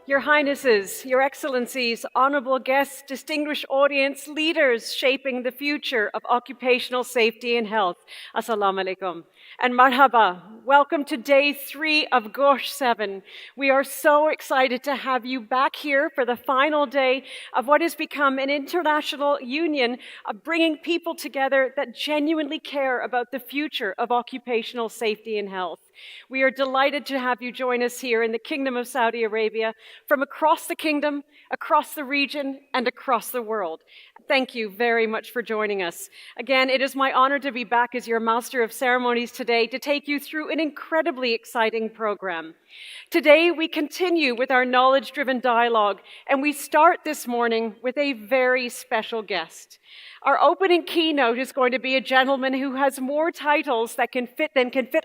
Your Highnesses, Your Excellencies, honorable guests, distinguished audience, leaders shaping the future of occupational safety and health. Assalamu alaikum. And marhaba, welcome to day 3 of Gosh 7. We are so excited to have you back here for the final day of what has become an international union of bringing people together that genuinely care about the future of occupational safety and health. We are delighted to have you join us here in the Kingdom of Saudi Arabia from across the kingdom, across the region, and across the world. Thank you very much for joining us. Again, it is my honor to be back as your Master of Ceremonies today to take you through an incredibly exciting program. Today, we continue with our knowledge-driven dialogue, and we start this morning with a very special guest. Our opening keynote is going to be a gentleman who has more titles that can fit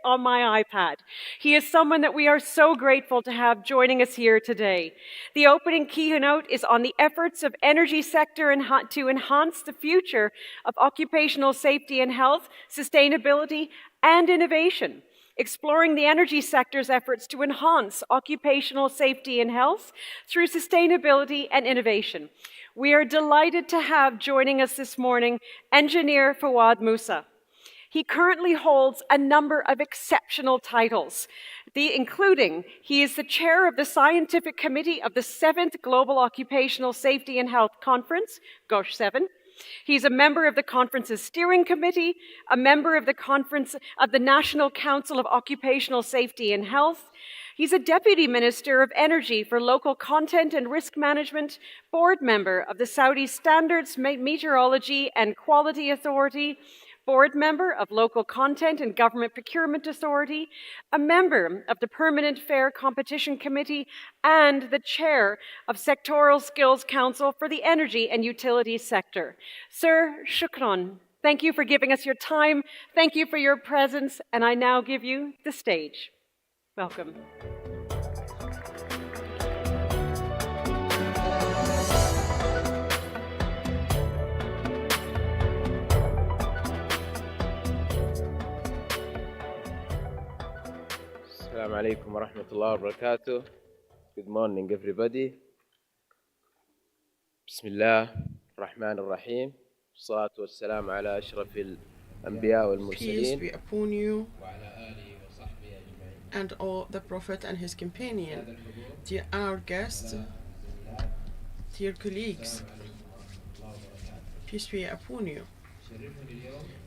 on my iPad. He is someone that we are so grateful to have joining us here today. The opening keynote is on the efforts of energy sector to enhance the future of occupational safety and health, sustainability, and innovation. Exploring the energy sector's efforts to enhance occupational safety and health through sustainability and innovation. We are delighted to have joining us this morning engineer Fawad Musa. He currently holds a number of exceptional titles, including he is the chair of the scientific committee of the 7th Global Occupational Safety and Health Conference, GOSH 7. He's a member of the conference's steering committee, a member of the National Council of Occupational Safety and Health. He's a deputy minister of energy for local content and risk management, board member of the Saudi Standards Meteorology and Quality Authority, board member of Local Content and Government Procurement Authority, a member of the Permanent Fair Competition Committee, and the chair of Sectoral Skills Council for the Energy and Utilities sector. Sir, shukran. Thank you for giving us your time. Thank you for your presence. And I now give you the stage. Welcome. Assalamu alaikum wa rahmatullahi wa barakatuh. Good morning, everybody. Bismillah ar-Rahman ar-Rahim. Salatu wassalamu ala ashrafil anbiya wal mursalin. Peace be upon you and all the Prophet and his companion. Dear our guests, dear colleagues, peace be upon you.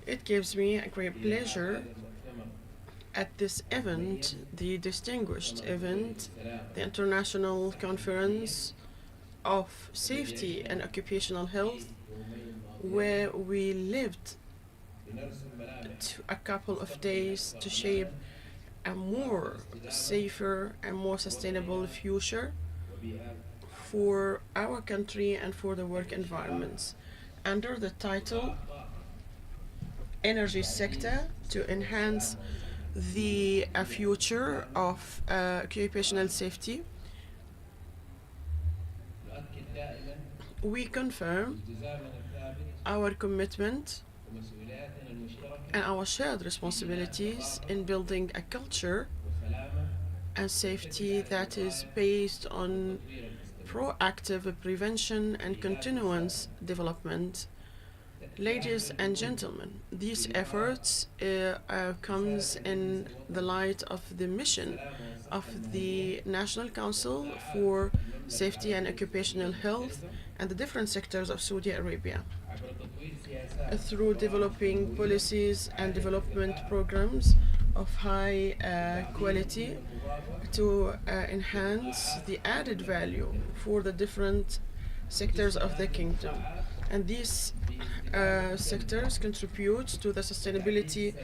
It gives me a great pleasure at this event, the distinguished event, the International Conference of Safety and Occupational Health, where we lived a couple of days to shape a more safer and more sustainable future for our country and for the work environments, under the title Energy Sector to Enhance the future of occupational safety. We confirm our commitment and our shared responsibilities in building a culture and safety that is based on proactive prevention and continuous development. Ladies and gentlemen, these efforts comes in the light of the mission of the National Council for Safety and Occupational Health and the different sectors of Saudi Arabia. Through developing policies and development programs of high quality to enhance the added value for the different sectors of the kingdom. And these sectors contribute to the sustainability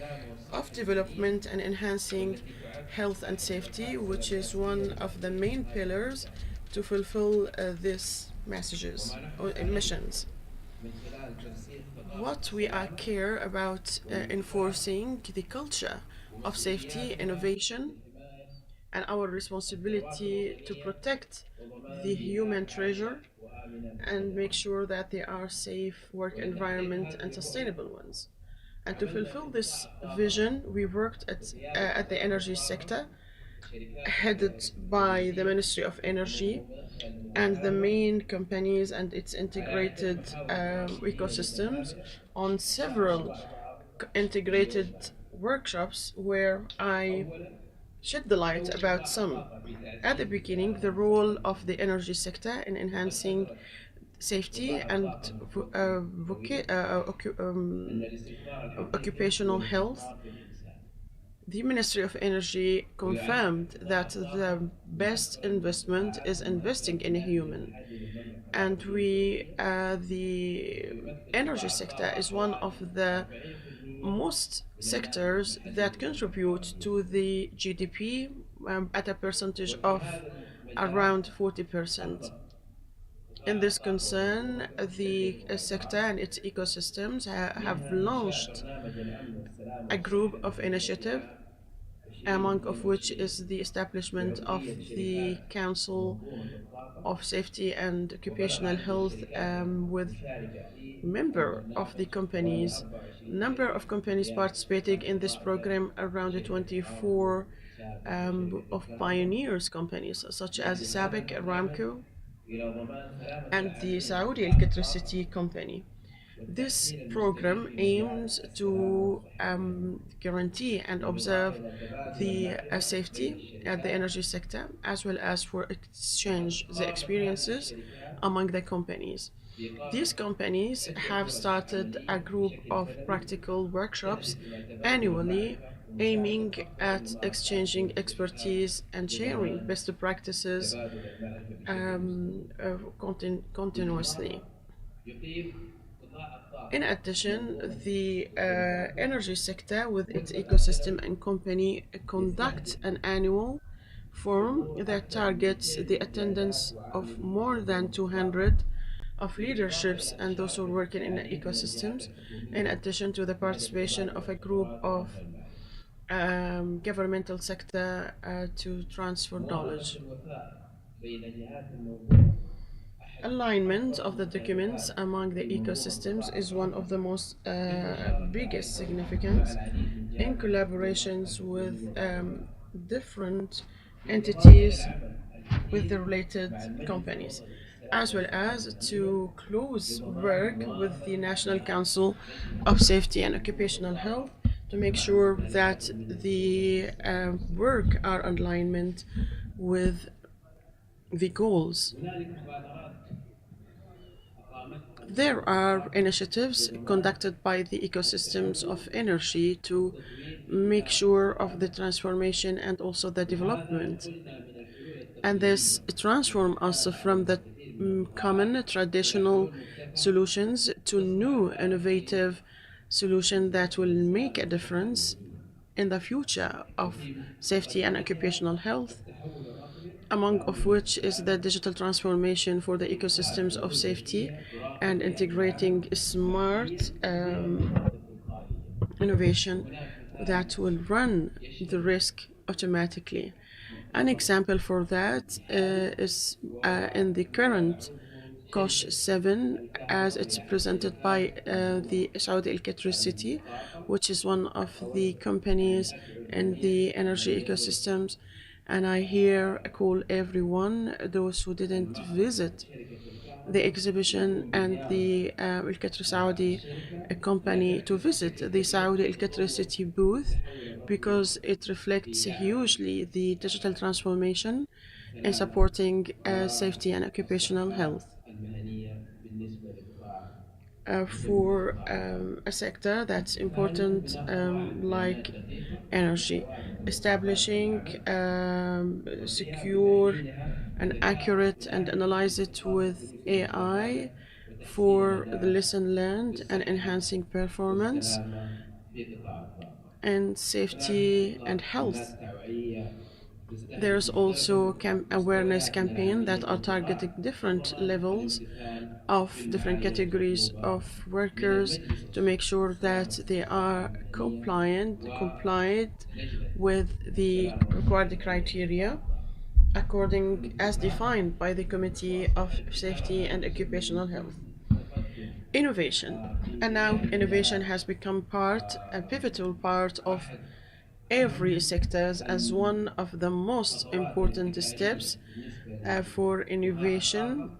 of development and enhancing health and safety, which is one of the main pillars to fulfill these messages or missions. What we care about enforcing the culture of safety, innovation, and our responsibility to protect the human treasure and make sure that they are safe work environment and sustainable ones. And to fulfill this vision, we worked at the energy sector headed by the Ministry of Energy, and the main companies and its integrated ecosystems on several integrated workshops where I shed the light about some. At the beginning, the role of the energy sector in enhancing safety and occupational health. The Ministry of Energy confirmed that the best investment is investing in a human. And the energy sector is one of the most sectors that contribute to the GDP at a percentage of around 40%. In this concern, the sector and its ecosystems have launched a group of initiatives, among of which is the establishment of the Council of Safety and Occupational Health with member of the companies. Number of companies participating in this program around 24 of pioneers companies such as SABIC, Aramco, and the Saudi Electricity Company. This program aims to guarantee and observe the safety at the energy sector, as well as for exchange the experiences among the companies. These companies have started a group of practical workshops annually aiming at exchanging expertise and sharing best practices continuously. In addition, the energy sector with its ecosystem and company conducts an annual forum that targets the attendance of more than 200 of leaderships and those who are working in the ecosystems, in addition to the participation of a group of governmental sector to transfer knowledge. Alignment of the documents among the ecosystems is one of the most biggest significance in collaborations with different entities with the related companies, as well as to close work with the National Council of Safety and Occupational Health to make sure that the work are in alignment with the goals. There are initiatives conducted by the ecosystems of energy to make sure of the transformation and also the development. And this transform us from the common traditional solutions to new innovative solution that will make a difference in the future of safety and occupational health, among of which is the digital transformation for the ecosystems of safety and integrating smart innovation that will run the risk automatically. An example for that is in the current COSH 7 as it's presented by the Saudi Electricity, which is one of the companies in the energy ecosystems. And I here call everyone, those who didn't visit the exhibition and the Al Saudi company, to visit the Saudi Electricity booth because it reflects hugely the digital transformation in supporting safety and occupational health. For a sector that's important like energy, establishing secure and accurate and analyze it with AI for the lesson learned and enhancing performance and safety and health. There's also awareness campaign that are targeting different levels of different categories of workers to make sure that they are complied with the required criteria according as defined by the Committee of Safety and Occupational Health. Innovation. And now innovation has become a pivotal part of every sector as one of the most important steps for innovation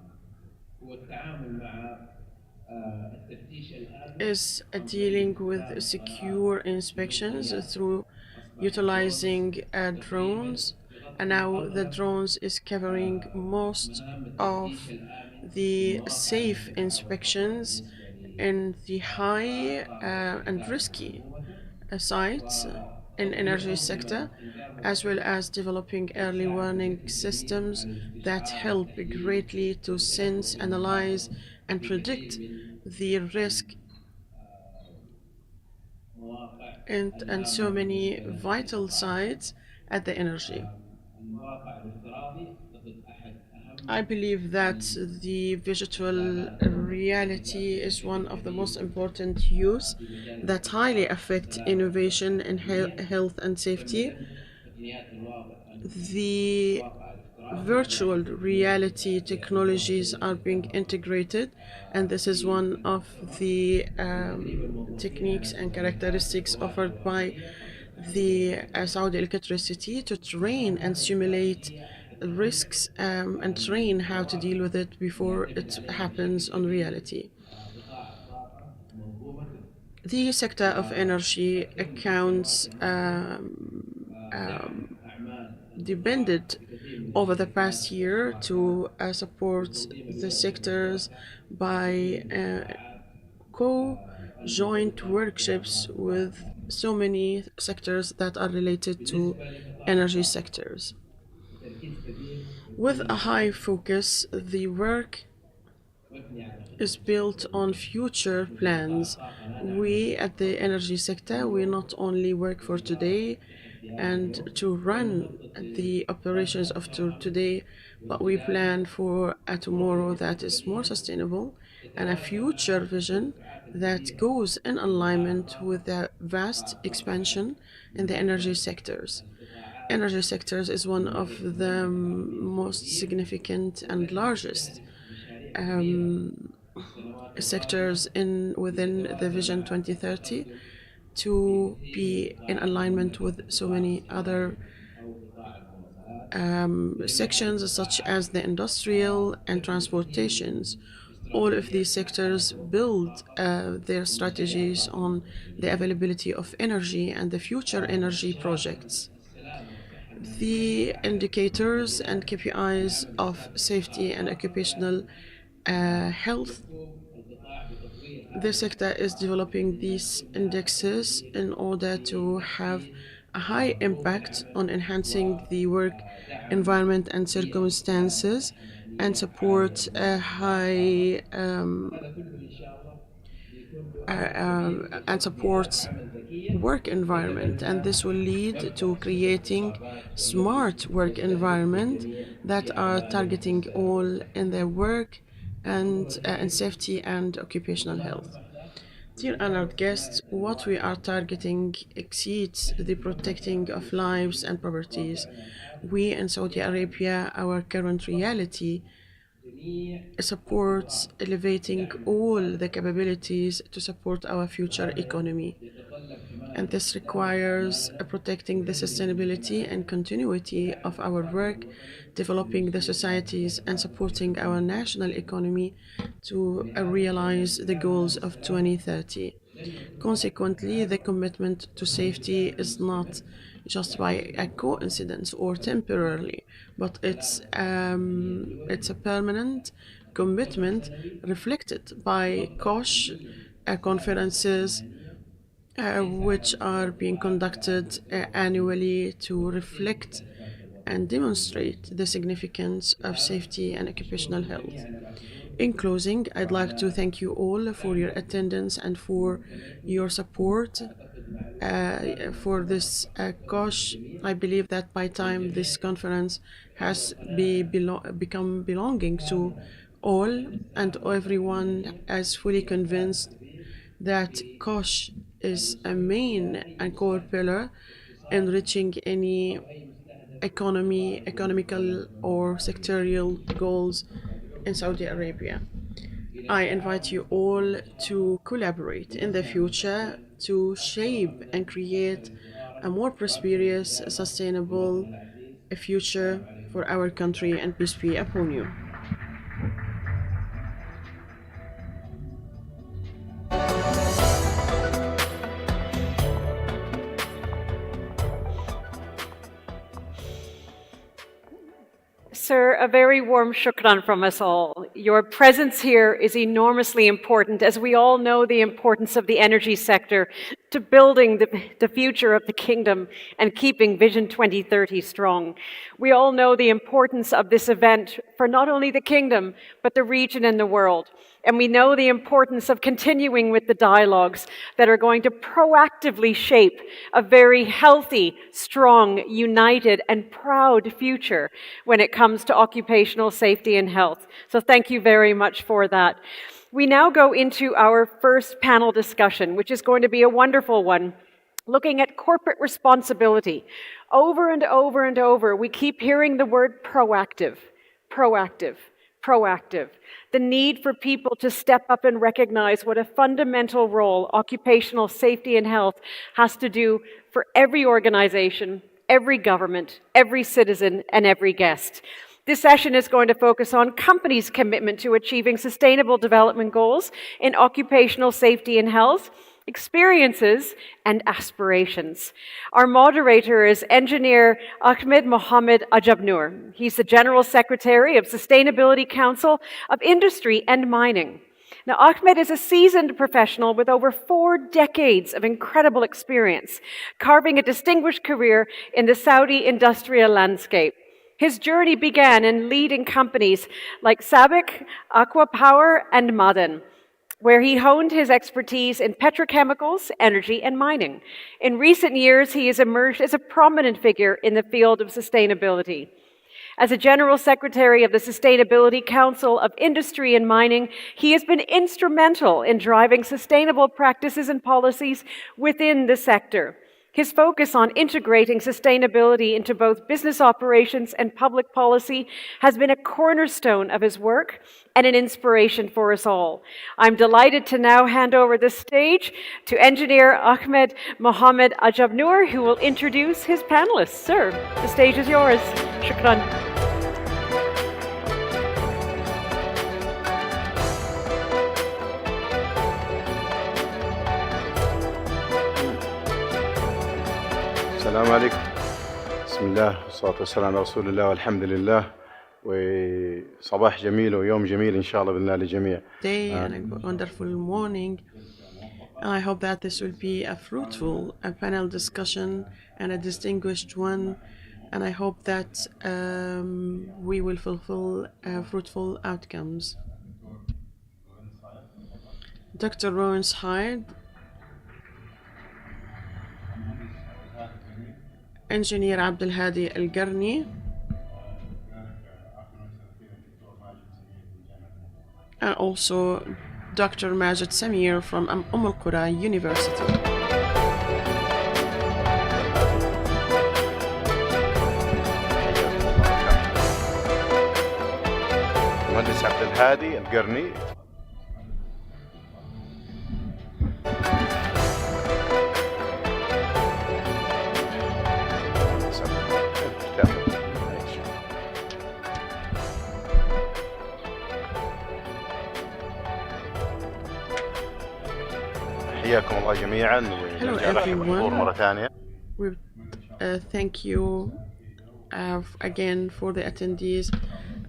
is dealing with secure inspections through utilizing drones. And now the drones is covering most of the safe inspections in the high and risky sites in energy sector, as well as developing early warning systems that help greatly to sense, analyze, and predict the risk and so many vital sites at the energy. I believe that the virtual reality is one of the most important use that highly affect innovation in health and safety. The virtual reality technologies are being integrated, and this is one of the techniques and characteristics offered by the Saudi electricity to train and simulate risks and train how to deal with it before it happens on reality. The sector of energy accounts depended over the past year to support the sectors by co-joint workshops with so many sectors that are related to energy sectors. With a high focus, the work is built on future plans. We at the energy sector, we not only work for today and to run the operations of today, but we plan for a tomorrow that is more sustainable and a future vision that goes in alignment with the vast expansion in the energy sectors. Energy sectors is one of the most significant and largest sectors in within the Vision 2030 to be in alignment with so many other sections such as the industrial and transportations. All of these sectors build their strategies on the availability of energy and the future energy projects. The indicators and KPIs of safety and occupational health. The sector is developing these indexes in order to have a high impact on enhancing the work environment and circumstances and support a high and support work environment, and this will lead to creating smart work environment that are targeting all in their work and safety and occupational health. Dear honored guests, what we are targeting exceeds the protecting of lives and properties. We in Saudi Arabia, our current reality supports elevating all the capabilities to support our future economy. And this requires protecting the sustainability and continuity of our work, developing the societies, and supporting our national economy to realize the goals of 2030. Consequently, the commitment to safety is not just by a coincidence or temporarily, but it's a permanent commitment reflected by COSH conferences which are being conducted annually to reflect and demonstrate the significance of safety and occupational health. In closing, I'd like to thank you all for your attendance and for your support for this COSH. I believe that by time this conference has become belonging to all and everyone is fully convinced that COSH is a main and core pillar in reaching any economical or sectorial goals in Saudi Arabia. I invite you all to collaborate in the future to shape and create a more prosperous, sustainable future for our country, and peace be upon you. Sir, a very warm shukran from us all. Your presence here is enormously important, as we all know the importance of the energy sector to building the future of the kingdom and keeping Vision 2030 strong. We all know the importance of this event for not only the kingdom, but the region and the world. And we know the importance of continuing with the dialogues that are going to proactively shape a very healthy, strong, united, and proud future when it comes to occupational safety and health. So thank you very much for that. We now go into our first panel discussion, which is going to be a wonderful one, looking at corporate responsibility. Over and over and over, we keep hearing the word proactive, proactive, proactive. The need for people to step up and recognize what a fundamental role occupational safety and health has to do for every organization, every government, every citizen, and every guest. This session is going to focus on companies' commitment to achieving sustainable development goals in occupational safety and health, experiences, and aspirations. Our moderator is engineer Ahmed Mohammed Ajabnoor. He's the General Secretary of Sustainability Council of Industry and Mining. Now, Ahmed is a seasoned professional with over 4 decades of incredible experience, carving a distinguished career in the Saudi industrial landscape. His journey began in leading companies like Sabic, Aqua Power, and Maden, where he honed his expertise in petrochemicals, energy, and mining. In recent years, he has emerged as a prominent figure in the field of sustainability. As a General Secretary of the Sustainability Council of Industry and Mining, he has been instrumental in driving sustainable practices and policies within the sector. His focus on integrating sustainability into both business operations and public policy has been a cornerstone of his work and an inspiration for us all. I'm delighted to now hand over the stage to engineer Ahmed Mohammed Ajabnoor, who will introduce his panelists. Sir, the stage is yours. Shukran. السلام عليكم. بسم الله والصلاة والسلام على رسول الله والحمد لله وصباح جميل ويوم جميل إن شاء الله بإذن الله للجميع. Day and a wonderful morning. I hope that this will be a fruitful panel discussion and a distinguished one. And I hope that we will fulfill fruitful outcomes. Dr. Lawrence Hyde, Engineer Abdelhadi Al-Garni, and also Dr. Majid Samir from Al-Qura University. المهندس عبد الهادي القرني. حياكم الله جميعا ونرحب بالحضور مرة ثانية. We thank you again for the attendees,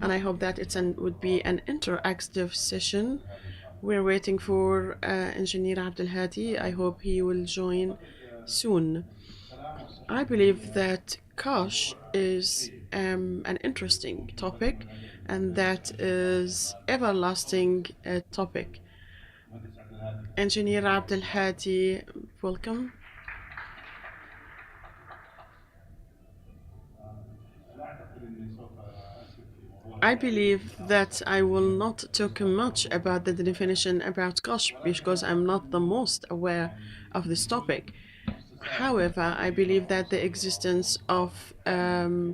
and I hope that would be an interactive session. We're waiting for Engineer Abdelhadi. I hope he will join soon. I believe that COSH is an interesting topic, and that is everlasting topic. Engineer Abdelhadi, welcome. I believe that I will not talk much about the definition about COSH because I'm not the most aware of this topic. However, I believe that the existence of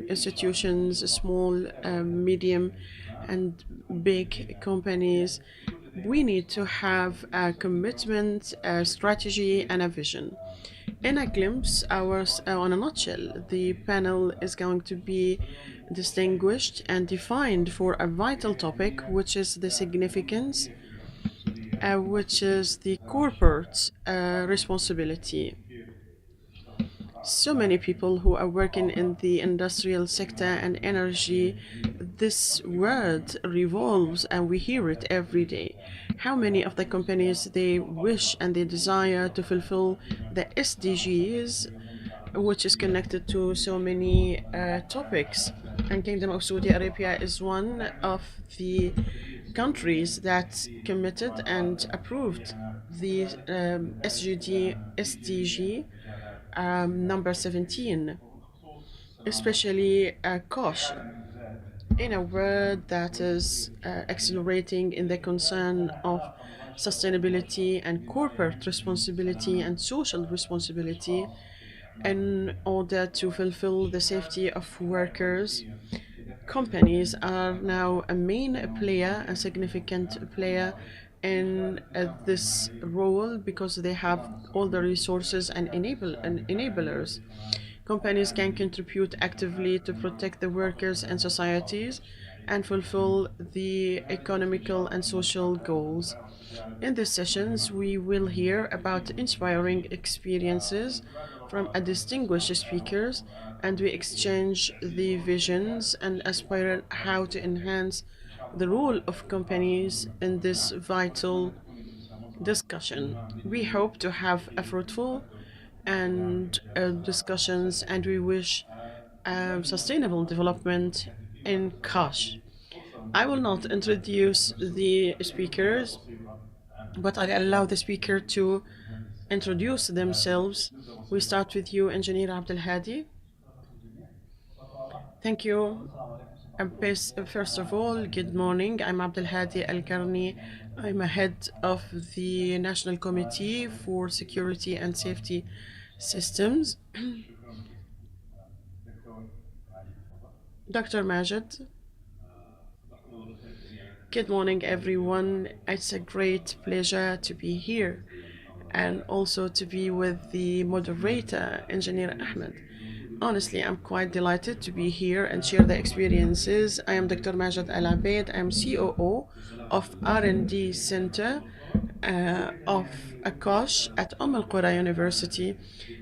institutions, small, medium, and big companies We need to have a commitment, a strategy, and a vision. In a glimpse, on a nutshell, the panel is going to be distinguished and defined for a vital topic, which is the significance, which is the corporate responsibility. So many people who are working in the industrial sector and energy, this word revolves and we hear it every day. How many of the companies they wish and they desire to fulfill the SDGs, which is connected to so many topics. And Kingdom of Saudi Arabia is one of the countries that committed and approved the SDG number 17, especially COSH, in a world that is accelerating in the concern of sustainability and corporate responsibility and social responsibility in order to fulfill the safety of workers. Companies are now a main player, a significant player in this role because they have all the resources and enablers. Companies can contribute actively to protect the workers and societies and fulfill the economical and social goals. In these sessions, we will hear about inspiring experiences from a distinguished speakers, and we exchange the visions and aspire how to enhance the role of companies in this vital discussion. We hope to have a fruitful and discussions, and we wish sustainable development in Kash. I will not introduce the speakers, but I allow the speaker to introduce themselves. We start with you, Engineer Abdel Hadi. Thank you. First of all, good morning. I'm Abdel Hadi Al Karni. I'm a head of the National Committee for Security and Safety Systems. Dr. Majid. Good morning, everyone. It's a great pleasure to be here and also to be with the moderator, Engineer Ahmed. Honestly, I'm quite delighted to be here and share the experiences. I am Dr. Majid Al Abeid. I'm COO of R&D Center of Akash at Al Qura University,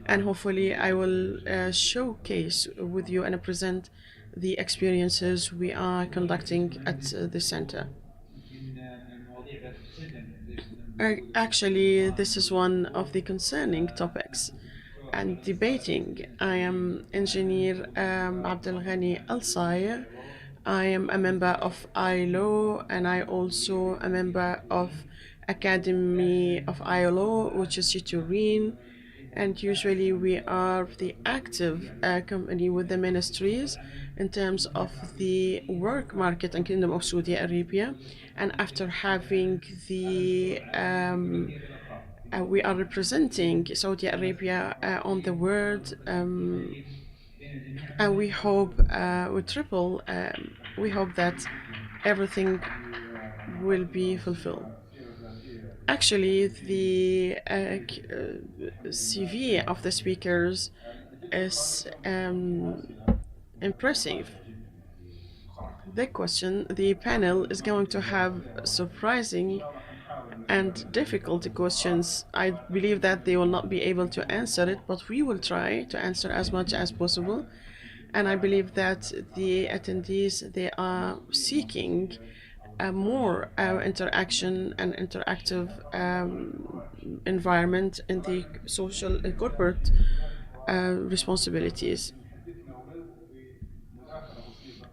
and hopefully I will showcase with you and present the experiences we are conducting at the center. Actually, this is one of the concerning topics and debating. I am Engineer Abdel Ghani Al Sayer. I am a member of ILO and I also a member of Academy of ILO, which is Turin. And usually we are the active company with the ministries in terms of the work market and Kingdom of Saudi Arabia. And after having the we are representing Saudi Arabia on the world, and we hope we hope that everything will be fulfilled. Actually, the CV of the speakers is impressive. The panel is going to have surprising and difficult questions. I believe that they will not be able to answer it, but we will try to answer as much as possible. And I believe that the attendees, they are seeking a more interaction and interactive environment in the social and corporate responsibilities.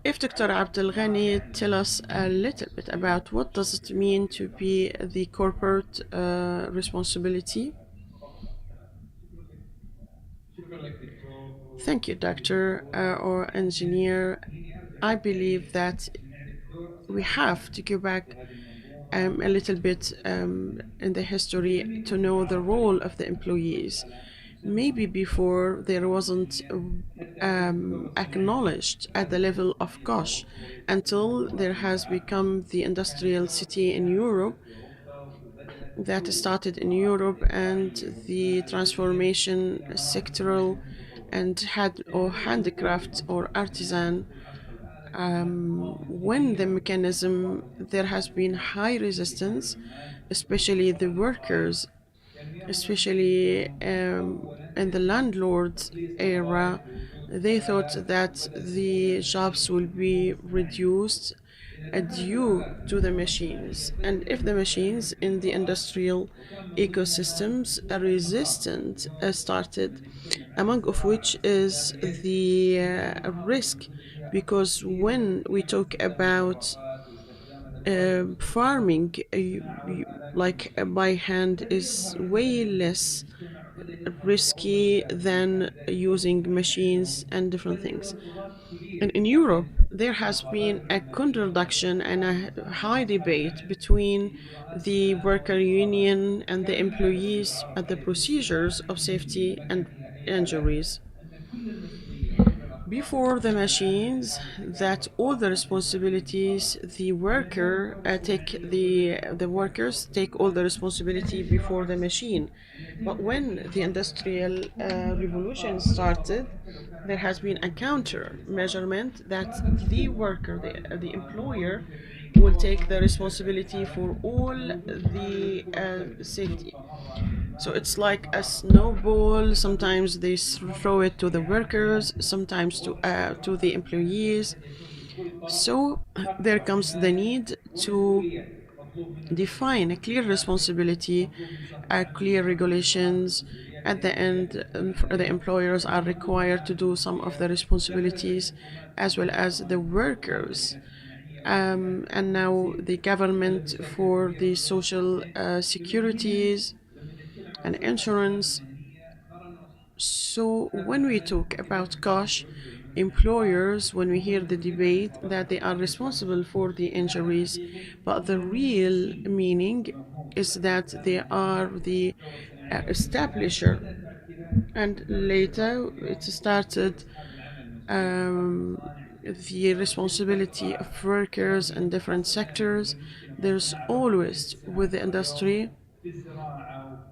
If Dr. Abdel Ghani tell us a little bit about what does it mean to be the corporate responsibility? Thank you, doctor or engineer. I believe that we have to go back a little bit in the history to know the role of the employees. Maybe before there wasn't acknowledged at the level of Gosh until there has become the industrial city in Europe that started in Europe and the transformation sectoral and had or handicraft or artisan. When the mechanism, there has been high resistance, especially the workers, especially in the landlord's era. They thought that the jobs will be reduced due to the machines. And if the machines in the industrial ecosystems are resistant started, among of which is the risk, because when we talk about farming, like by hand, is way less risky than using machines and different things. And in Europe, there has been a contradiction and a high debate between the worker union and the employees at the procedures of safety and injuries. Before the machines, that all the responsibilities the worker take the workers take all the responsibility before the machine. But when the industrial revolution started, there has been a counter measurement that the worker, the employer, will take the responsibility for all the safety. So it's like a snowball. Sometimes they throw it to the workers, sometimes to the employees. So there comes the need to define a clear responsibility, clear regulations. At the end, the employers are required to do some of the responsibilities, as well as the workers. And now the government for the social securities and insurance. So when we talk about cash, employers, when we hear the debate that they are responsible for the injuries, but the real meaning is that they are the establisher. And later it started the responsibility of workers in different sectors. There's always with the industry,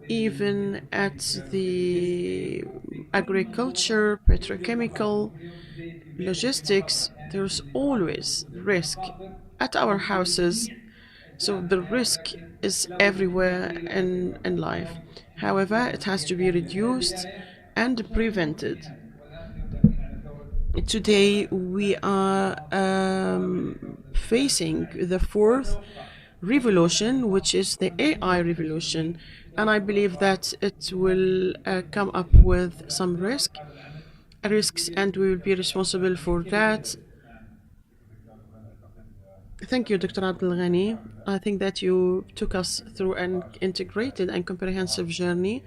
even at the agriculture, petrochemical, logistics, there's always risk at our houses. So the risk is everywhere in life. However, it has to be reduced and prevented. Today, we are facing the fourth revolution, which is the AI revolution. And I believe that it will come up with some risks, and we will be responsible for that. Thank you, Dr. Abdul Ghani. I think that you took us through an integrated and comprehensive journey,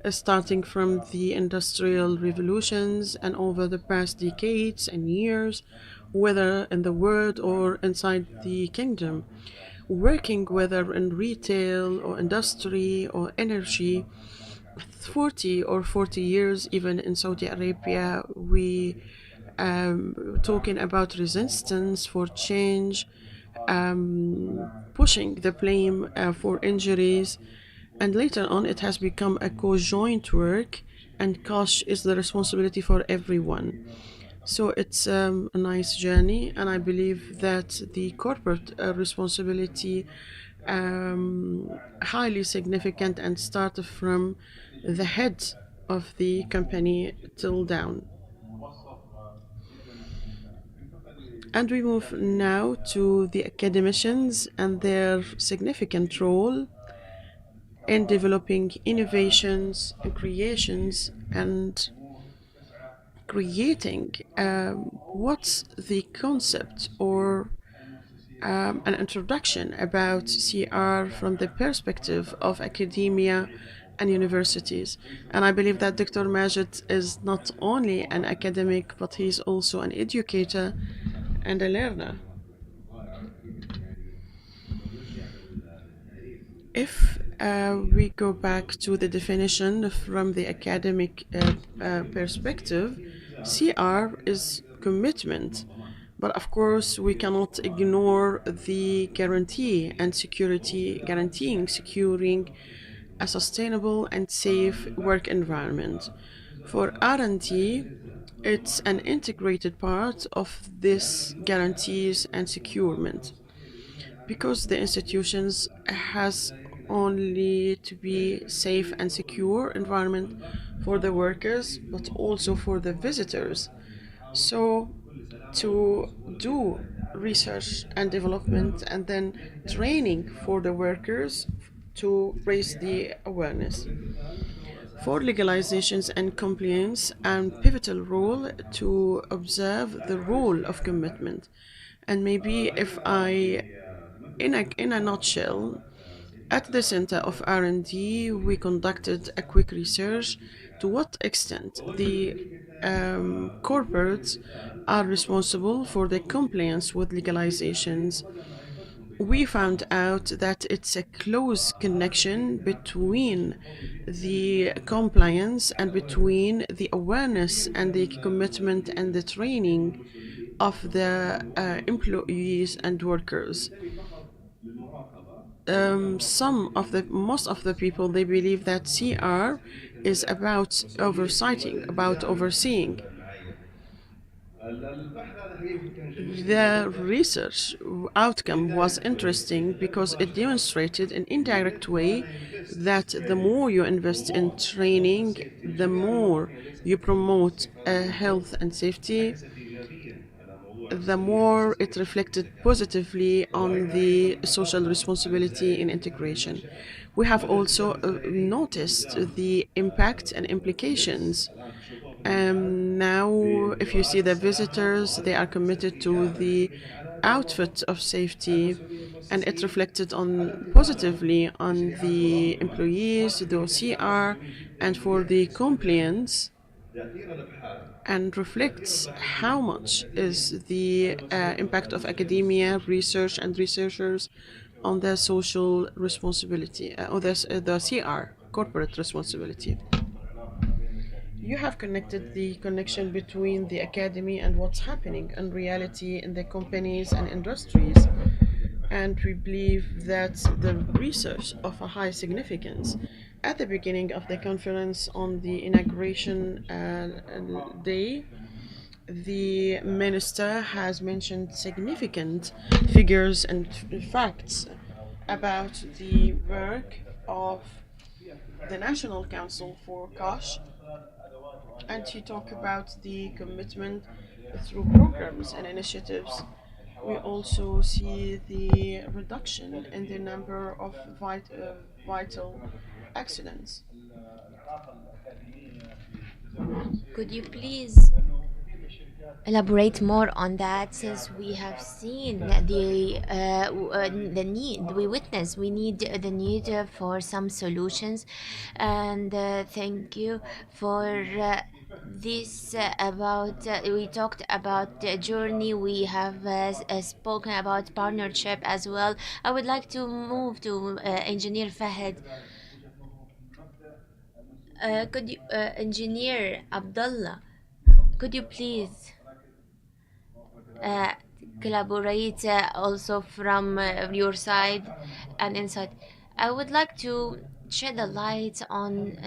starting from the industrial revolutions and over the past decades and years, whether in the world or inside the kingdom. Working whether in retail or industry or energy, 40 or 40 years, even in Saudi Arabia, we talking about resistance for change, pushing the blame for injuries, and later on it has become a co-joint work, and cash is the responsibility for everyone. So it's a nice journey, and I believe that the corporate responsibility highly significant and start from the head of the company till down. And we move now to the academicians and their significant role in developing innovations and creations and creating what's the concept or an introduction about CR from the perspective of academia and universities. And I believe that Dr. Majid is not only an academic, but he's also an educator and a learner. If we go back to the definition from the academic perspective, CR is commitment But of course, we cannot ignore the guarantee and security, guaranteeing securing a sustainable and safe work environment. For R&D, it's an integrated part of this guarantees and securement because the institutions has only to be safe and secure environment for the workers but also for the visitors. So to do research and development and then training for the workers to raise the awareness. For legalizations and compliance, and pivotal role to observe the role of commitment. And maybe if I, in a nutshell, at the Center of R&D, we conducted a quick research to what extent the corporates are responsible for the compliance with legalizations. We found out that it's a close connection between the compliance and between the awareness and the commitment and the training of the employees and workers. Most of the people, they believe that CR is about oversighting, about overseeing. The research outcome was interesting because it demonstrated in indirect way that the more you invest in training, the more you promote health and safety, the more it reflected positively on the social responsibility in integration. We have also noticed the impact and implications. Now, if you see the visitors, they are committed to the outfit of safety, and it reflected on positively on the employees, the OCR, and for the compliance and reflects how much is the impact of academia, research, and researchers on their social responsibility, or the CR, corporate responsibility. You have connected the connection between the academy and what's happening in reality in the companies and industries. And we believe that the research of a high significance at the beginning of the conference on the inauguration day, the minister has mentioned significant figures and facts about the work of the National Council for Kosh, and he talked about the commitment through programs and initiatives. We also see the reduction in the number of vital accidents. Could you please elaborate more on that, since we have seen the need, we need the need for some solutions. And thank you for this about we talked about the journey, we have spoken about partnership as well. I would like to move to engineer Fahad. Could you engineer Abdullah, could you please uh, collaborate also from your side and inside? I would like to shed a light on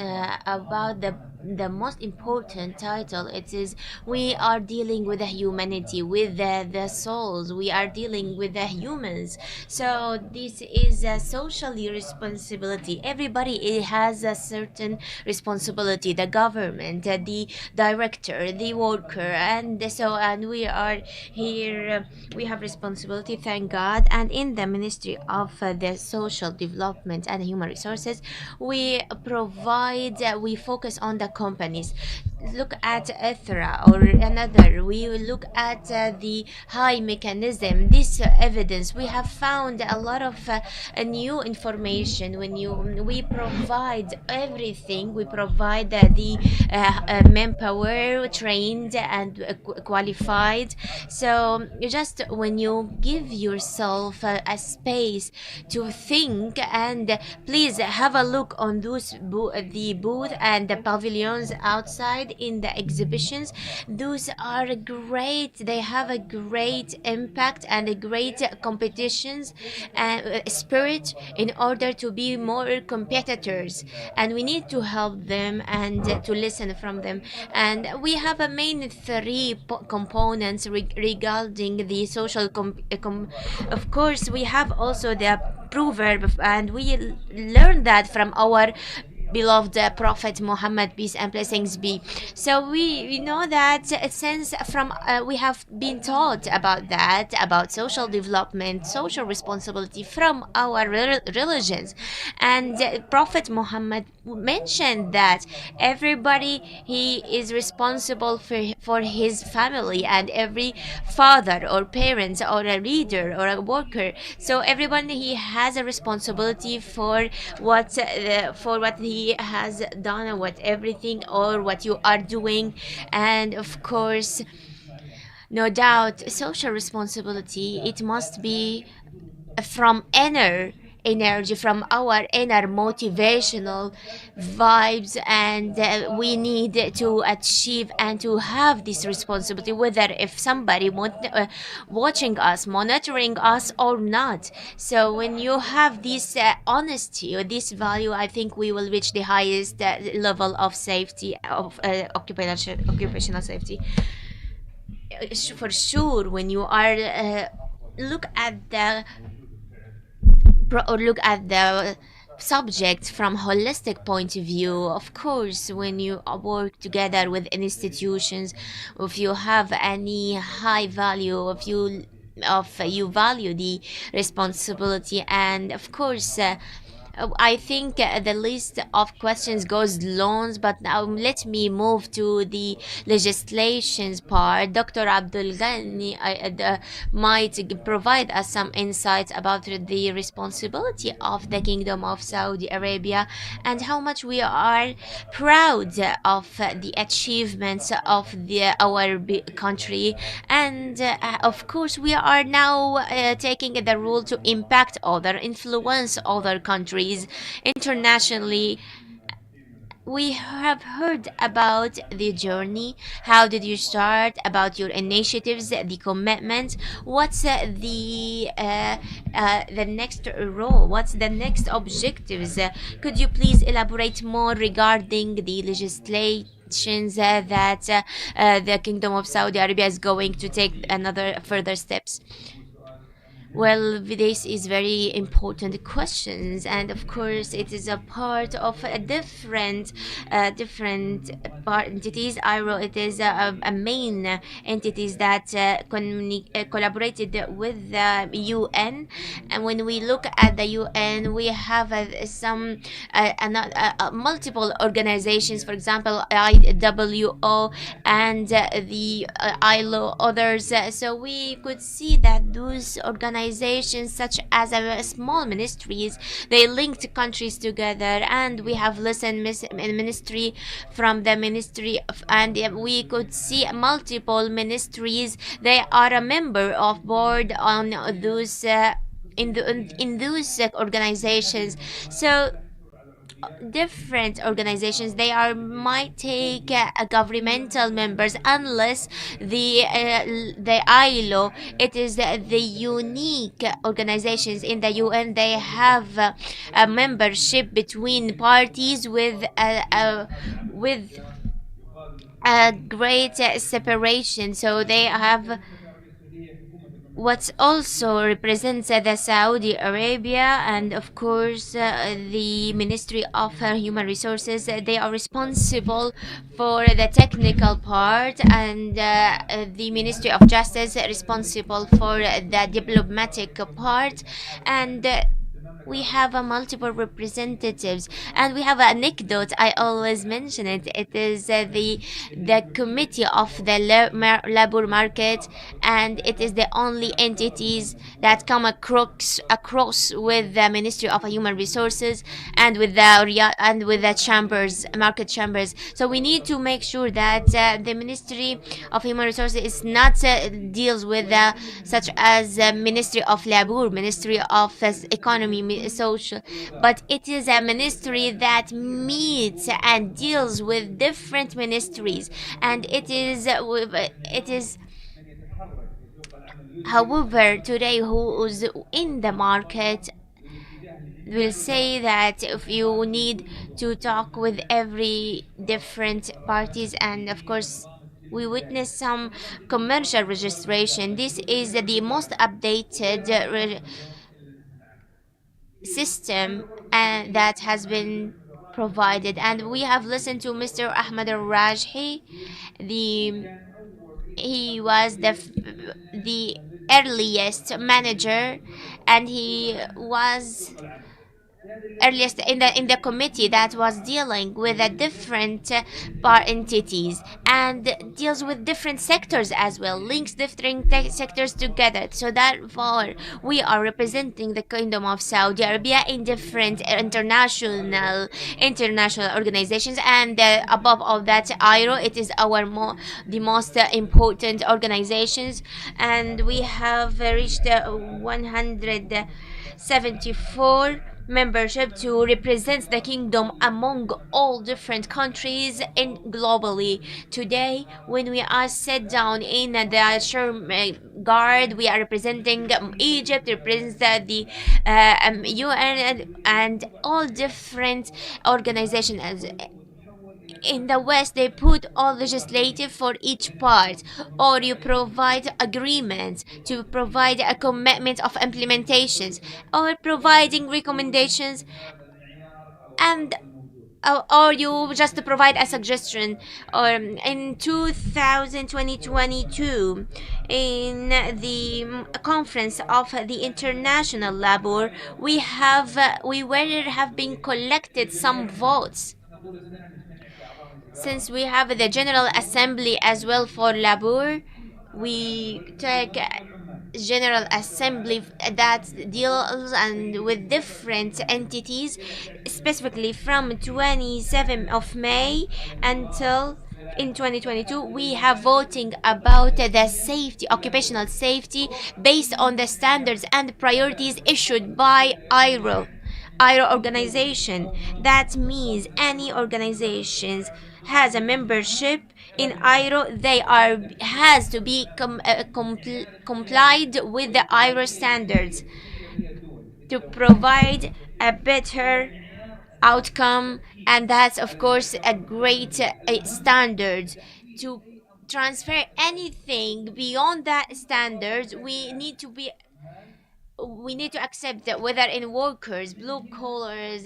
about the most important title. It is, we are dealing with the humanity, with the souls, we are dealing with the humans. So this is a socially responsibility. Everybody has a certain responsibility, the government, the director, the worker, and we are here, we have responsibility, thank God. And in the Ministry of the Social Development and Human Resources, we provide, we focus on the companies. Look at Ethra or another, we look at the high mechanism, this evidence. We have found a lot of new information. When we provide everything, we provide the manpower trained and qualified. So just when you give yourself a space to think, and please have a look on the booth and the pavilions outside. participate in the exhibitions. Those are great. They have a great impact and a great competitions spirit in order to be more competitors, and we need to help them and to listen from them. And we have a main three components regarding the social of course we have also the proverb, and we learn that from our beloved Prophet Muhammad, peace and blessings be. So we know that since from we have been taught about that, about social development, social responsibility from our religions. And Prophet Muhammad mentioned that everybody he is responsible for his family, and every father or parent or a leader or a worker, so everyone he has a responsibility for what he has done, or what everything or what you are doing. And of course, no doubt, social responsibility, it must be from inner energy, from our inner motivational vibes, and we need to achieve and to have this responsibility, whether if somebody watching us, monitoring us or not. So when you have this honesty or this value, I think we will reach the highest level of safety, of occupational safety. For sure, when you are look at the or look at the subject from holistic point of view, of course, when you work together with institutions, if you have any high value, if you value the responsibility, and of course I think the list of questions goes long, but now let me move to the legislations part. Dr. Abdul Ghani might provide us some insights about the responsibility of the Kingdom of Saudi Arabia, and how much we are proud of the achievements of our country. And of course, we are now taking the role to impact other, influence other countries internationally. We have heard about the journey. How did you start? About your initiatives, the commitment. What's the next role? What's the next objectives? Could you please elaborate more regarding the legislations that the Kingdom of Saudi Arabia is going to take another further steps? Well, this is very important questions, and of course, it is a part of a different entities. It is a main entities that collaborated with the UN. And when we look at the UN, we have some multiple organizations, for example, IWO and the ILO, others. So we could see that those organizations, such as small ministries, they linked countries together, and we have listened ministry from the ministry of, and we could see multiple ministries, they are a member of board on those in those organizations. So different organizations, they are might take governmental members, unless the ILO, it is the unique organizations in the UN, they have a membership between parties with a great separation. So they have what also represents the Saudi Arabia, and of course the Ministry of Human Resources. They are responsible for the technical part, and the Ministry of Justice responsible for the diplomatic part. And we have multiple representatives, and we have an anecdote. I always mention it. It is the committee of the labor market, and it is the only entities that come across with the Ministry of Human Resources and with the chambers, market chambers. So we need to make sure that the Ministry of Human Resources is not deals with such as Ministry of Labor, Ministry of Economy, social, but it is a ministry that meets and deals with different ministries, and it is, however, today who's in the market will say that if you need to talk with every different parties, and of course we witness some commercial registration. This is the most updated system and that has been provided, and we have listened to Mr. Ahmed Al-Rajhi. The he was the earliest manager, and he was earliest in the committee that was dealing with the different bar entities, and deals with different sectors as well, links different sectors together. So therefore we are representing the Kingdom of Saudi Arabia in different international organizations, and above all that, IRO, it is our the most important organizations, and we have reached 174 membership to represent the kingdom among all different countries in globally. Today, when we are set down in the Sherm Guard, we are representing Egypt, represents the UN, and all different organizations. In the West, they put all legislative for each part, or you provide agreements to provide a commitment of implementations, or providing recommendations, and or you just provide a suggestion. In 2022, in the conference of the international labor, we were have been collected some votes, since we have the General Assembly as well for labor. We take General Assembly that deals and with different entities, specifically from 27th of May until in 2022. We have voting about the safety, occupational safety, based on the standards and priorities issued by IRO organization. That means any organizations has a membership in IRO, they are has to be complied with the IRO standards to provide a better outcome, and that's of course a great standard. To transfer anything beyond that standards, we need to accept that, whether in workers, blue collars,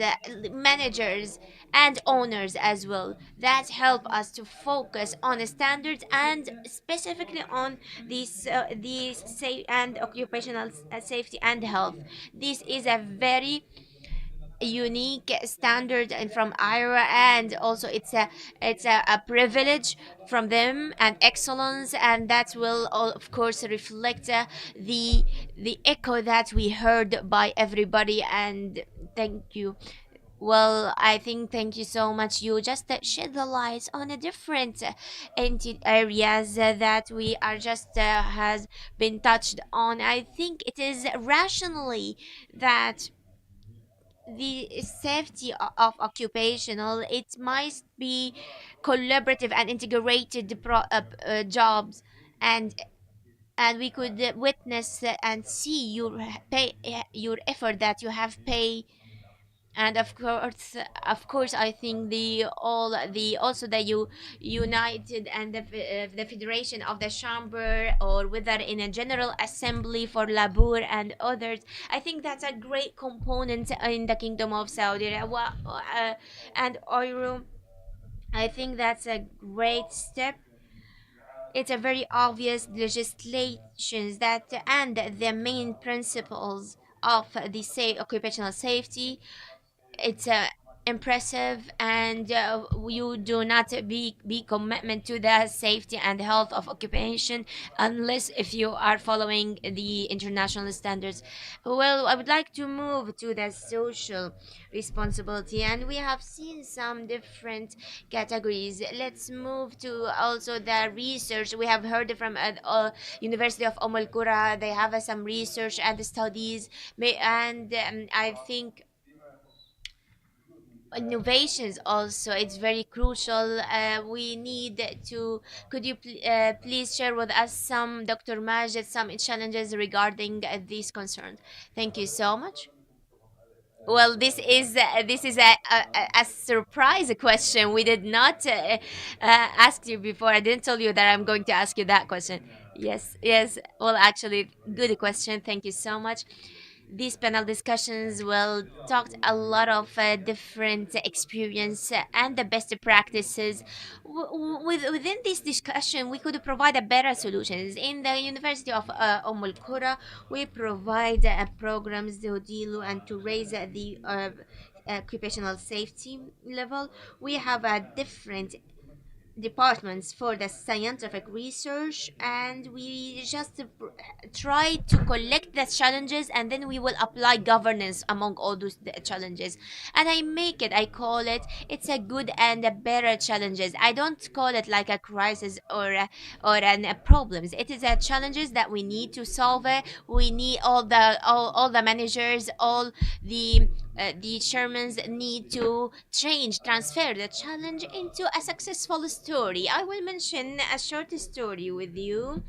managers, and owners as well, that help us to focus on the standards, and specifically on these and occupational safety and health. This is a very unique standard and from IRA, and also it's a privilege from them and excellence, and that will of course reflect the echo that we heard by everybody. And thank you. Well, I think thank you so much. You just shed the light on a different areas that we are just has been touched on. I think it is rationally that the safety of occupational, it must be collaborative and integrated jobs, and we could witness and see your pay, your effort that you have pay. And of course I think the all the also the united and the federation of the chamber, or whether in a general assembly for labor and others, I think that's a great component in the kingdom of Saudi Arabia. And Oiro, I think that's a great step. It's a very obvious legislations that, and the main principles of the say occupational safety. It's a impressive, and you do not be commitment to the safety and health of occupation unless if you are following the international standards. Well, I would like to move to the social responsibility, and we have seen some different categories. Let's move to also the research. We have heard from University of Al Qura. They have some research and studies, and I think innovations also, it's very crucial. We need to, could you please share with us some, Dr. Majid, some challenges regarding these concerns? Thank you so much. Well, this is a surprise question. We did not ask you before. I didn't tell you that I'm going to ask you that question. Yes, yes. Well, actually, good question. Thank you so much. These panel discussions will talk a lot of different experience and the best practices. Within this discussion, we could provide a better solutions. In the University of Al Qura, we provide programs to deal and to raise the occupational safety level. We have a different departments for the scientific research, and we just try to collect the challenges, and then we will apply governance among all those challenges. And I call it, it's a good and a better challenges. I don't call it like a crisis or an problems. It is a challenges that we need to solve it. We need all the managers, all the chairmans need to transfer the challenge into a successful story. I will mention a short story with you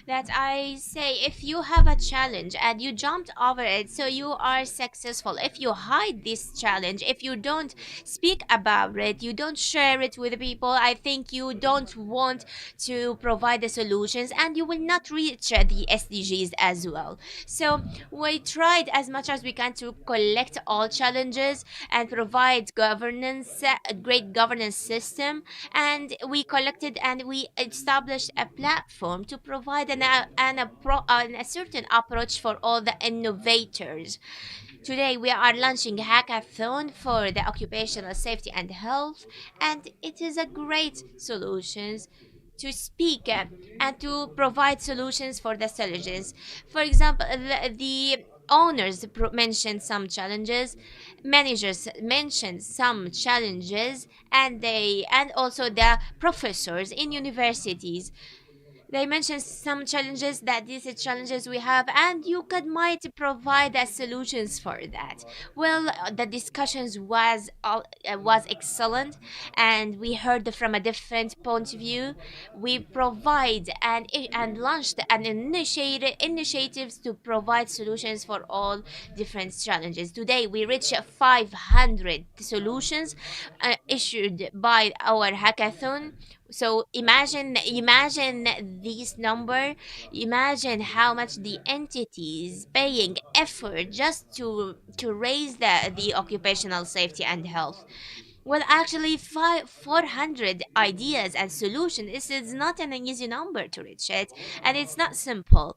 that I say, if you have a challenge and you jumped over it, so you are successful. If you hide this challenge, if you don't speak about it, you don't share it with people, I think you don't want to provide the solutions, and you will not reach the SDGs as well. So we tried as much as we can to collect all challenges and provide governance, a great governance system. And we collected and we established a platform to provide a certain approach for all the innovators. Today we are launching a hackathon for the occupational safety and health, and it is a great solutions to speak and to provide solutions for the challenges. For example, the owners mentioned some challenges, managers mentioned some challenges, and also the professors in universities, they mentioned some challenges, that these are challenges we have, and you could might provide the solutions for that. Well, the discussions was excellent, and we heard from a different point of view. We provide and launched an initiatives to provide solutions for all different challenges. Today we reach 500 solutions issued by our hackathon. So imagine this number. Imagine how much the entities paying effort just to raise the occupational safety and health. Well, actually, 400 ideas and solutions. This is not an easy number to reach it, and it's not simple.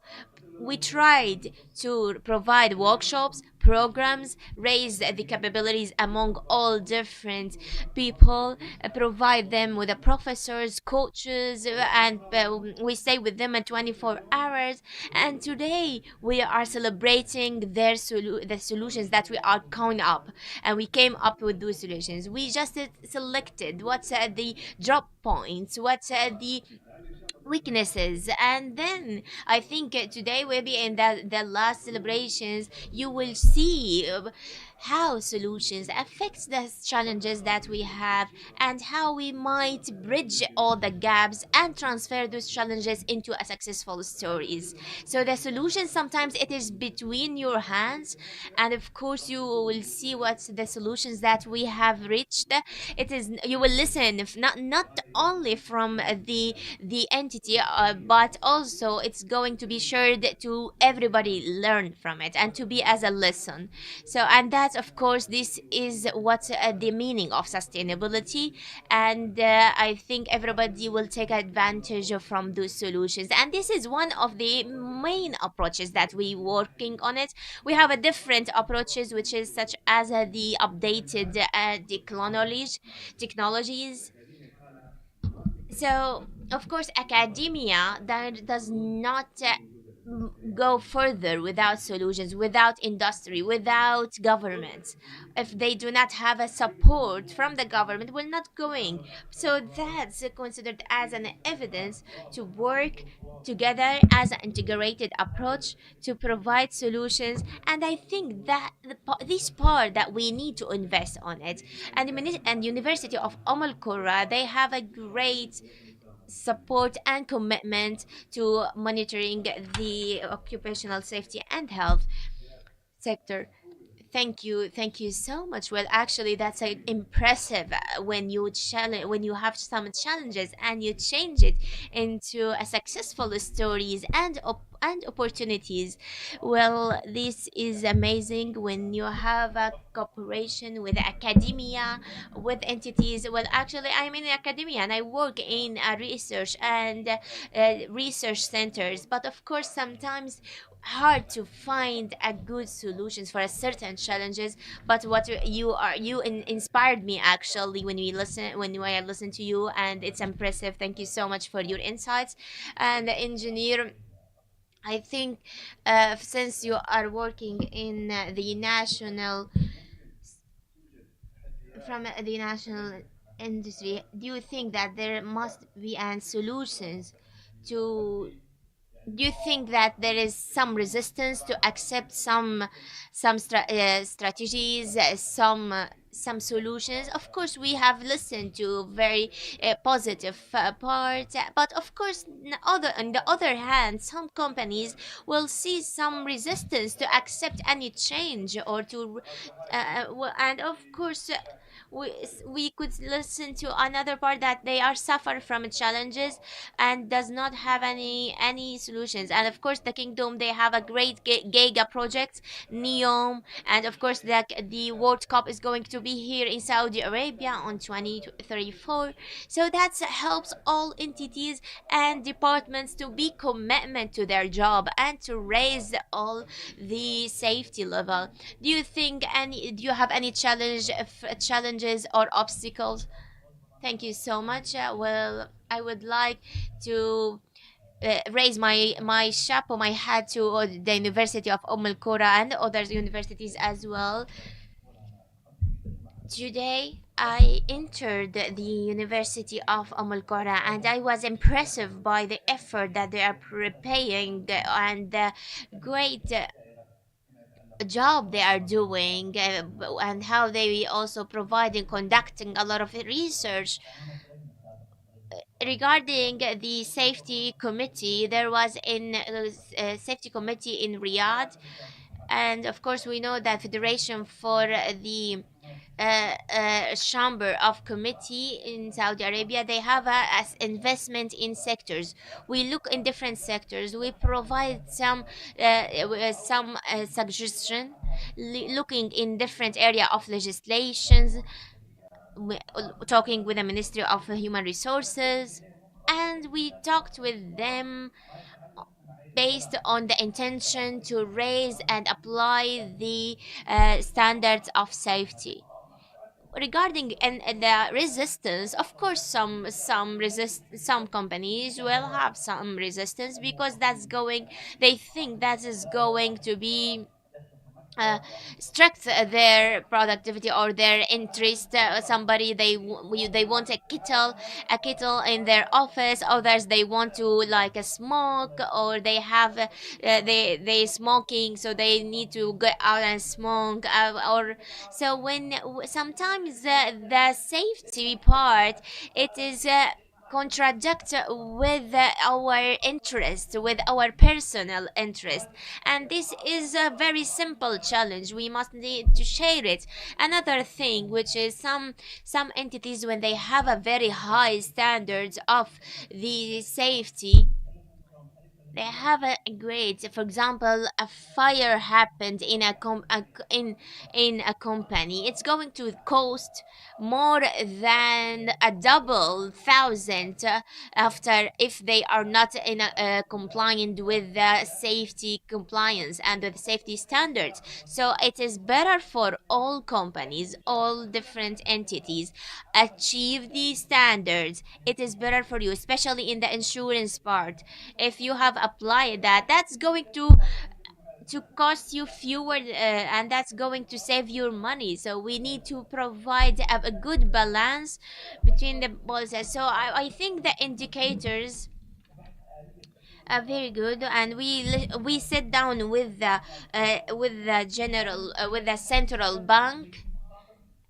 We tried to provide workshops, programs, raise the capabilities among all different people, provide them with the professors, coaches, and we stay with them at 24 hours. And today we are celebrating the solutions that we are coming up, and we came up with those solutions. We just selected what's the drop points, what's the weaknesses, and then I think today maybe in the last celebrations you will see how solutions affects the challenges that we have, and how we might bridge all the gaps and transfer those challenges into a successful stories. So the solution sometimes it is between your hands, and of course you will see what's the solutions that we have reached. It is, you will listen, if not only from the entity entity, but also it's going to be shared to everybody learn from it and to be as a lesson. So, and that, of course, this is what the meaning of sustainability. And I think everybody will take advantage from those solutions. And this is one of the main approaches that we working on it. We have a different approaches, which is such as the updated technologies. So, of course, academia that does not go further without solutions, without industry, without government. If they do not have a support from the government, we're not going. So that's considered as an evidence to work together as an integrated approach to provide solutions. And I think that this part that we need to invest on it. And and University of Al Qura, they have a great support and commitment to monitoring the occupational safety and health sector. Thank you so much. Well, actually, that's impressive when you have some challenges and you change it into a successful stories and opportunities. Well, this is amazing when you have a cooperation with academia, with entities. Well, actually, I'm in academia and I work in research and research centers, but of course, sometimes hard to find a good solutions for a certain challenges. But what inspired me actually when I listen to you, and it's impressive. Thank you so much for your insights. And engineer, I think since you are working in the national from the national industry, do you think that there must be an solutions to do you think that there is some resistance to accept some strategies, some solutions? Of course, we have listened to very positive part, but of course, on the other hand, some companies will see some resistance to accept any change or to, and of course. We could listen to another part that they are suffer from challenges and does not have any solutions. And of course, the kingdom, they have a great giga project, neom. And of course, the world cup is going to be here in Saudi Arabia on 2034. So that helps all entities and departments to be commitment to their job and to raise all the safety level. Do you have any challenges or obstacles? Thank you so much. Well, I would like to raise my chapeau, my hat to the University of Al Qura and other universities as well. Today, I entered the University of Al Qura and I was impressed by the effort that they are preparing and the great job they are doing, and how they also providing conducting a lot of research regarding the safety committee. There was in safety committee in Riyadh, and of course we know that Federation for the chamber of committee in Saudi Arabia, they have as investment in sectors. We look in different sectors, we provide some suggestion, looking in different area of legislations, talking with the Ministry of Human Resources, and we talked with them based on the intention to raise and apply the standards of safety. Regarding and the resistance, of course, some companies will have some resistance because they think that is going to be strict their productivity or their interest. Somebody they want a kettle in their office. Others they want to like a smoke, or they have they smoking, so they need to go out and smoke. Or so when sometimes the safety part, it is. contradict with our interest, with our personal interest. And this is a very simple challenge. We must need to share it. Another thing, which is some entities, when they have a very high standards of the safety, they have a great, for example, a fire happened in in a company. It's going to cost more than a double thousand after, if they are not in compliant with the safety compliance and the safety standards. So it is better for all companies, all different entities, achieve these standards. It is better for you, especially in the insurance part. If you have applied that, that's going to cost you fewer, and that's going to save your money. So we need to provide a good balance between the policies. So I think the indicators are very good, and we sit down with the general with the central bank,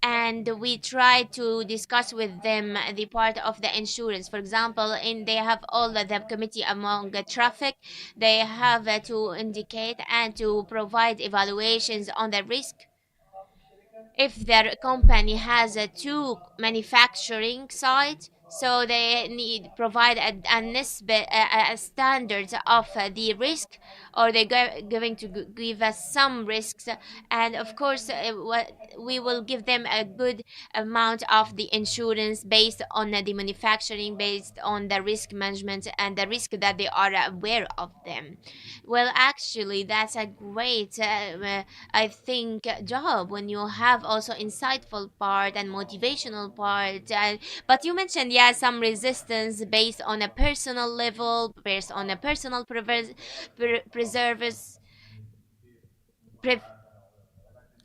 and we try to discuss with them the part of the insurance. For example, in they have all the committee among the traffic. They have to indicate and to provide evaluations on the risk. If their company has a two manufacturing site, so they need provide a standard of the risk, or they going to give us some risks. And of course, what we will give them a good amount of the insurance based on the manufacturing, based on the risk management and the risk that they are aware of them. Well, actually, that's a great I think job when you have also insightful part and motivational part. But you mentioned, yeah, some resistance based on a personal level, based on a personal preserves pre-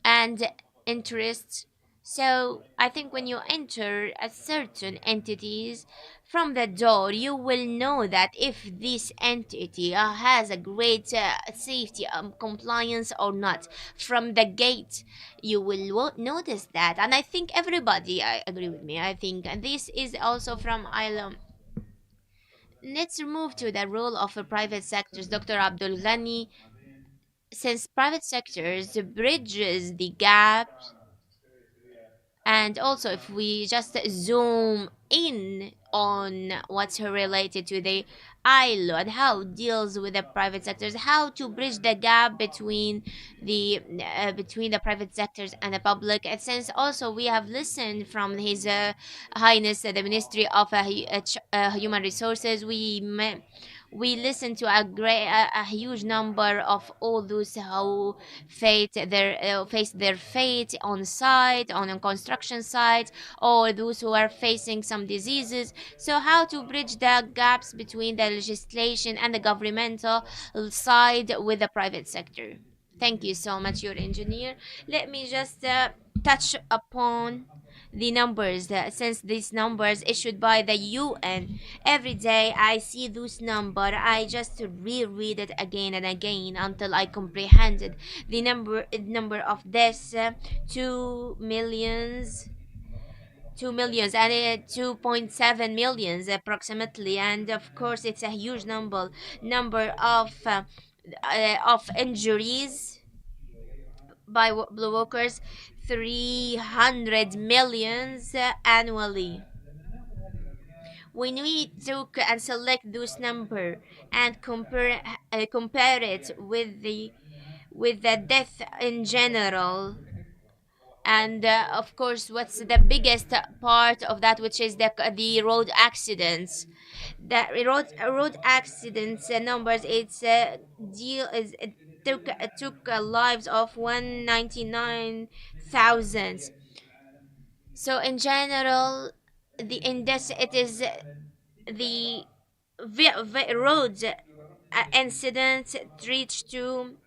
and interests. So I think when you enter a certain entities from the door, you will know that if this entity has a great safety compliance or not. From the gate, you will notice that, and I think everybody agree with me. I think this is also from ILM. Let's move to the role of private sectors, Dr. Abdul Ghani. Since private sectors bridges the gap, and also if we just zoom in on what's related to the ILO, how it deals with the private sectors, how to bridge the gap between the private sectors and the public. And since also we have listened from His Highness the Ministry of Human Resources, we listen to a huge number of all those who face their fate on site, on a construction site, or those who are facing some diseases. So how to bridge the gaps between the legislation and the governmental side with the private sector? Thank you so much, your engineer. Let me just touch upon the numbers, since these numbers issued by the UN. Every day I see those number, I just reread it again and again until I comprehended the number of deaths. 2 millions and 2.7 millions approximately, and of course it's a huge number of injuries by blue walkers, 300 millions annually. When we took and select those number and compare it with the death in general, and of course what's the biggest part of that, which is the road accidents. The road accidents numbers, it's deal is it took lives of 199,000. So in general, the index, it is the road incidents reached to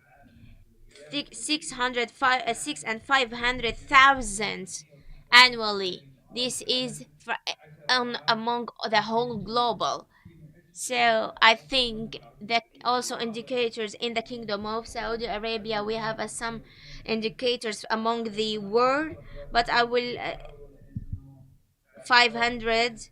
600,000 annually. This is among the whole global. So I think that also indicators in the Kingdom of Saudi Arabia, we have some indicators among the world, but I will 500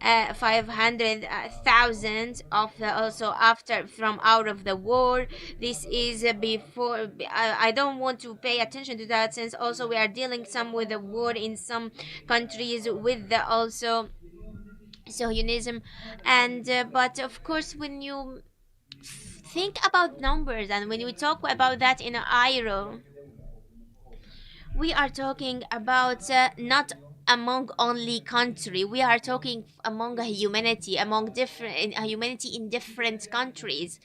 500,000 of the also after from out of the war. This is before. I don't want to pay attention to that, since also we are dealing some with the war in some countries with the also Zionism. And but of course, when you think about numbers and when we talk about that in euro, we are talking about not among only country. We are talking among a humanity, among different a humanity in different countries.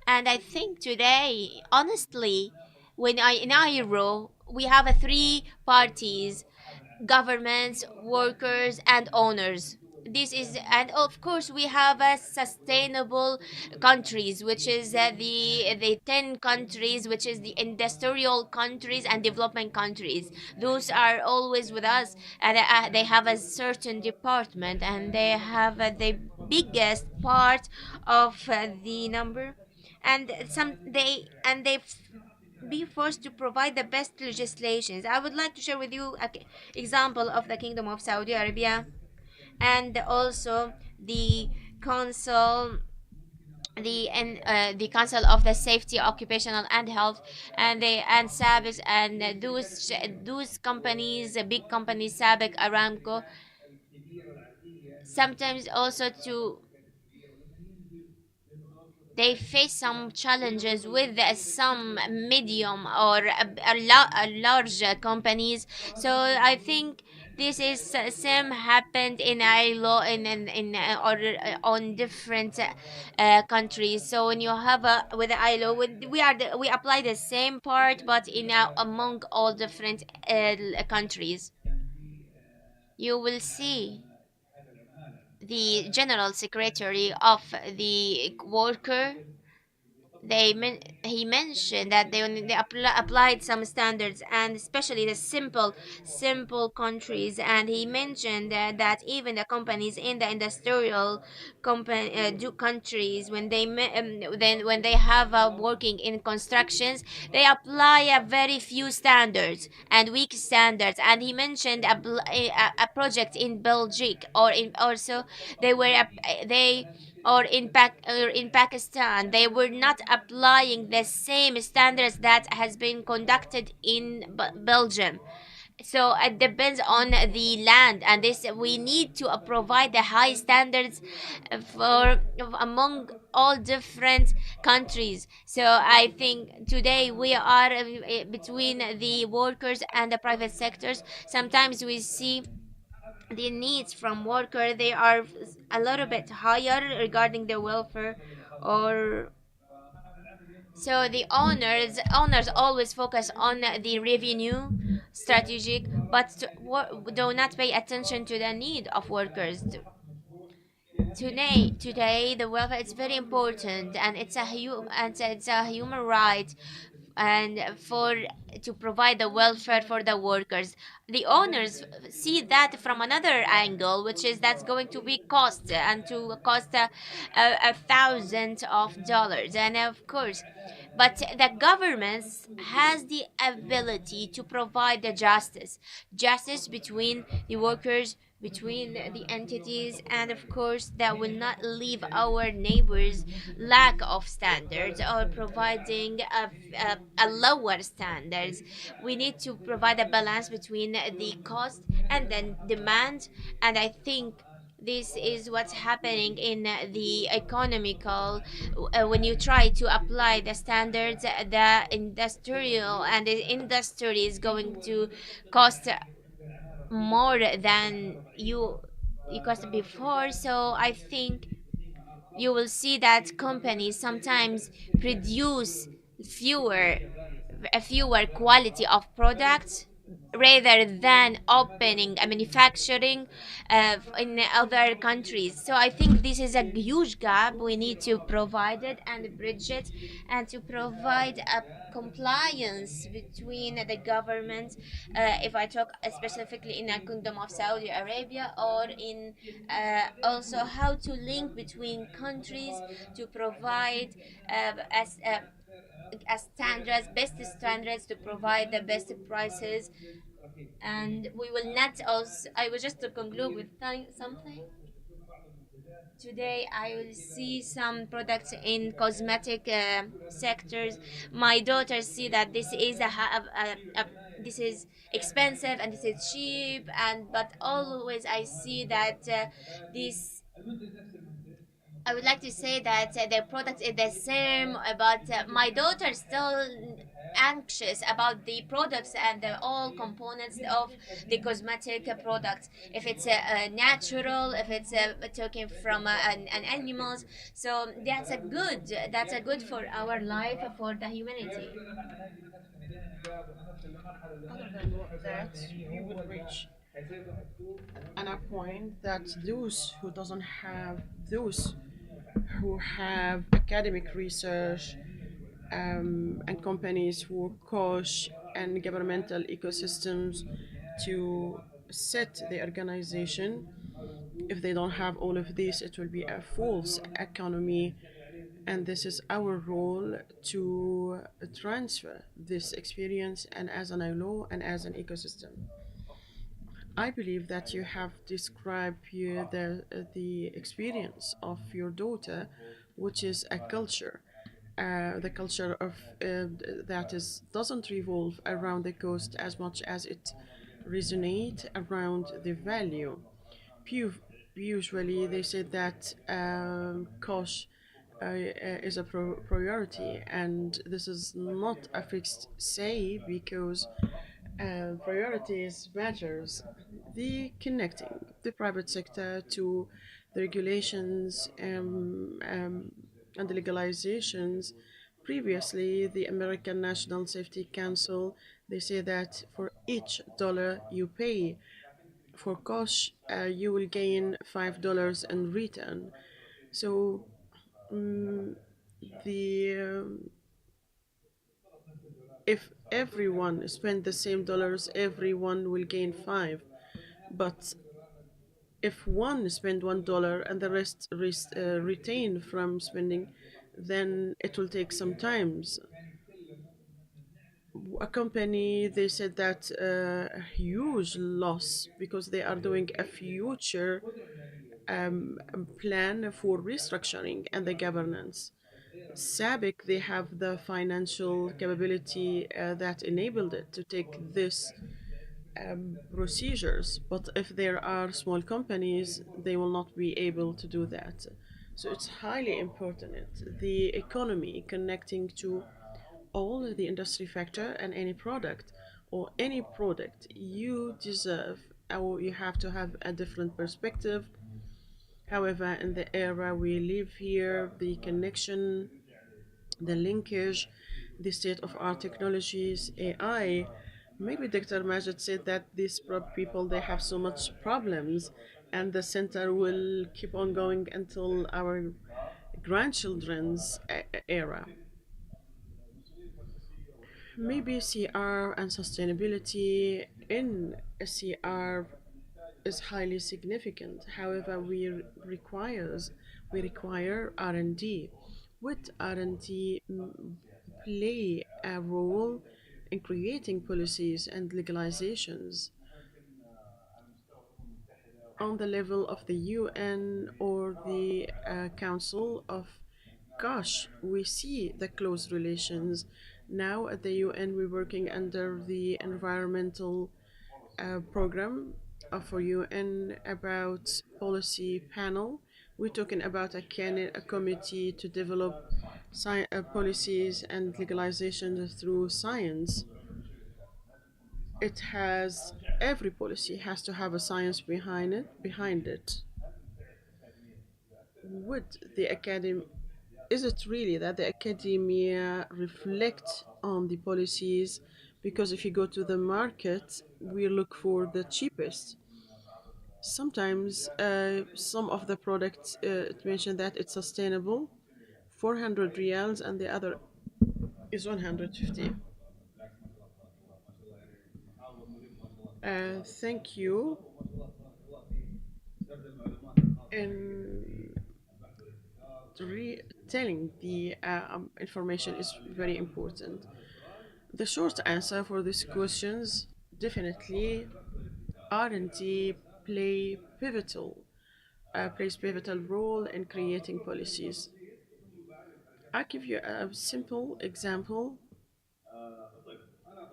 And I think today, honestly, when I in euro, we have a three parties: governments, workers, and owners. This is, and of course, we have a sustainable countries, which is the 10 countries, which is the industrial countries and development countries. Those are always with us, and they have a certain department, and they have the biggest part of the number, and some they be forced to provide the best legislations. I would like to share with you an example of the Kingdom of Saudi Arabia, and also the council, the council of the safety, occupational and health, and the and SABIC, and those companies, big companies, SABIC, Aramco, sometimes also to they face some challenges with some medium or a large companies. So I think this is same happened in ILO or on different countries. So when you have a with the ILO, we apply the same part, but in among all different countries. You will see the general secretary of the worker, he mentioned that they applied some standards, and especially the simple countries. And he mentioned that even the companies in the industrial countries, when then when they have working in constructions, they apply a very few standards and weak standards. And he mentioned a project in Belgium, or in also they were they or in Pakistan, they were not applying the same standards that has been conducted in Belgium. So it depends on the land, and this we need to provide the high standards for among all different countries. So I think today we are between the workers and the private sectors. Sometimes we see the needs from worker, they are a little bit higher regarding their welfare, or so the owners always focus on the revenue strategic, but do not pay attention to the need of workers. Today the welfare is very important, and it's a human right, and for to provide the welfare for the workers. The owners see that from another angle, which is that's going to be cost, and to cost thousands of dollars. And of course, but the governments has the ability to provide the justice between the workers, between the entities, and of course that will not leave our neighbors lack of standards or providing a lower standards. We need to provide a balance between the cost and then demand, and I think this is what's happening in the economical. When you try to apply the standards, the industrial and the industry is going to cost more than you cost before. So I think you will see that companies sometimes produce fewer fewer quality of products rather than opening a manufacturing in other countries. So I think this is a huge gap. We need to provide it and bridge it, and to provide a compliance between the government, if I talk specifically in the Kingdom of Saudi Arabia, or in also how to link between countries to provide as standards, best standards, to provide the best prices. And we will not also, I was just to conclude with something. today I will see some products in cosmetic sectors. My daughters see that this is this is expensive and this is cheap, and but always I see that this I would like to say that the product is the same, but my daughter still anxious about the products and the all components of the cosmetic products. If it's natural, if it's taken from an animals, so that's a good for our life, for the humanity. Other than that, we will reach an a point that those who have academic research and companies who coach and governmental ecosystems to set the organization. If they don't have all of this, it will be a false economy. And this is our role to transfer this experience and as an ILO and as an ecosystem. I believe that you have described here the experience of your daughter, which is a culture. The culture of that is doesn't revolve around the coast as much as it resonate around the value. Pu- Usually, they say that cost is a priority, and this is not a fixed say because priorities matters. The connecting the private sector to the regulations and the legalizations. Previously, the American National Safety Council, they say that for each dollar you pay for cash, you will gain $5 in return. So mm the if everyone spend the same dollars, everyone will gain five. But if one spend $1 and the rest retain from spending, then it will take some times. A company, they said that a huge loss because they are doing a future plan for restructuring and the governance. SABIC, they have the financial capability that enabled it to take this procedures. But if there are small companies, they will not be able to do that. So it's highly important. The economy connecting to all the industry factor and any product or any product you deserve, or you have to have a different perspective. However, in the era we live here, the connection, the linkage, the state of art technologies, AI. Maybe Dr. Majid said that these people they have so much problems, and the center will keep on going until our grandchildren's era. Maybe CR and sustainability in CR is highly significant. However, we require R&D. Would R&D play a role in creating policies and legalizations on the level of the UN or the Council of Gosh, we see the close relations. Now at the UN, we're working under the environmental program for UN about policy panel. We're talking about a committee to develop policies and legalization through science. It has every policy has to have a science behind it. Would the academy is it really that the academia reflect on the policies? Because if you go to the market, we look for the cheapest. Sometimes some of the products it mentioned that it's sustainable, 400 riyals, and the other is 150. Thank you. And telling the information is very important. The short answer for these questions, definitely R&D play pivotal plays pivotal role in creating policies. I'll give you a simple example.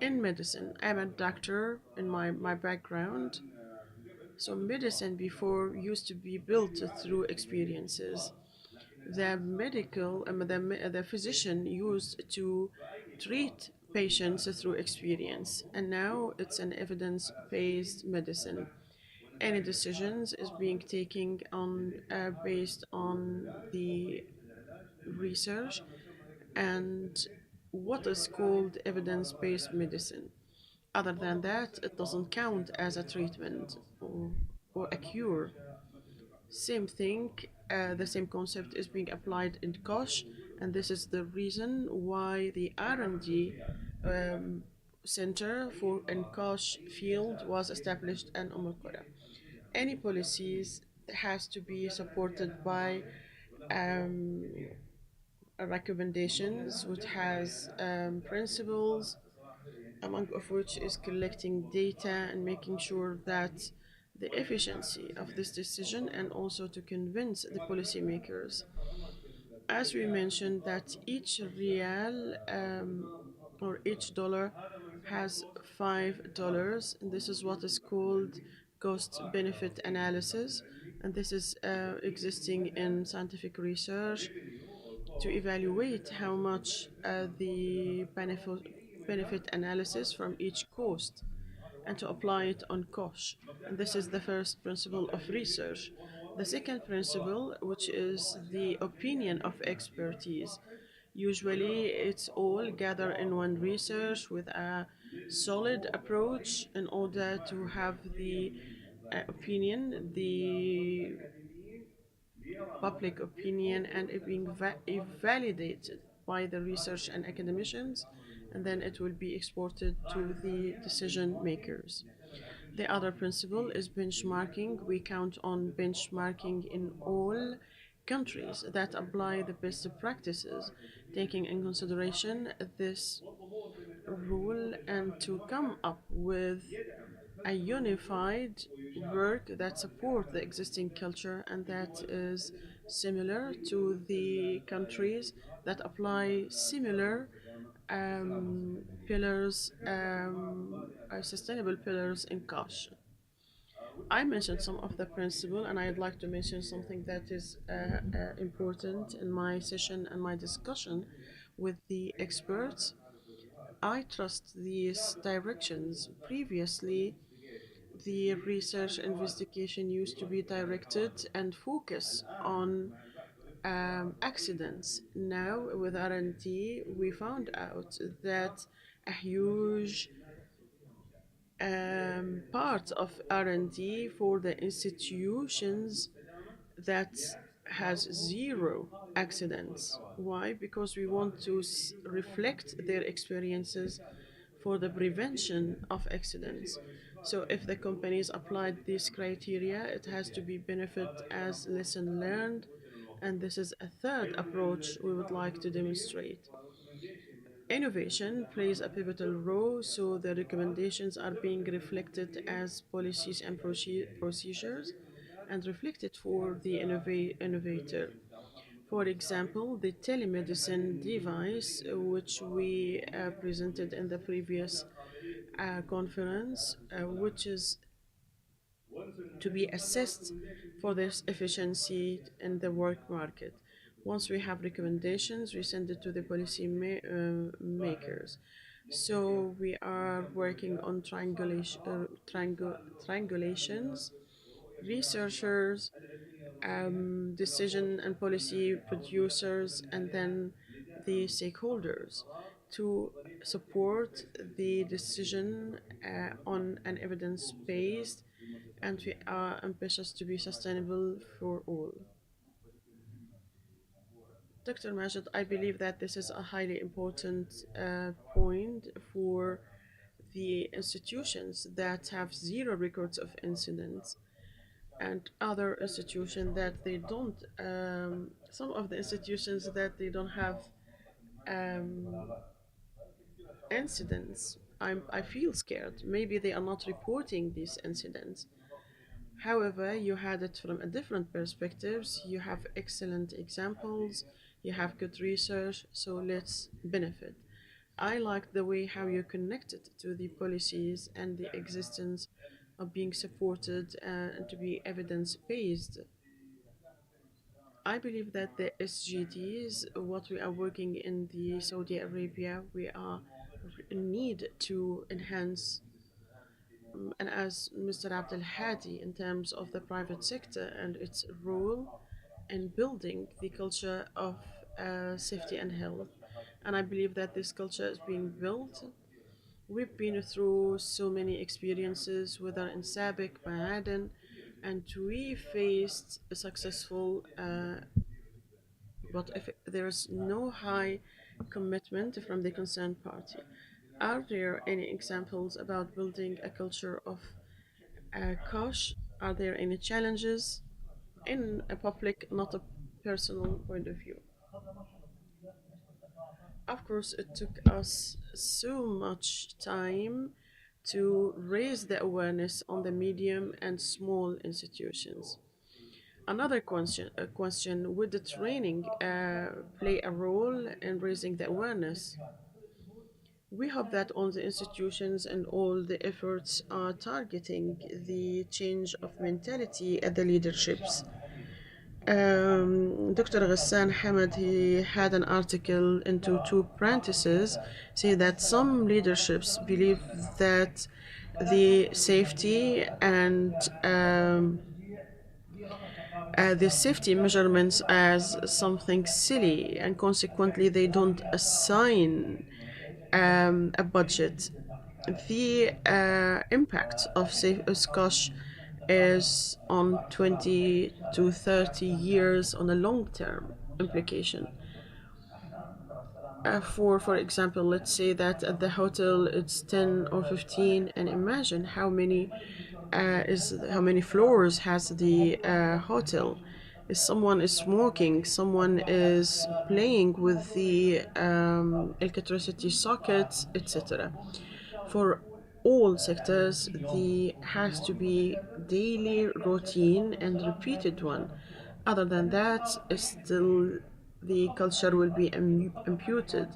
In medicine, I'm a doctor in my background. So medicine before used to be built through experiences. The physician used to treat patients through experience, and now it's an evidence-based medicine. Any decisions is being taken on based on the research and what is called evidence-based medicine. Other than that, it doesn't count as a treatment or a cure. Same thing, the same concept is being applied in Kosh, and this is the reason why the R&D um, center for in Kosh field was established in Qura. Any policies has to be supported by um, recommendations, which has principles, among of which is collecting data and making sure that the efficiency of this decision and also to convince the policymakers. As we mentioned, that each real or each dollar has $5, and this is what is called cost benefit analysis, and this is existing in scientific research to evaluate how much the benefit analysis from each cost and to apply it on cost. And this is the first principle of research. The second principle, which is the opinion of expertise. Usually, it's all gathered in one research with a solid approach in order to have the opinion, the public opinion, and it being validated by the research and academicians, and then it will be exported to the decision makers. The other principle is benchmarking. We count on benchmarking in all countries that apply the best practices, taking in consideration this rule and to come up with a unified work that support the existing culture and that is similar to the countries that apply similar pillars, sustainable pillars in cash. I mentioned some of the principle, and I'd like to mention something that is important in my session and my discussion with the experts. I trust these directions. Previously, the research investigation used to be directed and focus on accidents. Now, with R&D, we found out that a huge part of R&D for the institutions that has zero accidents. Why? Because we want to reflect their experiences for the prevention of accidents. So if the companies applied this criteria, it has to be benefit as lesson learned, and this is a third approach we would like to demonstrate. Innovation plays a pivotal role, so the recommendations are being reflected as policies and procedures and reflected for the innovator. For example, the telemedicine device, which we presented in the previous conference, which is to be assessed for this efficiency in the work market. Once we have recommendations, we send it to the policy makers. So we are working on triangulations, researchers, decision and policy producers, and then the stakeholders to support the decision on an evidence based, and we are ambitious to be sustainable for all. Dr. Majid, I believe that this is a highly important point for the institutions that have zero records of incidents and other institutions that they don't, some of the institutions that they don't have um, incidents. I feel scared. Maybe they are not reporting these incidents. However, you had it from a different perspectives. You have excellent examples, you have good research, so let's benefit. I like the way how you connected to the policies and the existence of being supported and to be evidence based. I believe that the SGDs, what we are working in the Saudi Arabia, we are need to enhance, and as Mr. Abdel Hadi, in terms of the private sector and its role in building the culture of safety and health. And I believe that this culture is being built. We've been through so many experiences, whether in Sabiq, Ma'aden, and we faced a successful, but if there's no high commitment from the concerned party. Are there any examples about building a culture of Kosh? Are there any challenges in a public, not a personal point of view? Of course, it took us so much time to raise the awareness on the medium and small institutions. Another question, would the training play a role in raising the awareness? We hope that all the institutions and all the efforts are targeting the change of mentality at the leaderships. Dr. Ghassan Hamad, he had an article into two parentheses, say that some leaderships believe that the safety and the safety measurements as something silly, and consequently they don't assign a budget. The impact of safe Scotch is on 20 to 30 years on a long term implication. For example, let's say that at the hotel it's 10 or 15, and imagine how many floors has the hotel. If someone is smoking, someone is playing with the electricity sockets, etc. For all sectors, the has to be daily routine and repeated one. Other than that, still the culture will be imputed.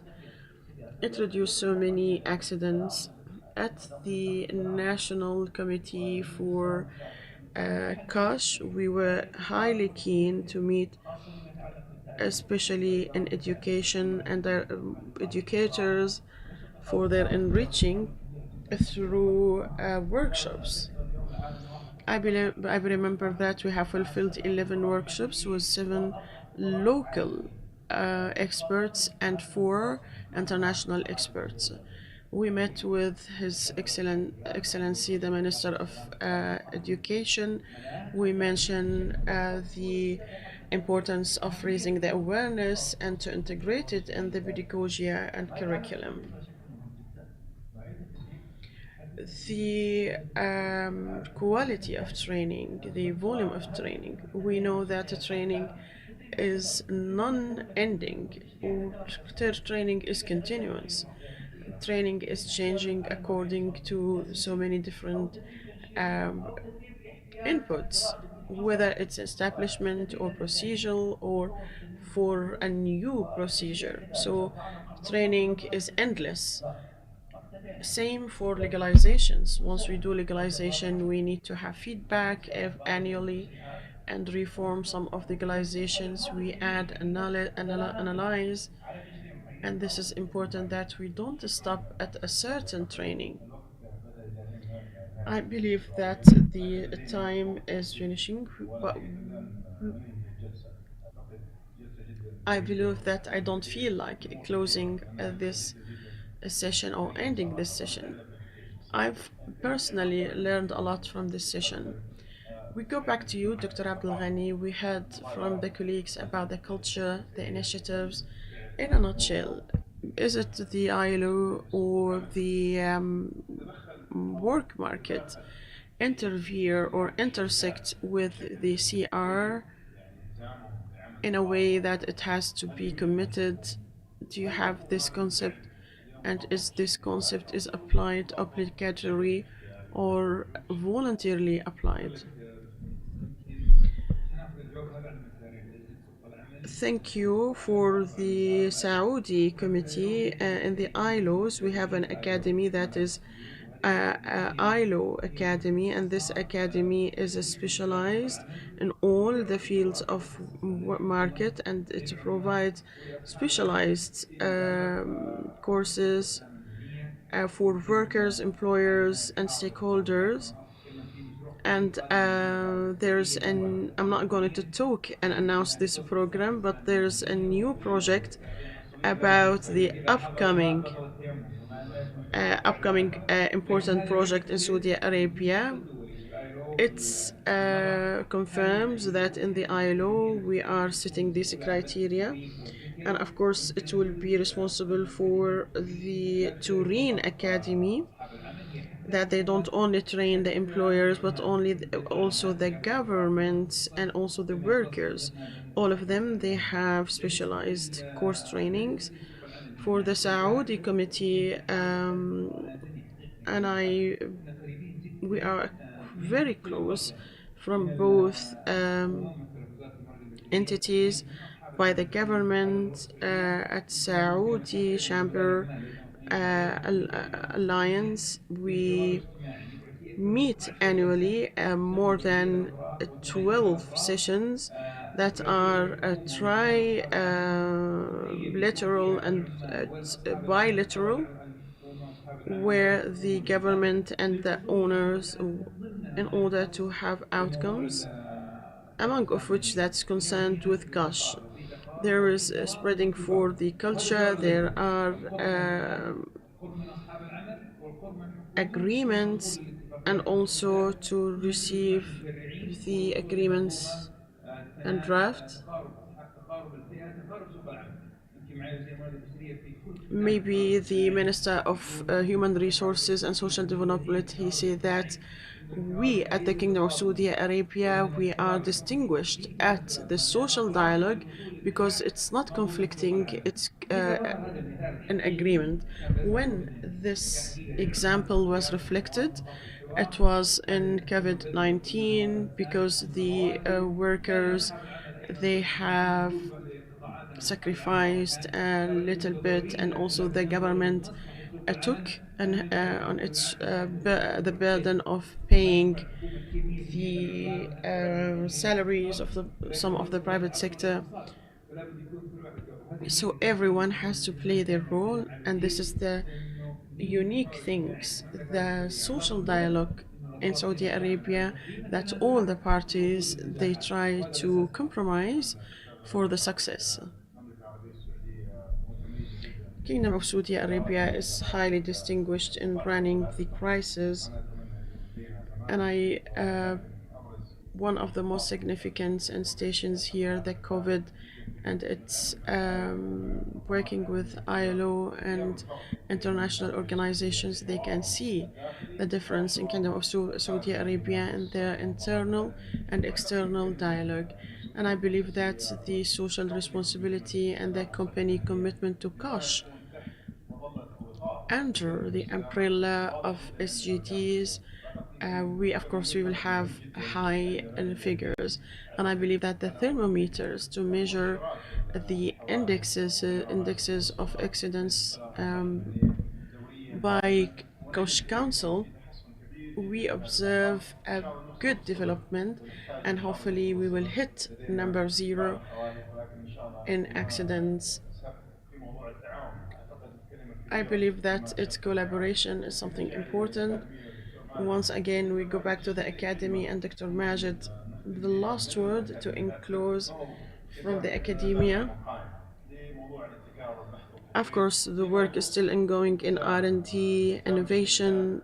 It reduced so many accidents. At the National Committee for Kash, we were highly keen to meet, especially in education and their educators, for their enriching through workshops. I remember that we have fulfilled 11 workshops with 7 local experts and 4 international experts. We met with His Excellency, the Minister of Education. We mentioned the importance of raising the awareness and to integrate it in the pedagogy and curriculum. The quality of training, the volume of training. We know that the training is non-ending. Training is continuous. Training is changing according to so many different um, inputs, whether it's establishment or procedural or for a new procedure. So training is endless. Same for legalizations. Once we do legalization, we need to have feedback annually and reform some of the legalizations. We add, analyze, and this is important that we don't stop at a certain training. I believe that the time is finishing, but I believe that I don't feel like closing this session or ending this session. I've personally learned a lot from this session. We go back to you, Dr. Abdul Ghani. We heard from the colleagues about the culture, the initiatives. In a nutshell, is it the ILO or the work market interfere or intersect with the CR in a way that it has to be committed? Do you have this concept, and is this concept is applied obligatory or voluntarily applied? Thank you for the Saudi committee. In the ILOs, we have an academy that is ILO Academy, and this academy is specialized in all the fields of market, and it provides specialized courses for workers, employers, and stakeholders. And there's an I'm not going to talk and announce this program, but there's a new project about the upcoming important project in Saudi Arabia. It confirms that in the ILO we are setting these criteria, and of course it will be responsible for the Turin Academy, that they don't only train the employers but also the governments and also the workers. All of them, they have specialized course trainings. For the Saudi committee, and I we are very close from both entities, by the government, at Saudi Chamber Alliance. We meet annually more than 12 sessions that are trilateral and bilateral, where the government and the owners, in order to have outcomes, among of which that's concerned with cash. There is spreading for the culture. There are agreements, and also to receive the agreements and draft. Maybe the Minister of Human Resources and Social Development, he said that we at the Kingdom of Saudi Arabia, we are distinguished at the social dialogue because it's not conflicting, it's an agreement. When this example was reflected, it was in COVID-19, because the workers, they have sacrificed a little bit, and also the government took on its the burden of paying the salaries of some of the private sector. So everyone has to play their role, and this is the unique things, the social dialogue in Saudi Arabia, that all the parties, they try to compromise for the success. Kingdom of Saudi Arabia is highly distinguished in running the crisis, and one of the most significant stations here, the COVID, and it's working with ILO and international organizations. They can see the difference in Kingdom of Saudi Arabia and their internal and external dialogue. And I believe that the social responsibility and the company commitment to cash under the umbrella of SGDs, we of course we will have high figures, and I believe that the thermometers to measure the indexes of accidents by Coach Council, we observe a good development, and hopefully we will hit number 0 in accidents. I believe that its collaboration is something important. Once again, we go back to the academy and Dr. Majid, the last word to enclose from the academia. Of course, the work is still ongoing in R&D, innovation,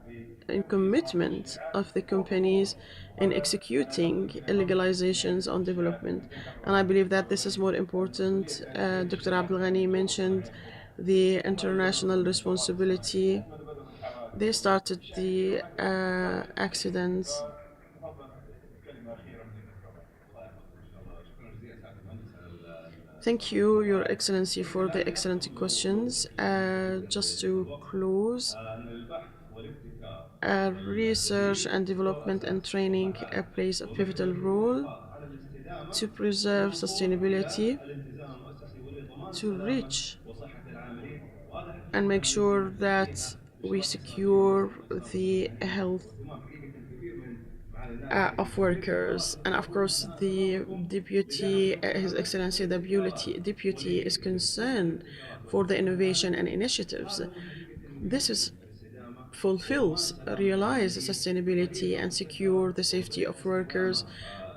and commitment of the companies in executing legalizations on development. And I believe that this is more important. Dr. Abdelghani mentioned the international responsibility. They started the accidents. Thank you, Your Excellency, for the excellent questions. Just to close, research and development and training plays a pivotal role. to preserve sustainability, to reach and make sure that we secure the health of workers. And of course, the deputy, His Excellency the deputy, is concerned for the innovation and initiatives. This is fulfills, realize sustainability and secure the safety of workers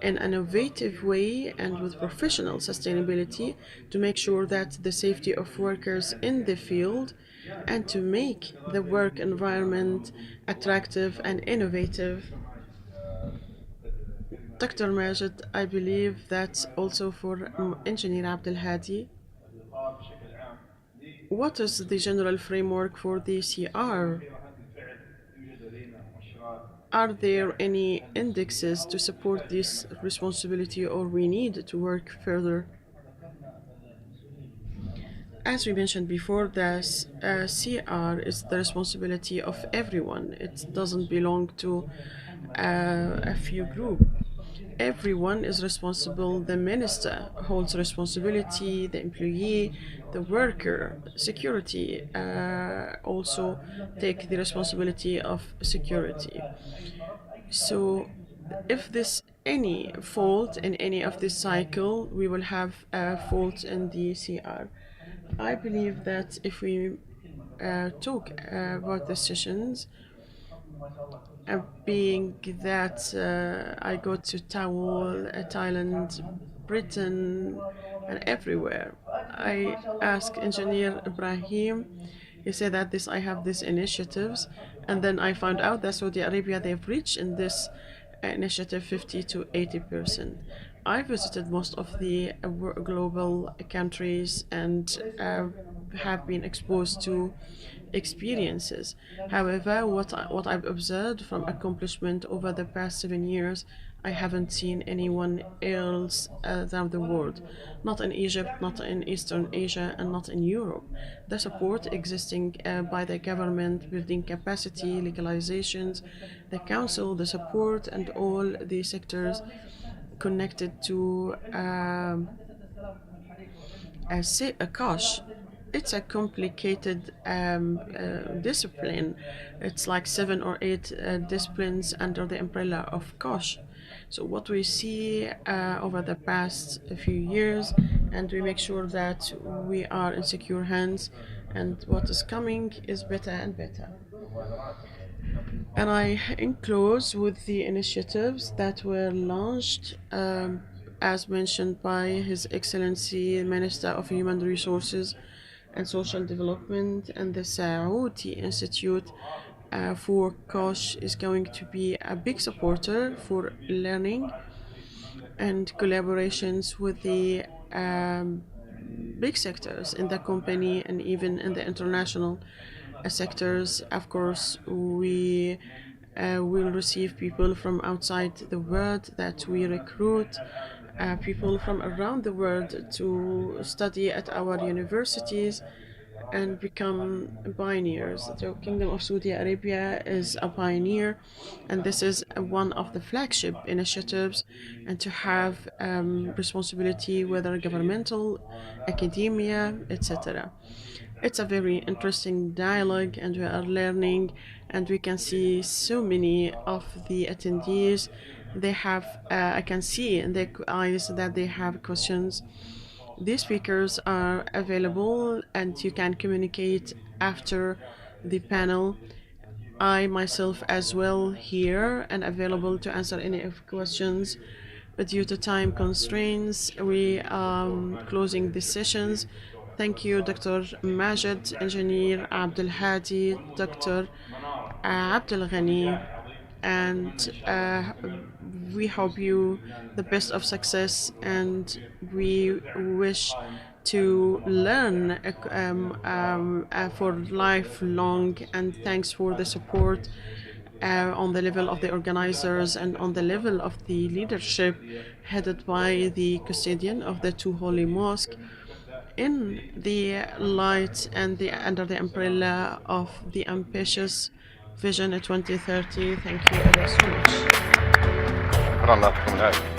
in an innovative way and with professional sustainability to make sure that the safety of workers in the field and to make the work environment attractive and innovative. Dr. Majid, I believe that's also for Engineer Abdel Hadi. What is the general framework for the CR? Are there any indexes to support this responsibility or we need to work further? As we mentioned before, the CR is the responsibility of everyone. It doesn't belong to a few groups. Everyone is responsible. The minister holds responsibility, the employee, the worker, security also take the responsibility of security. So if there's any fault in any of this cycle, we will have a fault in the CR. I believe that if we talk about the sessions, being that I go to Thailand, Britain, and everywhere, I ask Engineer Ibrahim. He said that I have these initiatives, and then I found out that Saudi Arabia they've reached in this initiative 50 to 80%. I visited most of the global countries and have been exposed to experiences. However, what I've observed from accomplishment over the past 7 years, I haven't seen anyone else around the world, not in Egypt, not in Eastern Asia, and not in Europe. The support existing by the government, building capacity, legalizations, the council, the support, and all the sectors connected to a kosh. It's a complicated discipline. It's like 7 or 8 disciplines under the umbrella of kosh. So what we see over the past few years, and we make sure that we are in secure hands, and what is coming is better and better. And I enclose with the initiatives that were launched, as mentioned by His Excellency Minister of Human Resources and Social Development, and the Saudi Institute for KOSH is going to be a big supporter for learning and collaborations with the big sectors in the company and even in the international sectors. Of course, we will receive people from outside the world that we recruit. People from around the world to study at our universities and become pioneers. The Kingdom of Saudi Arabia is a pioneer, and this is one of the flagship initiatives, and to have responsibility, whether governmental, academia, etc. It's a very interesting dialogue, and we are learning, and we can see so many of the attendees. They have, I can see in their eyes that they have questions. These speakers are available, and you can communicate after the panel. I myself as well here and available to answer any of questions. But due to time constraints, we are closing the sessions. Thank you, Dr. Majid, Engineer Abdel Hadi, Dr. Abdel Ghani, and we hope you the best of success, and we wish to learn for lifelong, and thanks for the support on the level of the organizers and on the level of the leadership headed by the custodian of the two holy mosques in the light and under the umbrella of the ambitious Vision 2030. Thank you ever so much. شكرا، الله يعطيكم العافيه.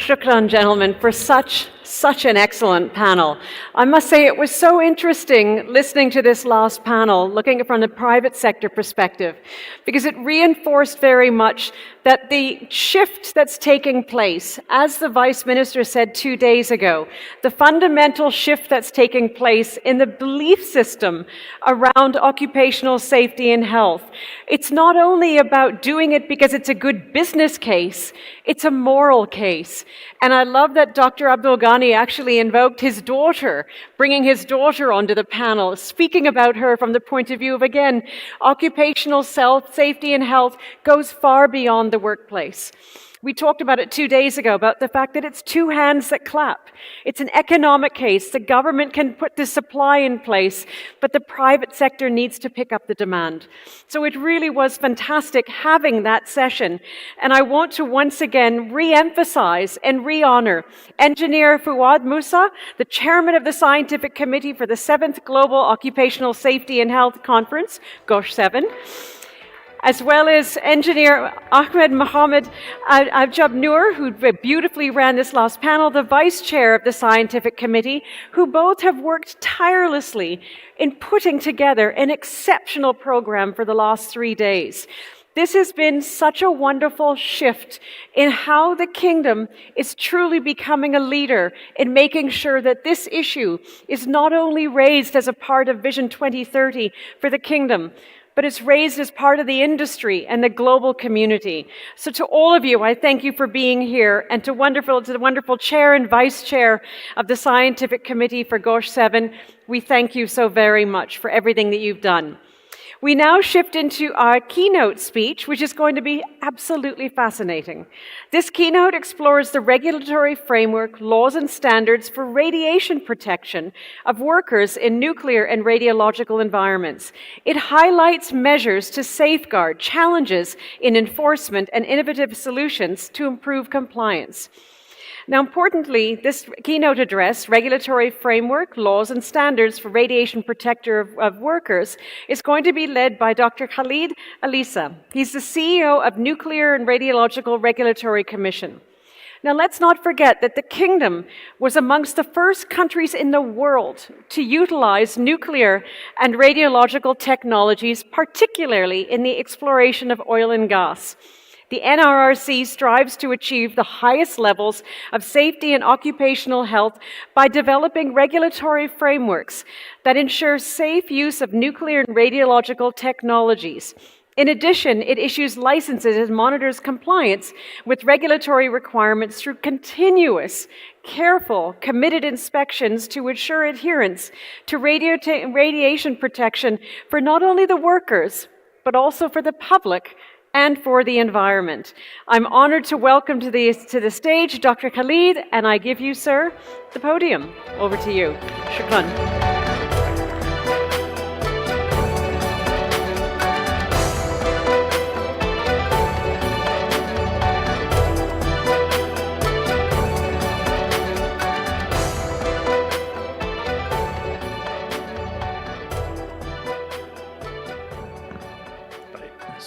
Shukran, gentlemen, for such an excellent panel. I must say it was so interesting listening to this last panel, looking from the private sector perspective, because it reinforced very much that the shift that's taking place, as the Vice Minister said 2 days ago, the fundamental shift that's taking place in the belief system around occupational safety and health, it's not only about doing it because it's a good business case, it's a moral case. And I love that Dr. Abdul Ghani actually invoked his daughter, bringing his daughter onto the panel, speaking about her from the point of view of, again, occupational safety and health goes far beyond the workplace. We talked about it 2 days ago, about the fact that it's two hands that clap. It's an economic case. The government can put the supply in place, but the private sector needs to pick up the demand. So it really was fantastic having that session. And I want to once again re-emphasize and re-honor Engineer Fuad Musa, the chairman of the Scientific Committee for the 7th Global Occupational Safety and Health Conference, GOSH 7, as well as Engineer Ahmed Mohammed Abjab Noor, who beautifully ran this last panel, the Vice Chair of the Scientific Committee, who both have worked tirelessly in putting together an exceptional program for the last 3 days. This has been such a wonderful shift in how the kingdom is truly becoming a leader in making sure that this issue is not only raised as a part of Vision 2030 for the kingdom, but it's raised as part of the industry and the global community. So to all of you, I thank you for being here, and to the wonderful chair and vice chair of the Scientific Committee for GOSH 7, we thank you so very much for everything that you've done. We now shift into our keynote speech, which is going to be absolutely fascinating. This keynote explores the regulatory framework, laws and standards for radiation protection of workers in nuclear and radiological environments. It highlights measures to safeguard challenges in enforcement and innovative solutions to improve compliance. Now, importantly, this keynote address, Regulatory Framework, Laws and Standards for Radiation Protector of Workers, is going to be led by Dr. Khalid Alisa. He's the CEO of Nuclear and Radiological Regulatory Commission. Now, let's not forget that the Kingdom was amongst the first countries in the world to utilize nuclear and radiological technologies, particularly in the exploration of oil and gas. The NRRC strives to achieve the highest levels of safety and occupational health by developing regulatory frameworks that ensure safe use of nuclear and radiological technologies. In addition, it issues licenses and monitors compliance with regulatory requirements through continuous, careful, committed inspections to ensure adherence to radiation protection for not only the workers, but also for the public and for the environment. I'm honored to welcome to the stage Dr. Khalid, and I give you, sir, the podium. Over to you. Shukran.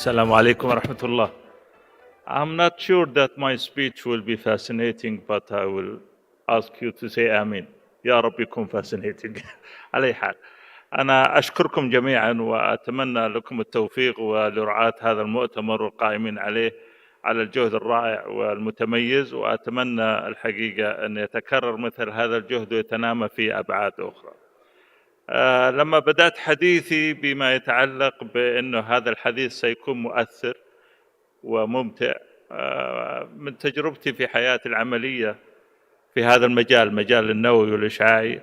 Assalamu alaikum wa rahmatullah. I'm not sure that my speech will be fascinating, but I will ask you to say Amin. يا رب يكون fascinating. على حال أنا أشكركم جميعا وأتمنى لكم التوفيق ولرعاة هذا المؤتمر والقائمين عليه على الجهد الرائع والمتميز، وأتمنى الحقيقة أن يتكرر مثل هذا الجهد ويتنامى في أبعاد أخرى. لما بدأت حديثي بما يتعلق بأنه هذا الحديث سيكون مؤثر وممتع، من تجربتي في حياتي العملية في هذا المجال، مجال النووي والإشعاعي،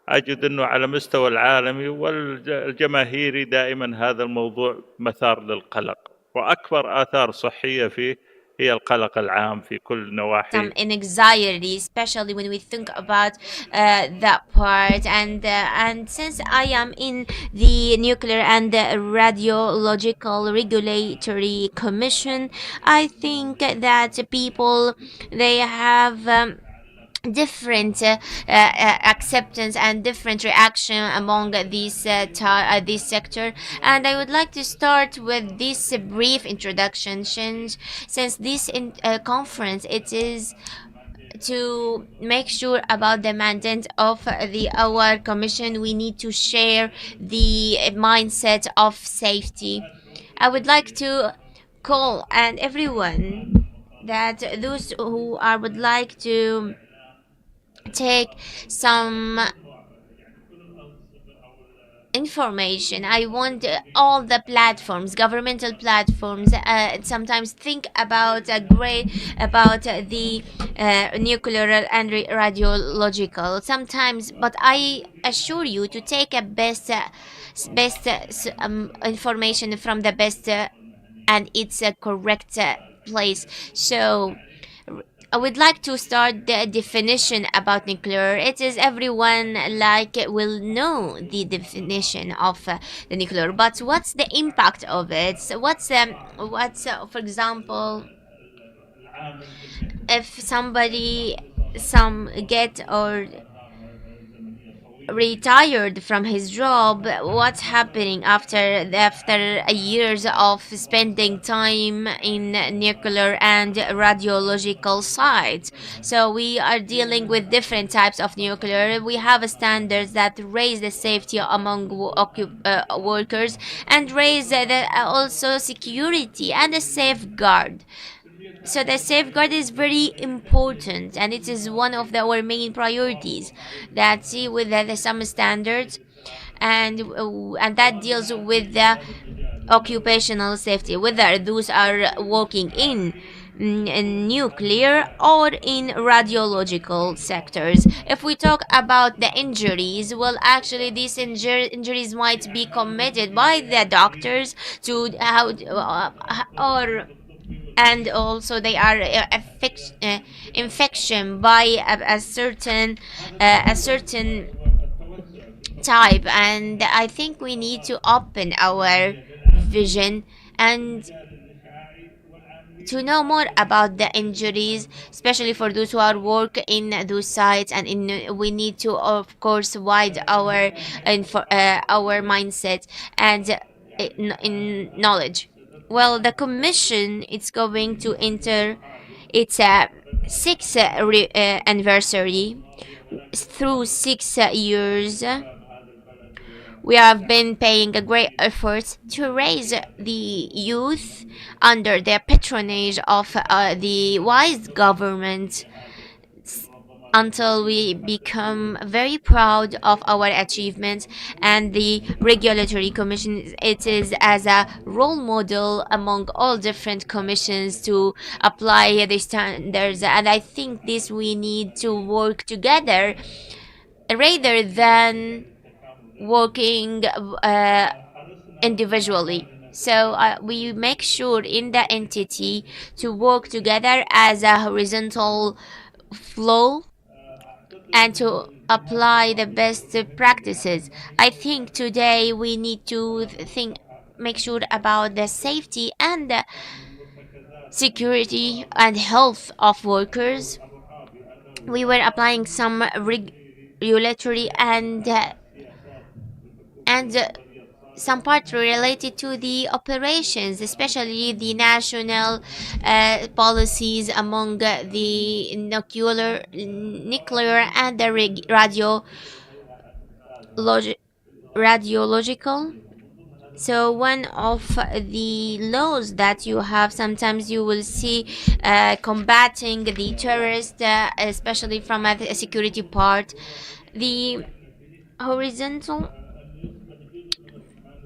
أجد أنه على مستوى العالمي والجماهيري دائما هذا الموضوع مثار للقلق، وأكبر آثار صحية فيه هي القلق العام في كل نواحي. Some anxiety, especially when we think about that part. And since I am in the Nuclear and Radiological Regulatory Commission, I think that people, they have different acceptance and different reaction among this sector, and I would like to start with this brief introduction, since this conference, it is to make sure about the mandate of our commission, we need to share the mindset of safety. I would like to call and everyone that those who are would like to take some information. I want all the platforms, governmental platforms, sometimes think about a great about the nuclear and radiological sometimes, but I assure you to take a best information from the best and it's a correct place. So I would like to start the definition about nuclear. It is everyone like will know the definition of the nuclear, but what's the impact of it? So what's for example, if somebody some get or retired from his job, what's happening after years of spending time in nuclear and radiological sites? So we are dealing with different types of nuclear. We have standards that raise the safety among workers and raise also security and a safeguard. So the safeguard is very important, and it is one of our main priorities. That see with some standards, and that deals with the occupational safety, whether those are working in nuclear or in radiological sectors. If we talk about the injuries, well, actually, these injuries might be committed by the doctors to how or and also they are infection by a certain type, and I think we need to open our vision and to know more about the injuries, especially for those who are work in those sites, and we need to of course widen our mindset and in knowledge. Well, the commission it's going to enter its sixth anniversary through 6 years. We have been paying a great effort to raise the youth under the patronage of the wise government until we become very proud of our achievements, and the regulatory commission it is as a role model among all different commissions to apply the standards, and I think this we need to work together rather than working individually. So we make sure in the entity to work together as a horizontal flow and to apply the best practices. I think today we need to make sure about the safety and the security and health of workers. We were applying some regulatory and some part related to the operations, especially the national policies among the nuclear and the radiological. So one of the laws that you have, sometimes you will see combating the terrorists, especially from a security part. The horizontal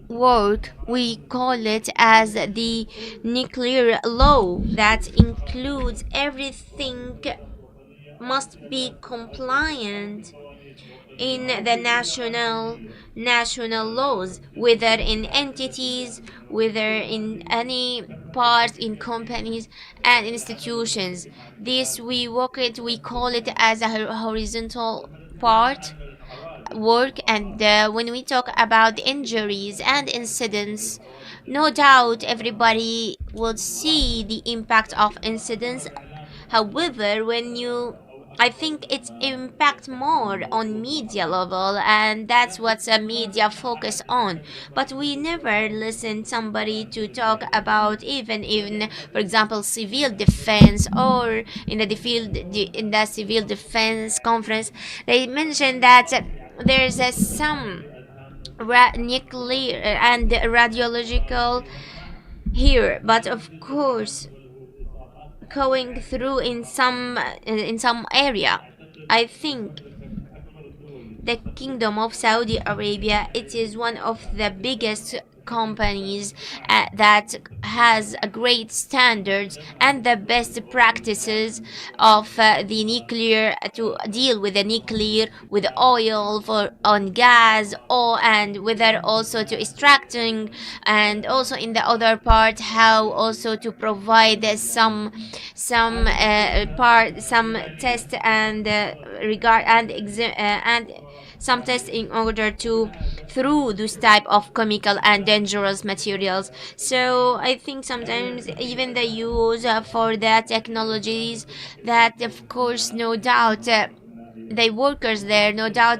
work we call it as the nuclear law that includes everything must be compliant in the national laws, whether in entities, whether in any part in companies and institutions. This we call it as a horizontal part work, and when we talk about injuries and incidents, no doubt everybody will see the impact of incidents. However, when you I think it impact more on media level, and that's what the media focus on. But we never listen somebody to talk about even for example civil defense, or in the civil defense conference they mentioned that there's some nuclear and radiological here, but of course going through in some area. I think the Kingdom of Saudi Arabia, it is one of the biggest companies that has a great standards and the best practices of the nuclear, to deal with the nuclear, with oil, for on gas, or and whether also to extracting, and also in the other part how also to provide some test and regard and and some tests in order to through this type of chemical and dangerous materials. So I think sometimes even the use for the technologies that of course no doubt the workers there, no doubt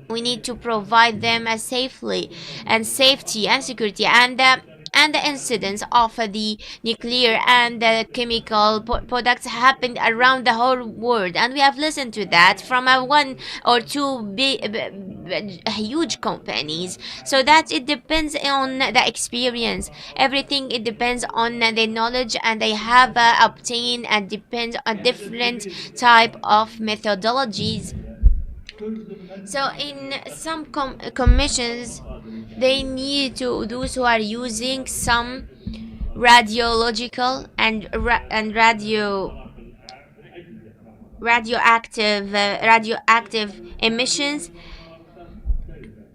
we need to provide them as safely and safety and security, and the incidents of the nuclear and the chemical products happened around the whole world, and we have listened to that from a one or two huge companies. So that it depends on the experience, everything it depends on the knowledge, and they have obtained and depends on different type of methodologies. So in some commissions, they need to those who are using some radiological and radioactive emissions,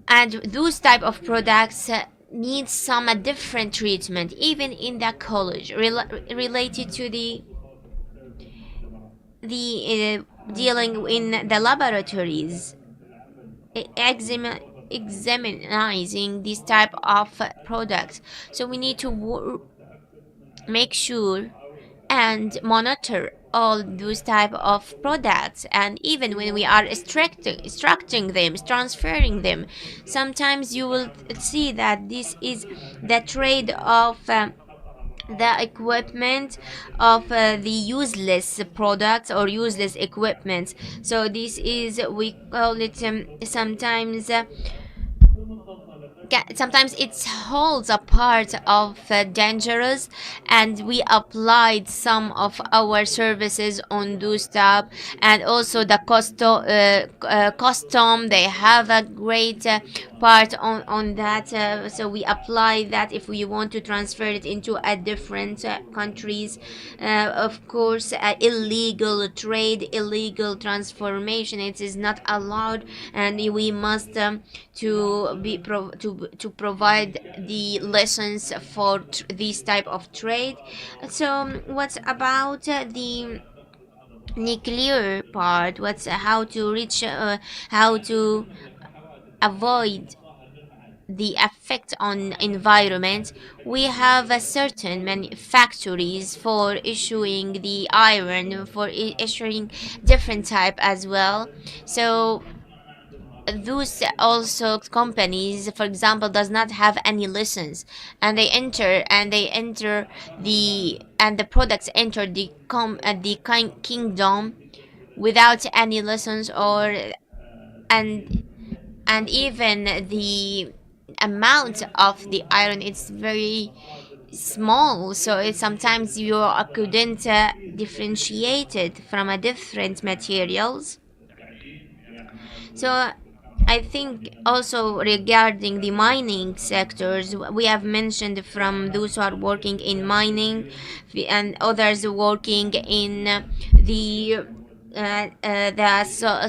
and those type of products need some different treatment even in the college related to the dealing in the laboratories, examining this type of products. So we need to make sure and monitor all those type of products, and even when we are extracting them, transferring them, sometimes you will see that this is the trade of the equipment of the useless products or useless equipment. So this is, we call it sometimes it holds a part of dangerous, and we applied some of our services on those stuff, and also the custom, they have a great part on that, so we apply that if we want to transfer it into a different countries. Of course illegal trade, illegal transformation, it is not allowed, and we must to provide the lessons for this type of trade. So what's about the nuclear part, what's how to reach how to avoid the effect on environment. We have a certain factories for issuing the iron, for issuing different type as well. So those also companies, for example, does not have any license, and they enter the and the products enter the kingdom without any license, or and even the amount of the iron, it's very small, so it sometimes you couldn't differentiate it from a different materials. So I think also regarding the mining sectors, we have mentioned from those who are working in mining and others working in the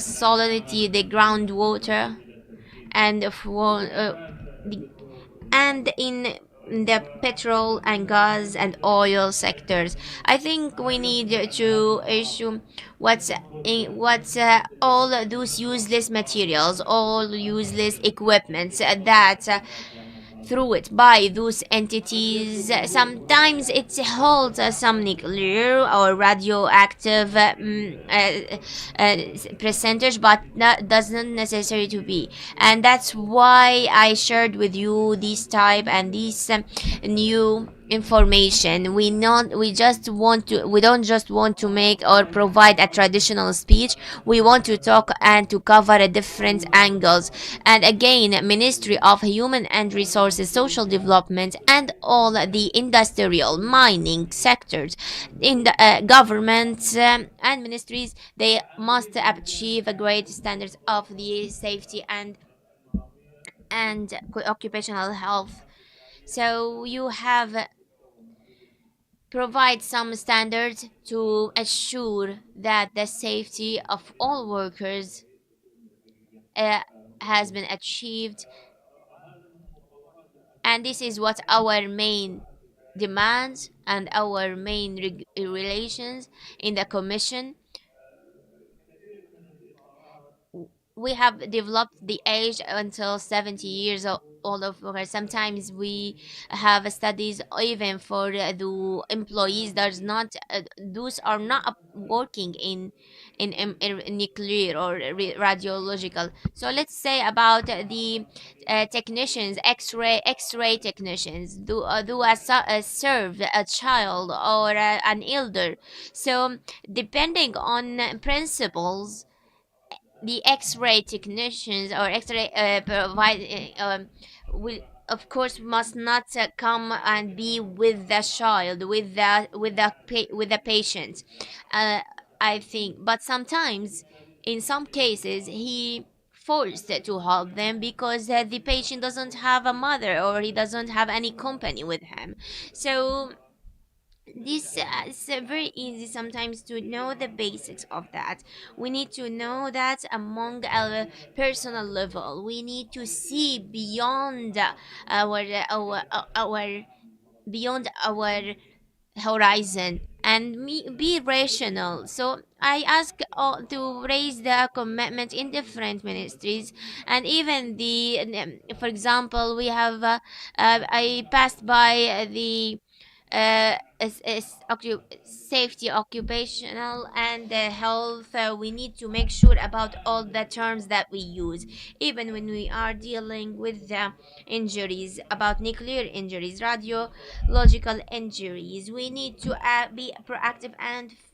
salinity, the groundwater, and and in the petrol and gas and oil sectors. I think we need to issue what's all those useless materials, all useless equipments that through it by those entities. Sometimes it holds some nuclear or radioactive percentage, but that doesn't necessary to be. And that's why I shared with you this type and this new information. We don't just want to make or provide a traditional speech. We want to talk and to cover a different angles. And again, Ministry of Human and Resources, Social Development, and all the industrial mining sectors in the governments and ministries, they must achieve a great standards of the safety and occupational health. So you have provide some standards to assure that the safety of all workers uh, has been achieved, and this is what our main demands and our main relations in the commission. We have developed the age until 70 years old of workers. Sometimes we have studies even for the employees does not those are not working in nuclear or radiological. So let's say about the technicians, x-ray technicians do serve a child or an elder. So depending on principles, the X-ray technicians or X-ray provide will of course must not come and be with the child, with the patient. uh, I think, but sometimes in some cases he forced to help them because the patient doesn't have a mother or he doesn't have any company with him. So this is very easy sometimes to know the basics of that. We need to know that among our personal level we need to see beyond our beyond our horizon and be rational. So I ask to raise the commitment in different ministries, and even the for example we have I passed by the safety, occupational and health. We need to make sure about all the terms that we use, even when we are dealing with injuries, about nuclear injuries, radiological injuries. We need to be proactive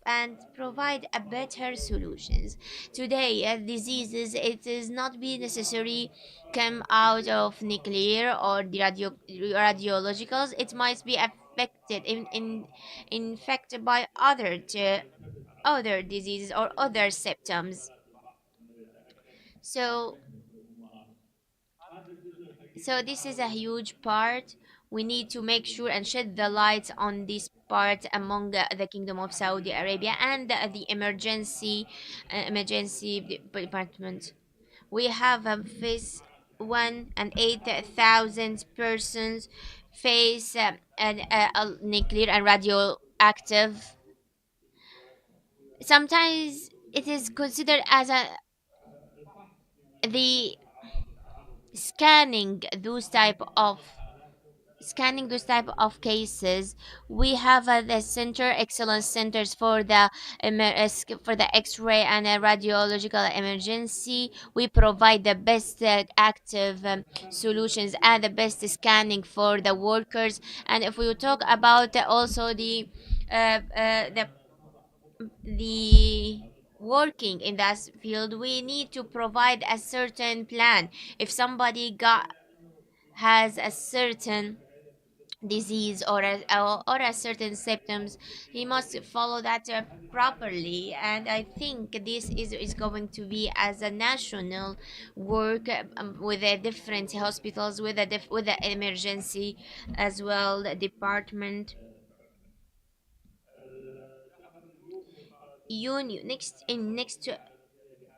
and provide a better solutions. Today, diseases, it is not be necessary come out of nuclear or the radiologicals. It might be affected in infected by other diseases or other symptoms. So so this is a huge part. We need to make sure and shed the light on this part among the Kingdom of Saudi Arabia and the emergency department. We have face 1 and 8,000 persons face a nuclear and radioactive. Sometimes it is considered as a the scanning those type of cases. We have the center excellence centers for the for the x-ray and radiological emergency. We provide the best active solutions and the best scanning for the workers. And if we talk about also the working in that field, we need to provide a certain plan. If somebody got has a certain disease or a certain symptoms, he must follow that properly. And I think this is going to be as a national work with the different hospitals, with with the emergency as well the department. Next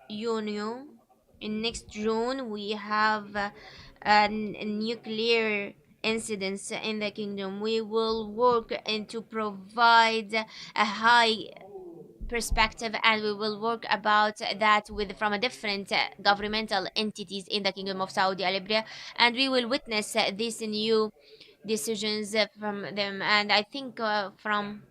June, in next June, we have a nuclear incidents in the kingdom. We will work and to provide a high perspective, and we will work about that with from a different governmental entities in the Kingdom of Saudi Arabia, and we will witness these new decisions from them. And I think from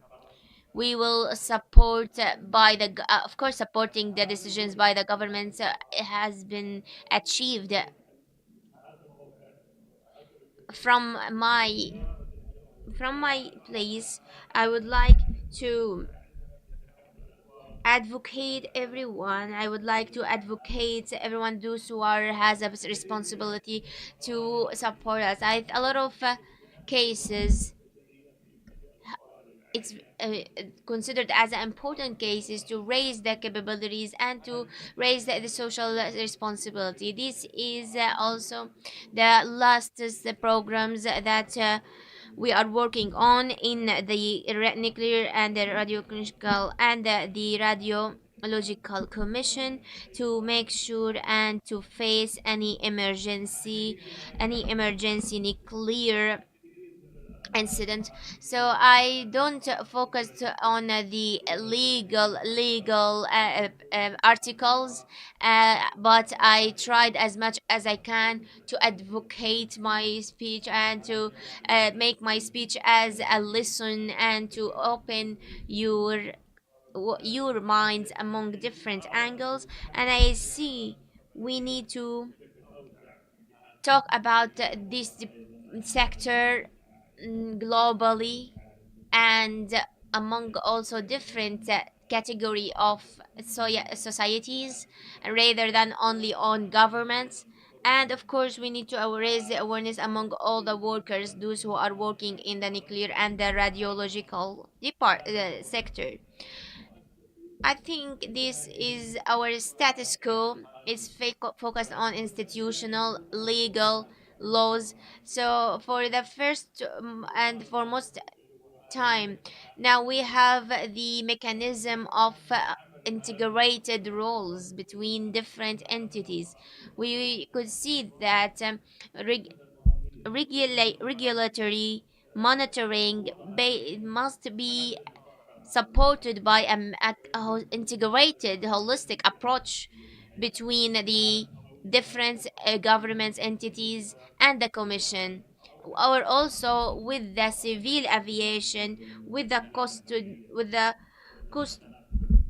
we will support by the of course supporting the decisions by the governments has been achieved. From my from my place, I would like to advocate everyone. I would like to advocate everyone those who are has a responsibility to support us. A lot of cases, it's considered as an important case is to raise the capabilities and to raise the social responsibility. This is also the last programs that we are working on in the nuclear and the radiological and the radiological commission to make sure and to face any emergency nuclear incident. So I don't focus on the legal articles, but I tried as much as I can to advocate my speech and to make my speech as a lesson and to open your minds among different angles. And I see we need to talk about this sector globally and among also different category of societies rather than only on governments. And of course we need to raise the awareness among all the workers, those who are working in the nuclear and the radiological sector. I think this is our status quo. It's focused on institutional legal laws. So for the first and foremost time, now we have the mechanism of integrated roles between different entities. We could see that regulatory monitoring must be supported by a integrated holistic approach between the different government entities and the commission, or also with the civil aviation, with the cost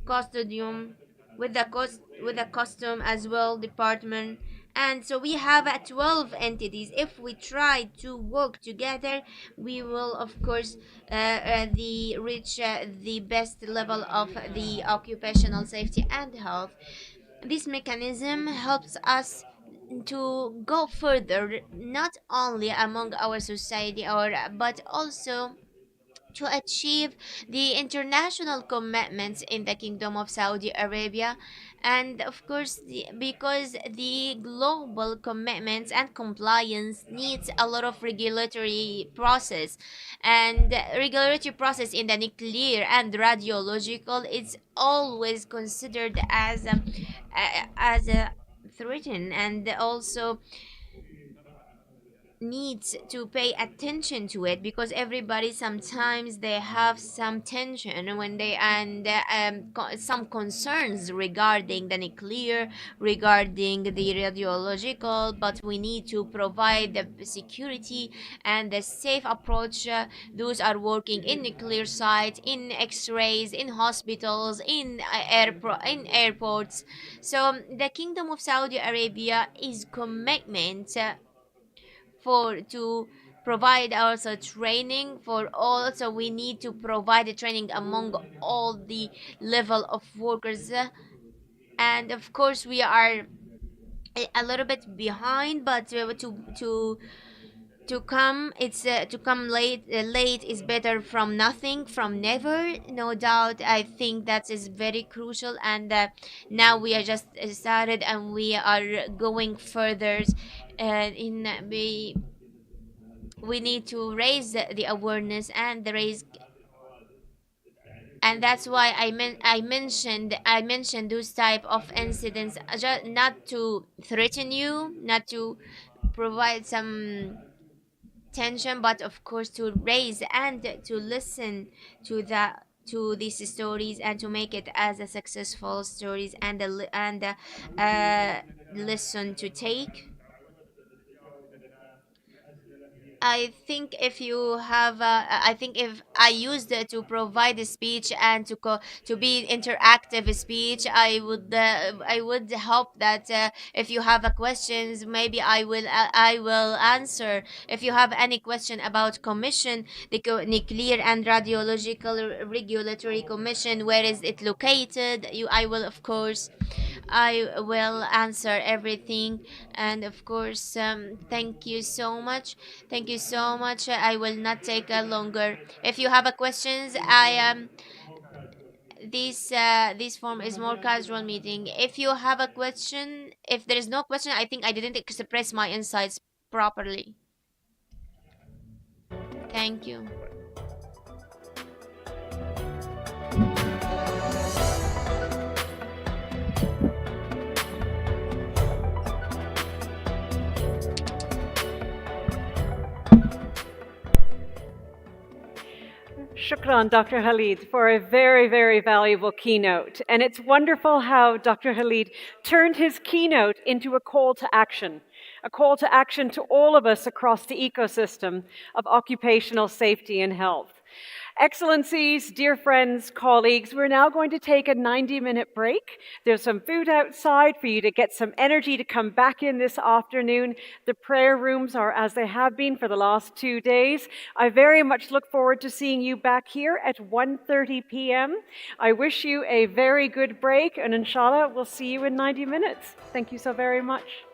custodium, with the custom as well department. And so we have 12 entities. If we try to work together, we will of course reach the best level of the occupational safety and health. This mechanism helps us to go further, not only among our society or but also to achieve the international commitments in the Kingdom of Saudi Arabia. And of course, because the global commitments and compliance needs a lot of regulatory process, and regulatory process in the nuclear and radiological, it's always considered as a threaten, and also needs to pay attention to it, because everybody sometimes they have some tension when they and some concerns regarding the nuclear, regarding the radiological, but we need to provide the security and the safe approach. Those are working in nuclear sites, in x-rays, in hospitals, in airports. So the Kingdom of Saudi Arabia is commitment for to provide also training for all. So we need to provide the training among all the level of workers. And of course we are a little bit behind, but to come, it's to come late is better from nothing, from never, no doubt. I think that is very crucial. And now we are just started and we are going further. In we need to raise the awareness and the raise. And that's why I mentioned those type of incidents, just not to threaten you, not to provide some tension, but of course to raise and to listen to the to these stories and to make it as a successful stories and lesson to take. I think if you have, I think if I used it to provide a speech and to be interactive speech, I would hope that if you have a questions, maybe I will answer. If you have any question about commission, the nuclear and radiological regulatory commission, where is it located? I will of course I will answer everything. And of course, thank you so much. Thank you so much. I will not take a longer. If you have a questions, I am. This form is more casual meeting. If you have a question, if there is no question, I think I didn't express my insights properly. Thank you. Shukran, Dr. Khalid, for a very, very valuable keynote. And it's wonderful how Dr. Khalid turned his keynote into a call to action to all of us across the ecosystem of occupational safety and health. Excellencies, dear friends, colleagues, we're now going to take a 90-minute break. There's some food outside for you to get some energy to come back in this afternoon. The prayer rooms are as they have been for the last 2 days. I very much look forward to seeing you back here at 1:30 p.m. I wish you a very good break, and inshallah, we'll see you in 90 minutes. Thank you so very much.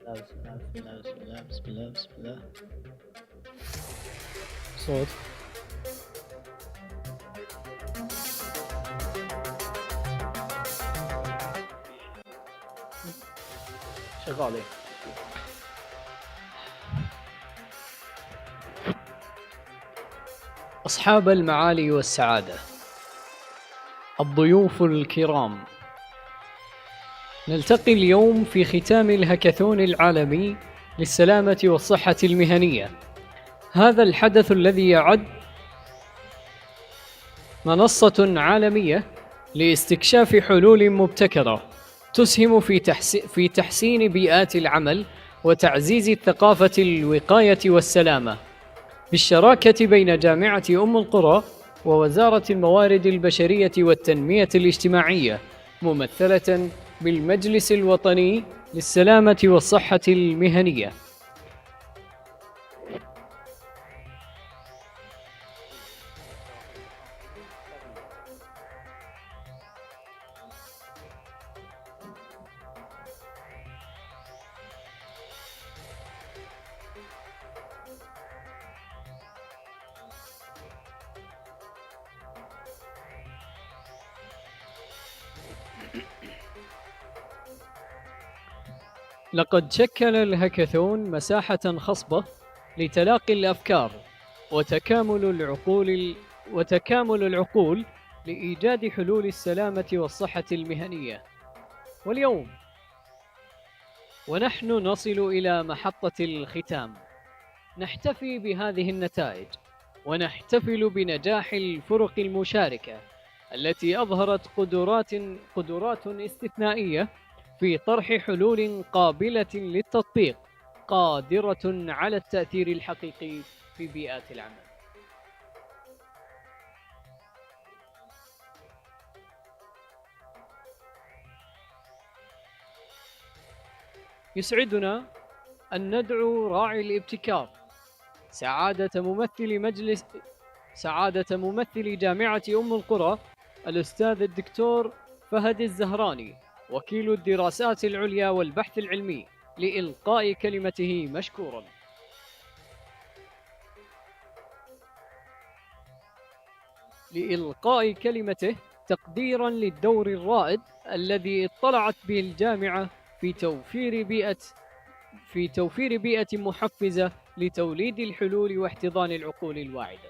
بسم الله بسم الله. صوت. شغالة. أصحاب المعالي والسعادة، الضيوف الكرام، نلتقي اليوم في ختام الهاكاثون العالمي للسلامة والصحة المهنية. هذا الحدث الذي يعد منصة عالمية لاستكشاف حلول مبتكرة تسهم في تحسين بيئات العمل وتعزيز الثقافة الوقاية والسلامة، بالشراكة بين جامعة أم القرى ووزارة الموارد البشرية والتنمية الاجتماعية، ممثلة بالمجلس الوطني للسلامة والصحة المهنية. لقد شكل الهاكاثون مساحة خصبة لتلاقي الأفكار وتكامل العقول لإيجاد حلول السلامة والصحة المهنية. واليوم ونحن نصل إلى محطة الختام، نحتفي بهذه النتائج ونحتفل بنجاح الفرق المشاركة التي أظهرت قدرات استثنائية في طرح حلول قابلة للتطبيق، قادرة على التأثير الحقيقي في بيئات العمل. يسعدنا أن ندعو راعي الابتكار، سعادة ممثل جامعة أم القرى الأستاذ الدكتور فهد الزهراني، وكيل الدراسات العليا والبحث العلمي، لإلقاء كلمته مشكورا. تقديرا للدور الرائد الذي اطلعت به الجامعة في توفير بيئة محفزة لتوليد الحلول واحتضان العقول الواعدة.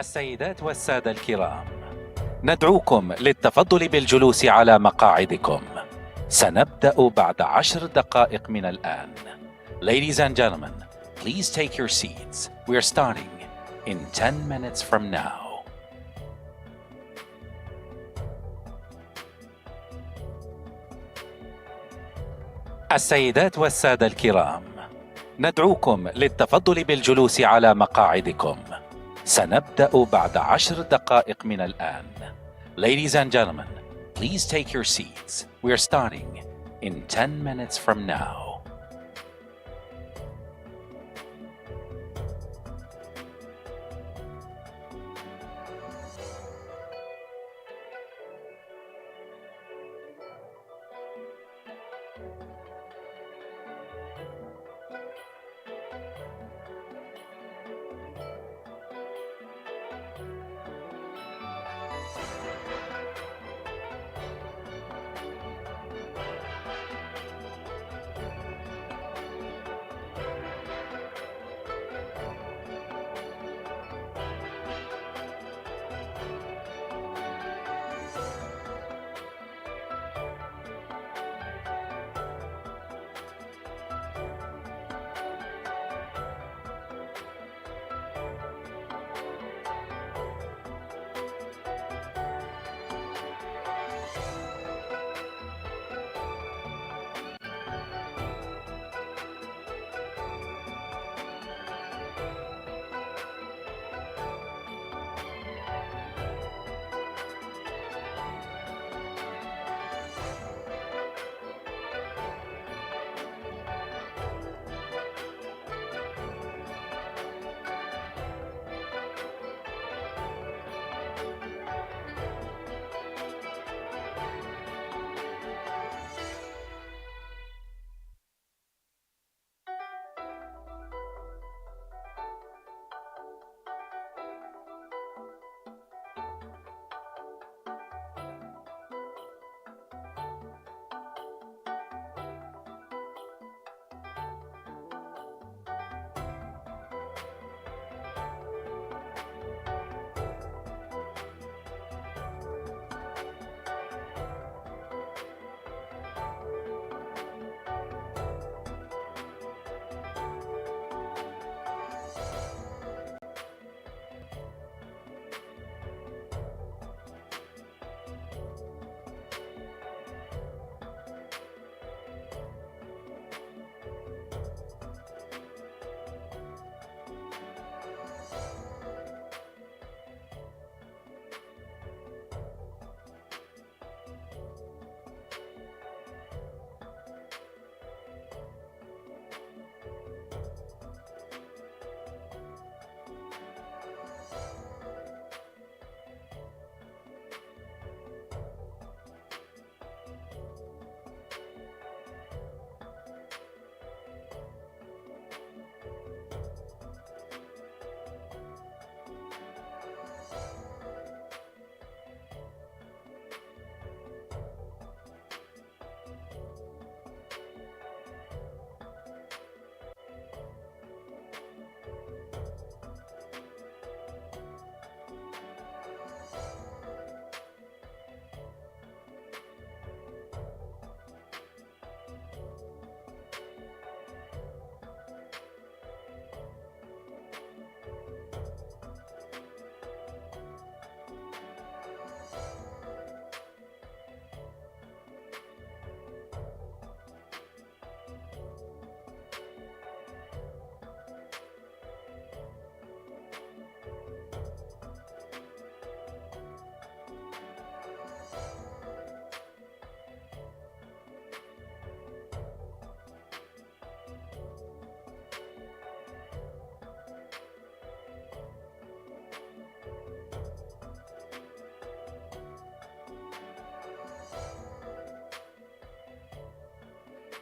السيدات والسادة الكرام، ندعوكم للتفضل بالجلوس على مقاعدكم. سنبدأ بعد 10 دقائق من الآن. Ladies and gentlemen, please take your seats. We're starting in 10 minutes from now. السيدات والسادة الكرام، ندعوكم للتفضل بالجلوس على مقاعدكم. سنبدأ بعد 10 دقائق من الآن. Ladies and gentlemen, please take your seats. We're starting in 10 minutes from now.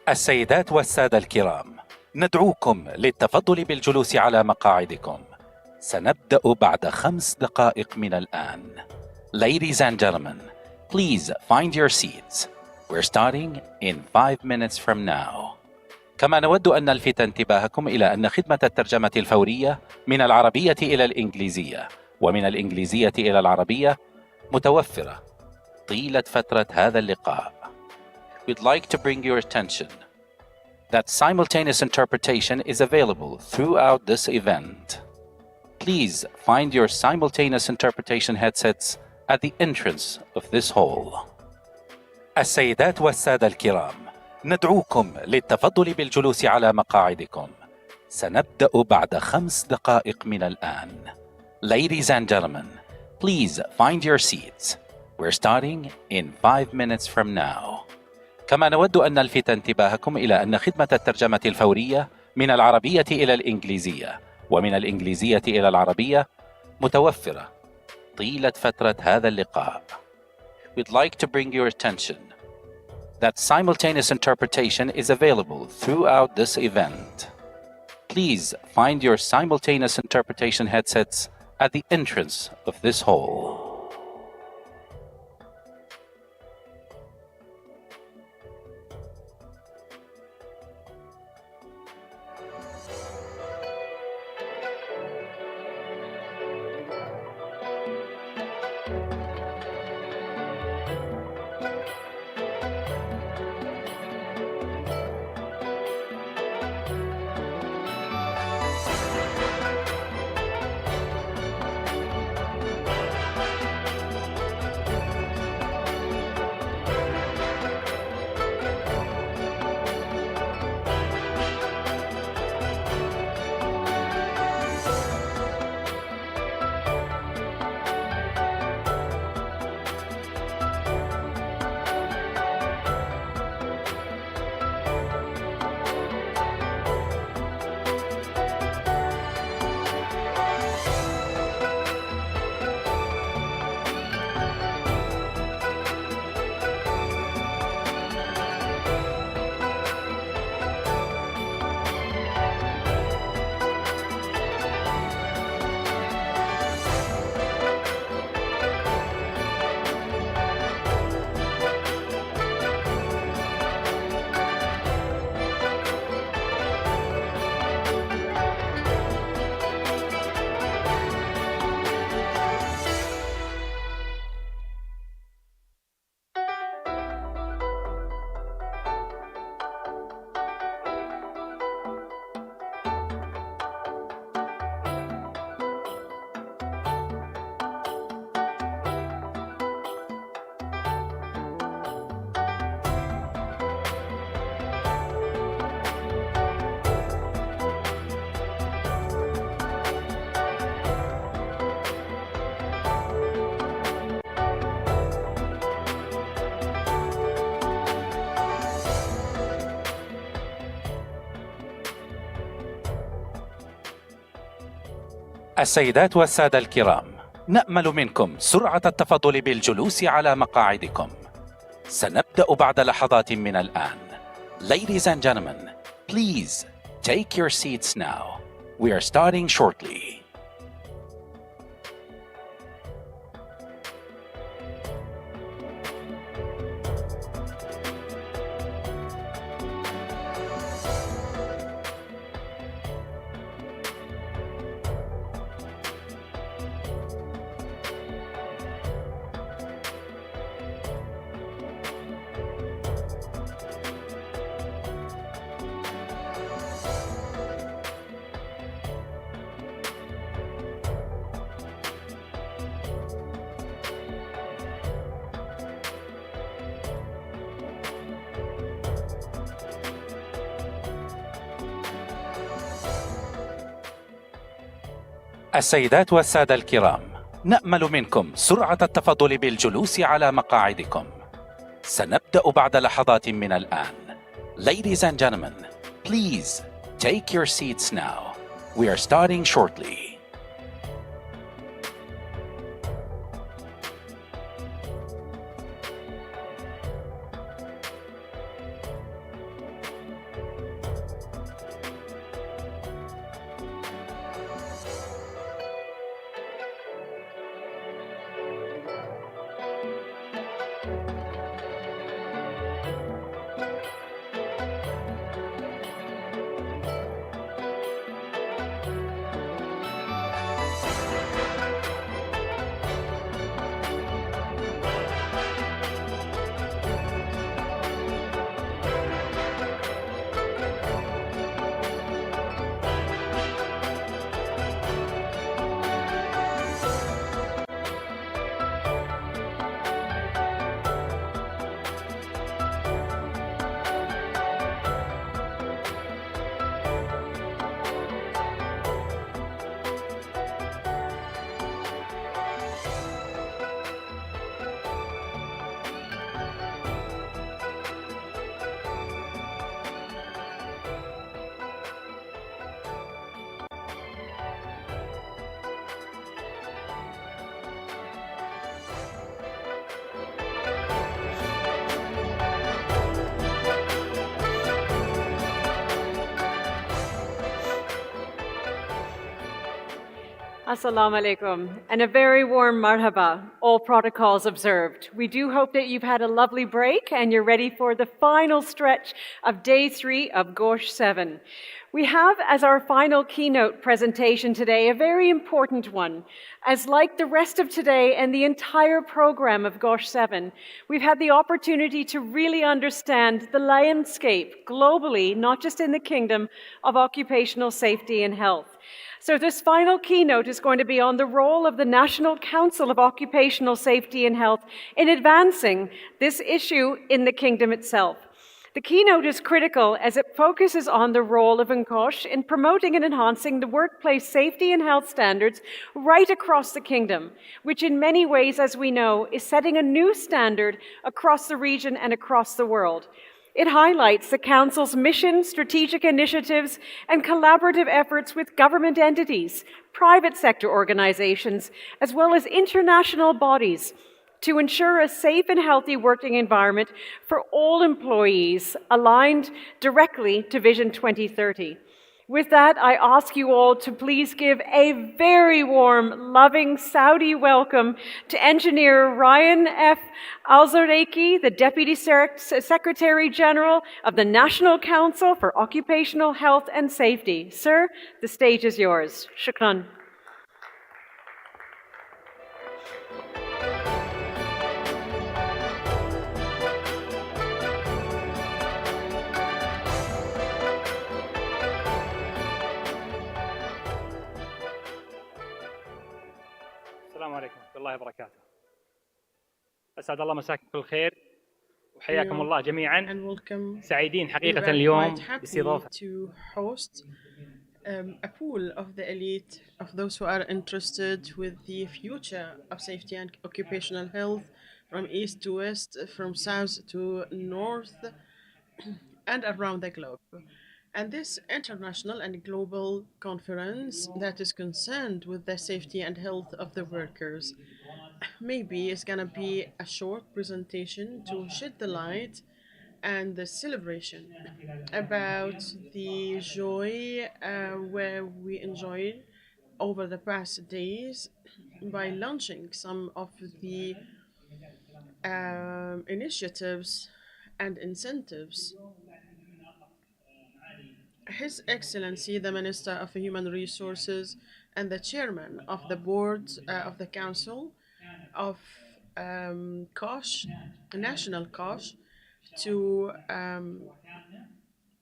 السيدات والسادة الكرام، ندعوكم للتفضل بالجلوس على مقاعدكم. سنبدأ بعد 5 دقائق من الآن. Ladies and gentlemen, please find your seats. We're starting in 5 minutes from now. كما نود أن نلفت انتباهكم إلى أن خدمة الترجمة الفورية من العربية إلى الإنجليزية ومن الإنجليزية إلى العربية متوفرة طيلة فترة هذا اللقاء. We'd like to bring your attention that simultaneous interpretation is available throughout this event. Please find your simultaneous interpretation headsets at the entrance of this hall. السيدات والسادة الكرام، ندعوكم للتفضل بالجلوس على مقاعدكم. سنبدأ بعد 5 دقائق من الآن. Ladies and gentlemen, please find your seats. We're starting in 5 minutes from now. كما نود أن نلفت انتباهكم إلى أن خدمة الترجمة الفورية من العربية إلى الإنجليزية ومن الإنجليزية إلى العربية متوفرة طيلة فترة هذا اللقاء. We'd like to bring your attention that simultaneous interpretation is available throughout this event. Please find your simultaneous interpretation headsets at the entrance of this hall. السيدات والسادة الكرام، نأمل منكم سرعة التفضل بالجلوس على مقاعدكم. سنبدأ بعد لحظات من الآن. Ladies and gentlemen, please take your seats now. We are starting shortly. السيدات والسادة الكرام، نأمل منكم سرعة التفضل بالجلوس على مقاعدكم. سنبدأ بعد لحظات من الآن. Ladies and gentlemen, please take your seats now. We are starting shortly. Assalamu alaikum, and a very warm marhaba, all protocols observed. We do hope that you've had a lovely break and you're ready for the final stretch of day 3 of Gosh 7. We have as our final keynote presentation today a very important one, as like the rest of today and the entire program of Gosh 7, we've had the opportunity to really understand the landscape globally, not just in the kingdom, of occupational safety and health. So this final keynote is going to be on the role of the National Council of Occupational Safety and Health in advancing this issue in the kingdom itself. The keynote is critical as it focuses on the role of NCOSH in promoting and enhancing the workplace safety and health standards right across the kingdom, which in many ways, as we know, is setting a new standard across the region and across the world. It highlights the Council's mission, strategic initiatives, and collaborative efforts with government entities, private sector organizations, as well as international bodies to ensure a safe and healthy working environment for all employees aligned directly to Vision 2030. With that, I ask you all to please give a very warm, loving Saudi welcome to Engineer Ryan F. Al-Zareki, the Deputy Secretary General of the National Council for Occupational Health and Safety. Sir, the stage is yours. Shukran. السلام عليكم ورحمة الله وبركاته. أسعد الله مساكم بكل خير وحياكم الله جميعا. And welcome. سعيدين حقيقة We were اليوم quite happy باستضافة to host a pool of the elite of those who are interested with the future of safety and occupational health from east to west, from south to north, and around the globe. And this international and global conference that is concerned with the safety and health of the workers maybe is going to be a short presentation to shed the light and the celebration about the joy where we enjoyed over the past days by launching some of the initiatives and incentives. His Excellency, the Minister of Human Resources and the Chairman of the Board of the Council of COSH, National COSH, to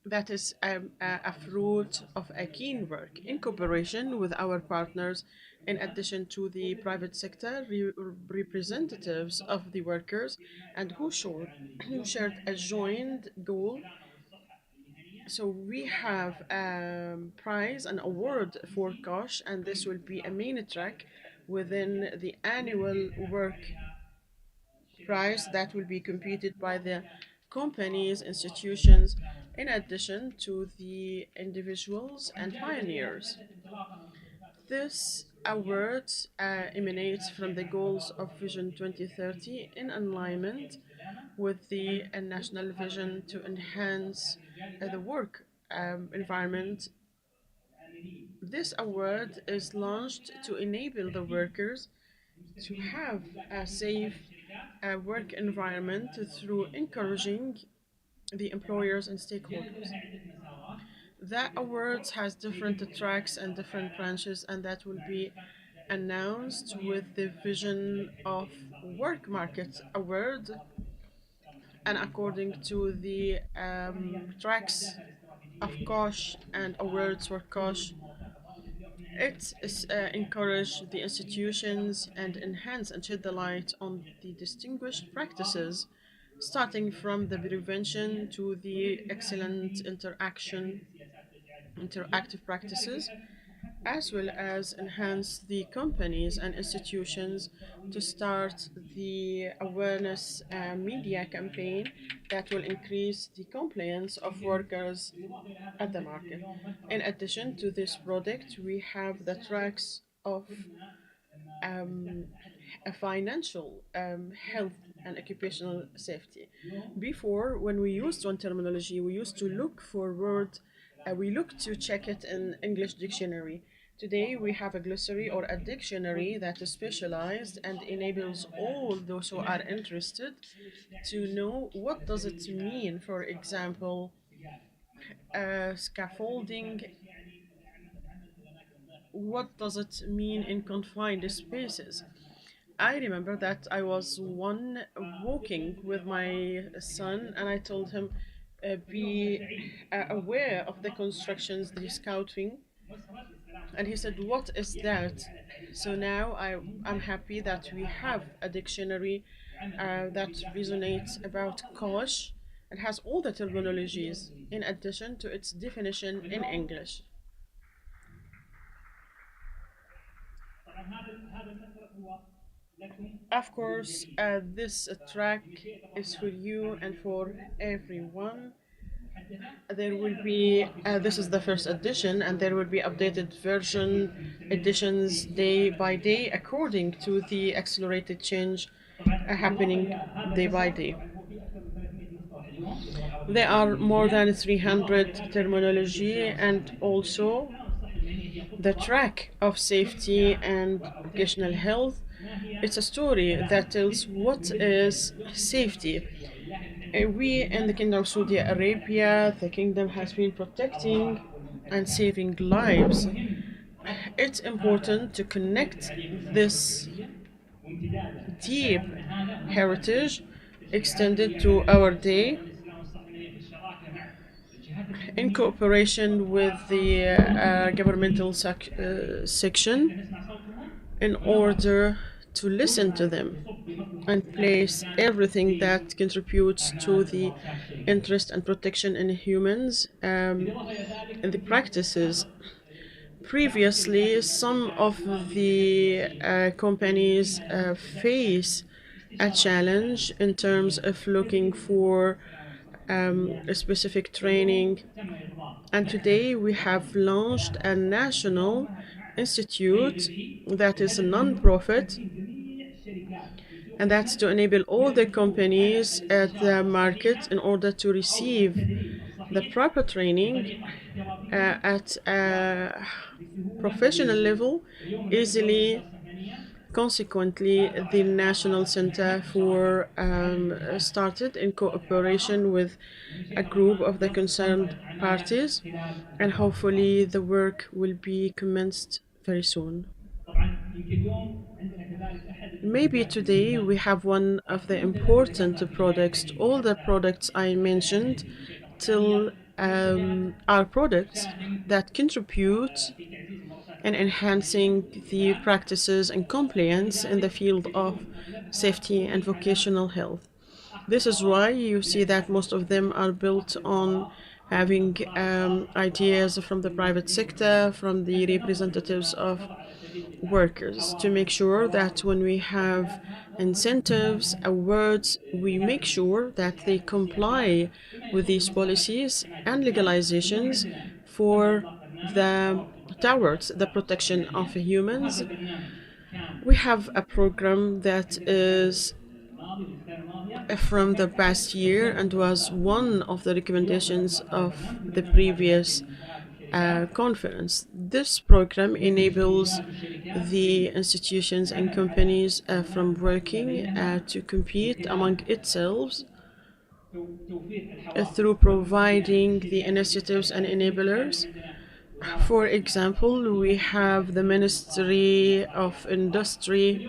that is a fruit of a keen work in cooperation with our partners, in addition to the private sector representatives of the workers, and who shared a joint goal. So we have a prize, an award for COSH, and this will be a main track within the annual work prize that will be competed by the companies, institutions, in addition to the individuals and pioneers. This award emanates from the goals of Vision 2030 in alignment with the national vision to enhance the work environment. This award is launched to enable the workers to have a safe work environment through encouraging the employers and stakeholders. That awards has different tracks and different branches, and that will be announced with the Vision of Work Market Award. And according to the tracks of COSH and awards for COSH, it encourage the institutions and enhance and shed the light on the distinguished practices, starting from the prevention to the excellent interactive practices, as well as enhance the companies and institutions to start the awareness media campaign that will increase the compliance of workers at the market. In addition to this product, we have the tracks of a financial health and occupational safety. Before, when we used one terminology, we used to look for word, we looked to check it in English dictionary. Today, we have a glossary or a dictionary that is specialized and enables all those who are interested to know what does it mean. For example, scaffolding, what does it mean in confined spaces? I remember that I was one walking with my son, and I told him, be aware of the constructions, the scouting. And he said, "What is that?" So now I'm happy that we have a dictionary that resonates about kosh and has all the terminologies in addition to its definition in English. Of course, this track is for you and for everyone. There will be, this is the first edition, and there will be updated editions day by day according to the accelerated change happening day by day. There are more than 300 terminology, and also the track of safety and occupational health. It's a story that tells what is safety. We in the Kingdom of Saudi Arabia, the kingdom has been protecting and saving lives. It's important to connect this deep heritage extended to our day in cooperation with the governmental section in order to listen to them and place everything that contributes to the interest and protection in humans in the practices. Previously, some of the companies face a challenge in terms of looking for a specific training. And today we have launched a national institute that is a non-profit, and that's to enable all the companies at the market in order to receive the proper training at a professional level easily. Consequently, the National Center for started in cooperation with a group of the concerned parties, and hopefully the work will be commenced very soon. Maybe today we have one of the important products. All the products I mentioned till are products that contribute in enhancing the practices and compliance in the field of safety and vocational health. This is why you see that most of them are built on having ideas from the private sector, from the representatives of workers, to make sure that when we have incentives, awards, we make sure that they comply with these policies and legalizations for the towards the protection of humans. We have a program that is from the past year and was one of the recommendations of the previous conference. This program enables the institutions and companies from working to compete among itself through providing the initiatives and enablers. For example, we have the Ministry of Industry.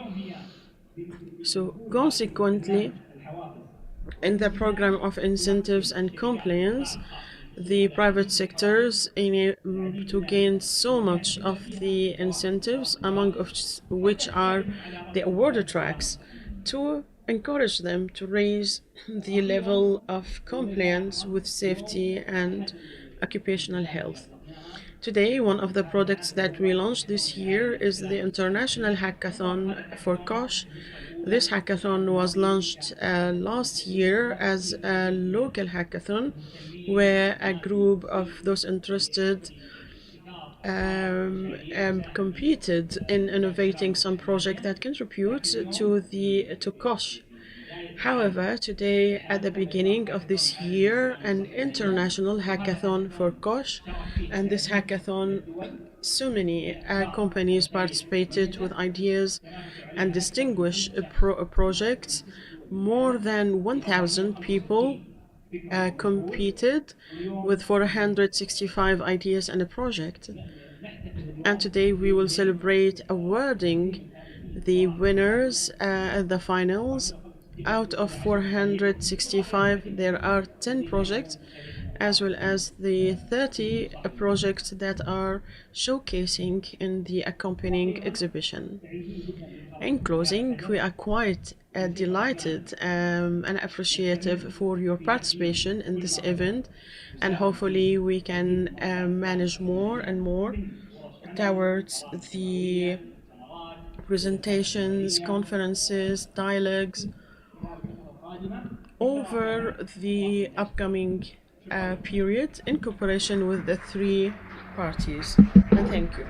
So consequently, in the program of incentives and compliance, the private sectors to gain so much of the incentives, among which are the award tracks, to encourage them to raise the level of compliance with safety and occupational health. Today, one of the products that we launched this year is the International Hackathon for KOSH. This hackathon was launched last year as a local hackathon where a group of those interested competed in innovating some project that contributes to KOSH. However, today, at the beginning of this year, an international hackathon for Kosh, and this hackathon, so many companies participated with ideas and distinguished projects. More than 1,000 people competed with 465 ideas and a project. And today we will celebrate awarding the winners at the finals. Out of 465, there are 10 projects, as well as the 30 projects that are showcasing in the accompanying exhibition. In closing, we are quite delighted and appreciative for your participation in this event, and hopefully we can manage more and more towards the presentations, conferences, dialogues over the upcoming period in cooperation with the three parties. And thank you.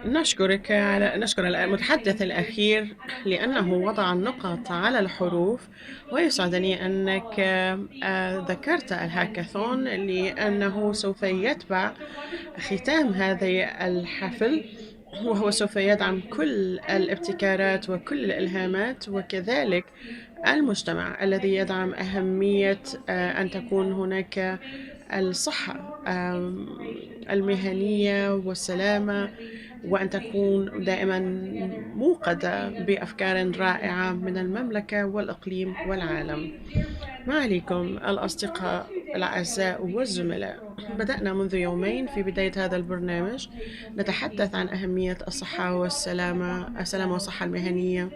نشكر المتحدث الأخير لأنه وضع النقط على الحروف، ويسعدني أنك ذكرت الهاكاثون لأنه سوف يتبع ختام هذا الحفل، وهو سوف يدعم كل الابتكارات وكل الإلهامات، وكذلك المجتمع الذي يدعم أهمية أن تكون هناك الصحة المهنية والسلامة، وأن تكون دائما موقدة بأفكار رائعة من المملكة والإقليم والعالم. معاليكم الأصدقاء الأعزاء والزملاء، بدأنا منذ يومين في بداية هذا البرنامج نتحدث عن أهمية الصحة والسلامة، السلامة والصحة المهنية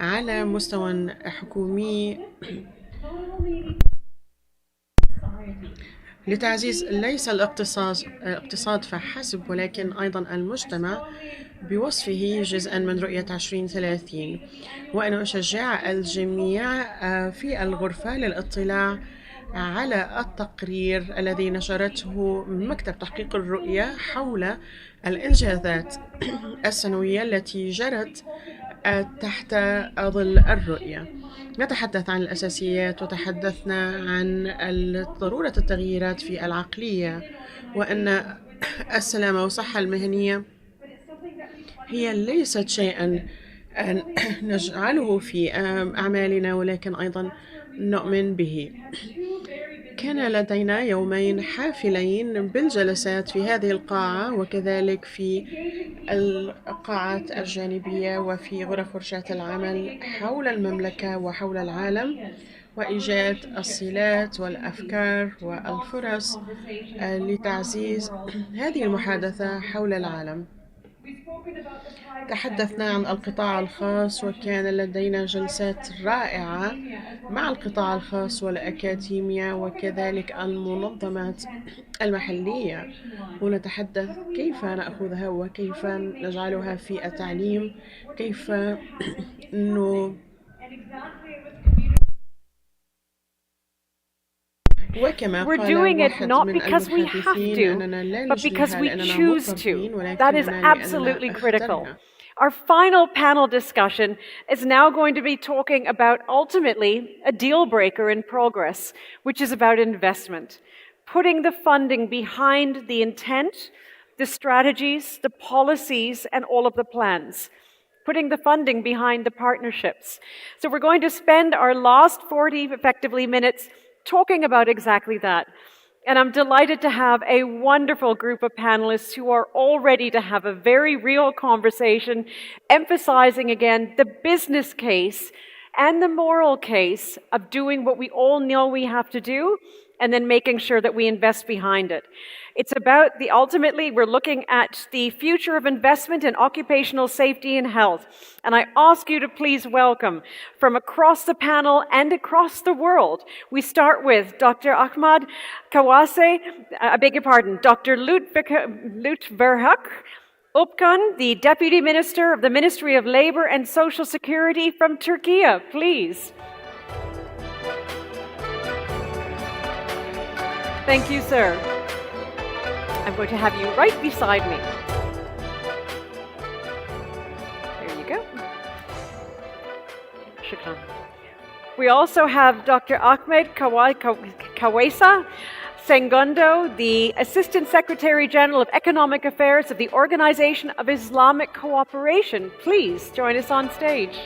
على مستوى حكومي لتعزيز ليس الاقتصاد فحسب، ولكن أيضا المجتمع بوصفه جزءا من رؤية 2030. وأنا أشجع الجميع في الغرفة للاطلاع على التقرير الذي نشرته مكتب تحقيق الرؤية حول الإنجازات السنوية التي جرت تحت ظل الرؤية. نتحدث عن الأساسيات، وتحدثنا عن ضرورة التغييرات في العقلية، وأن السلامة والصحة المهنية هي ليست شيئا نجعله في أعمالنا، ولكن أيضا نؤمن به. كان لدينا يومين حافلين بالجلسات في هذه القاعة، وكذلك في القاعات الجانبية وفي غرف ورشات العمل حول المملكة وحول العالم، وإيجاد الصلات والأفكار والفرص لتعزيز هذه المحادثة حول العالم. تحدثنا عن القطاع الخاص، وكان لدينا جلسات رائعة مع القطاع الخاص والأكاديمية وكذلك المنظمات المحلية، ونتحدث كيف نأخذها وكيف نجعلها في التعليم، كيف We're doing it not because we have to, but because we choose to. That is absolutely critical. Our final panel discussion is now going to be talking about ultimately a deal breaker in progress, which is about investment. Putting the funding behind the intent, the strategies, the policies, and all of the plans. Putting the funding behind the partnerships. So we're going to spend our last 40 effectively minutes talking about exactly that. And I'm delighted to have a wonderful group of panelists who are all ready to have a very real conversation, emphasizing again the business case and the moral case of doing what we all know we have to do and then making sure that we invest behind it. It's about ultimately, we're looking at the future of investment in occupational safety and health. And I ask you to please welcome from across the panel and across the world. We start with Dr. Ahmad Kawase, Dr. Lutverhak Upkan, the Deputy Minister of the Ministry of Labour and Social Security from Turkey, please. Thank you, sir. I'm going to have you right beside me. There you go. Shukran. We also have Dr. Ahmed Kawesa Sengondo, the Assistant Secretary General of Economic Affairs of the Organization of Islamic Cooperation. Please join us on stage.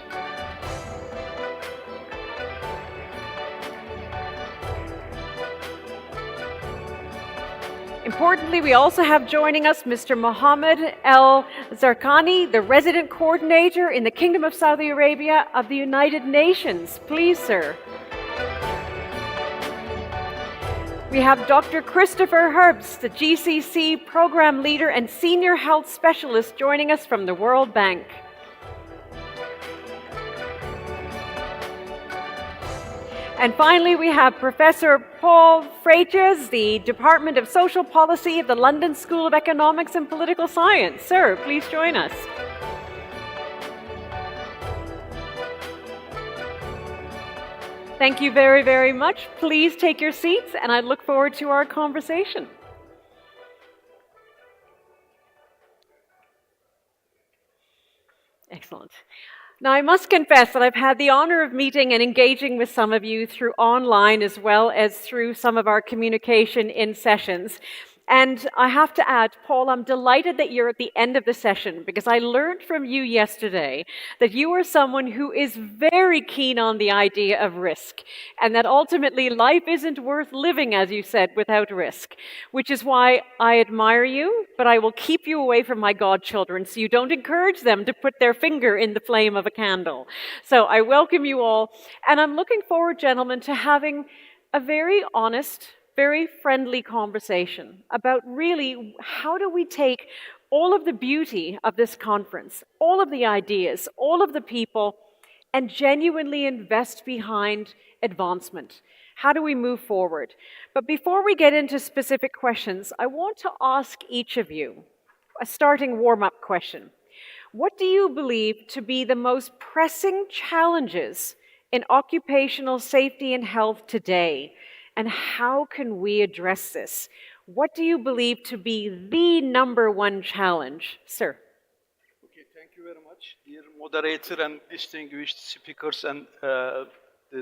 Importantly, we also have joining us Mr. Mohammed El Zarqani, the Resident Coordinator in the Kingdom of Saudi Arabia of the United Nations. Please, sir. We have Dr. Christopher Herbst, the GCC Program Leader and Senior Health Specialist, joining us from the World Bank. And finally, we have Professor Paul Freitas, the Department of Social Policy of the London School of Economics and Political Science. Sir, please join us. Thank you very, very much. Please take your seats, and I look forward to our conversation. Excellent. Now, I must confess that I've had the honor of meeting and engaging with some of you through online as well as through some of our communication in sessions. And I have to add, Paul, I'm delighted that you're at the end of the session because I learned from you yesterday that you are someone who is very keen on the idea of risk and that ultimately life isn't worth living, as you said, without risk, which is why I admire you, but I will keep you away from my godchildren so you don't encourage them to put their finger in the flame of a candle. So I welcome you all, and I'm looking forward, gentlemen, to having a very honest, very friendly conversation about really how do we take all of the beauty of this conference, all of the ideas, all of the people, and genuinely invest behind advancement. How do we move forward? But before we get into specific questions, I want to ask each of you a starting warm-up question. What do you believe to be the most pressing challenges in occupational safety and health today? And how can we address this? What do you believe to be the number one challenge? Sir. Okay, thank you very much, dear moderator and distinguished speakers and the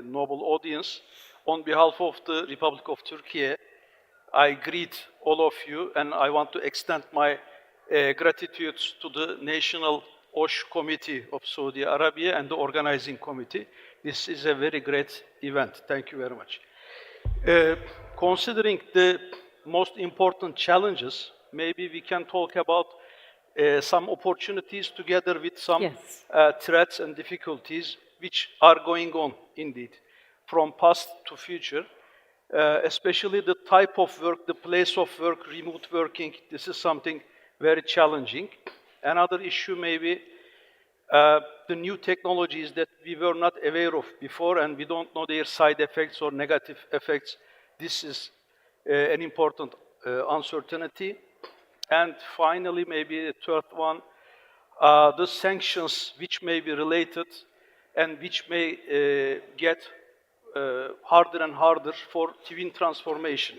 noble audience. On behalf of the Republic of Turkey, I greet all of you and I want to extend my gratitude to the National OSH Committee of Saudi Arabia and the organizing committee. This is a very great event. Thank you very much. Considering the most important challenges, maybe we can talk about some opportunities together with some threats and difficulties which are going on indeed, from past to future, especially the type of work, the place of work, remote working. This is something very challenging. Another issue may be the new technologies that we were not aware of before and we don't know their side effects or negative effects. This is an important uncertainty. And finally, maybe the third one, the sanctions which may be related and which may get harder and harder for twin transformation.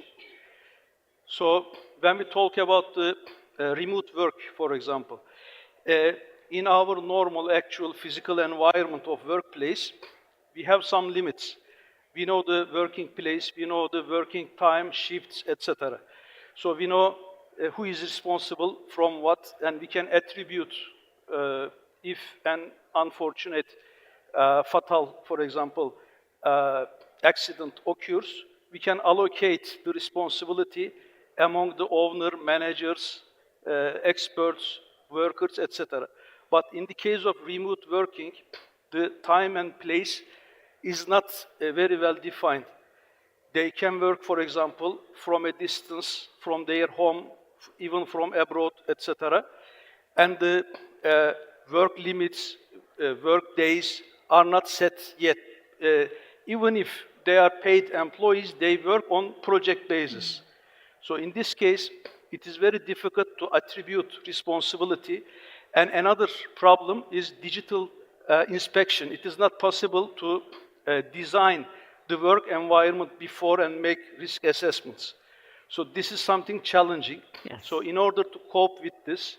So when we talk about the remote work, for example, in our normal actual physical environment of workplace, we have some limits. We know the working place, we know the working time, shifts, etc. So we know who is responsible from what, and we can attribute if an unfortunate, fatal, for example, accident occurs, we can allocate the responsibility among the owner, managers, experts, workers, etc. But in the case of remote working, the time and place is not very well defined. They can work, for example, from a distance, from their home, even from abroad, etc. And the work limits, work days are not set yet. Even if they are paid employees, they work on project basis. So in this case, it is very difficult to attribute responsibility. And another problem is digital inspection. It is not possible to design the work environment before and make risk assessments. So this is something challenging. Yes. So in order to cope with this,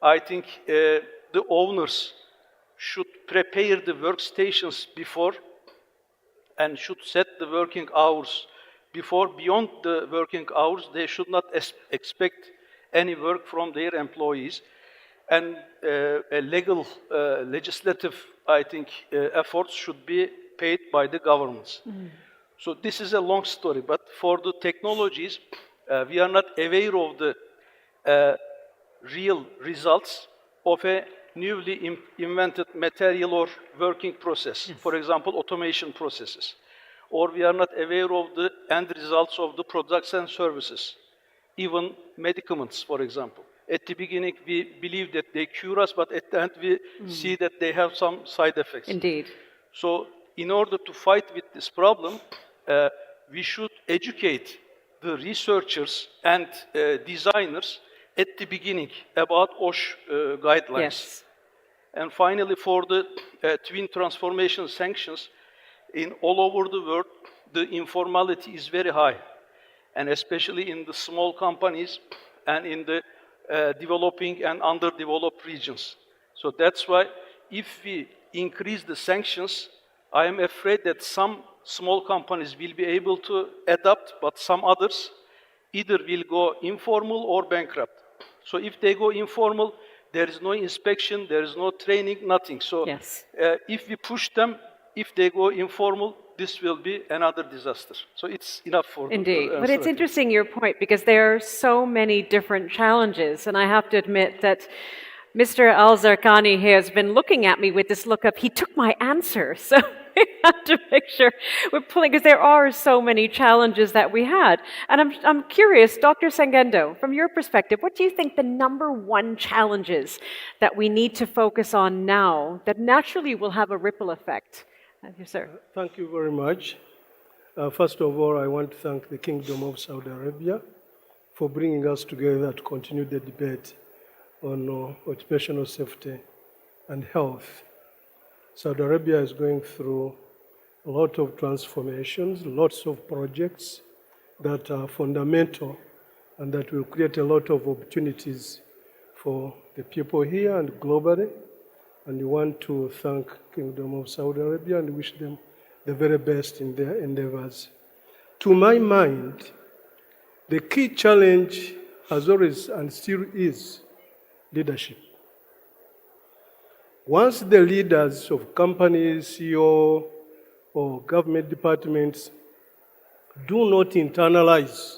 I think the owners should prepare the workstations before and should set the working hours before. Beyond the working hours, they should not expect any work from their employees. And a legislative, I think, efforts should be paid by the governments. So this is a long story, but for the technologies, we are not aware of the real results of a newly invented material or working process, for example, automation processes. Or we are not aware of the end results of the products and services, even medicaments, for example. At the beginning, we believe that they cure us, but at the end, we see that they have some side effects. Indeed. So in order to fight with this problem, we should educate the researchers and designers at the beginning about OSH guidelines. Yes. And finally, for the twin transformation sanctions, in all over the world, the informality is very high, and especially in the small companies and in the developing and underdeveloped regions. So that's why if we increase the sanctions, I am afraid that some small companies will be able to adapt, but some others either will go informal or bankrupt. So if they go informal, there is no inspection, there is no training, nothing. So Yes. If we push them, if they go informal, this will be another disaster. So it's enough for Indeed. the But it's interesting your point, because there are so many different challenges. And I have to admit that Mr. Al-Zarqani has been looking at me with this look of, he took my answer. So we have to make sure we're pulling, because there are so many challenges that we had. And I'm curious, Dr. Sengendo, from your perspective, what do you think the number one challenges that we need to focus on now that naturally will have a ripple effect? Yes, sir. Thank you very much. First of all, I want to thank the Kingdom of Saudi Arabia for bringing us together to continue the debate on occupational safety and health. Saudi Arabia is going through a lot of transformations, lots of projects that are fundamental and that will create a lot of opportunities for the people here and globally. And we want to thank Kingdom of Saudi Arabia and wish them the very best in their endeavors. To my mind, the key challenge has always and still is leadership. Once the leaders of companies, CEO, or government departments do not internalize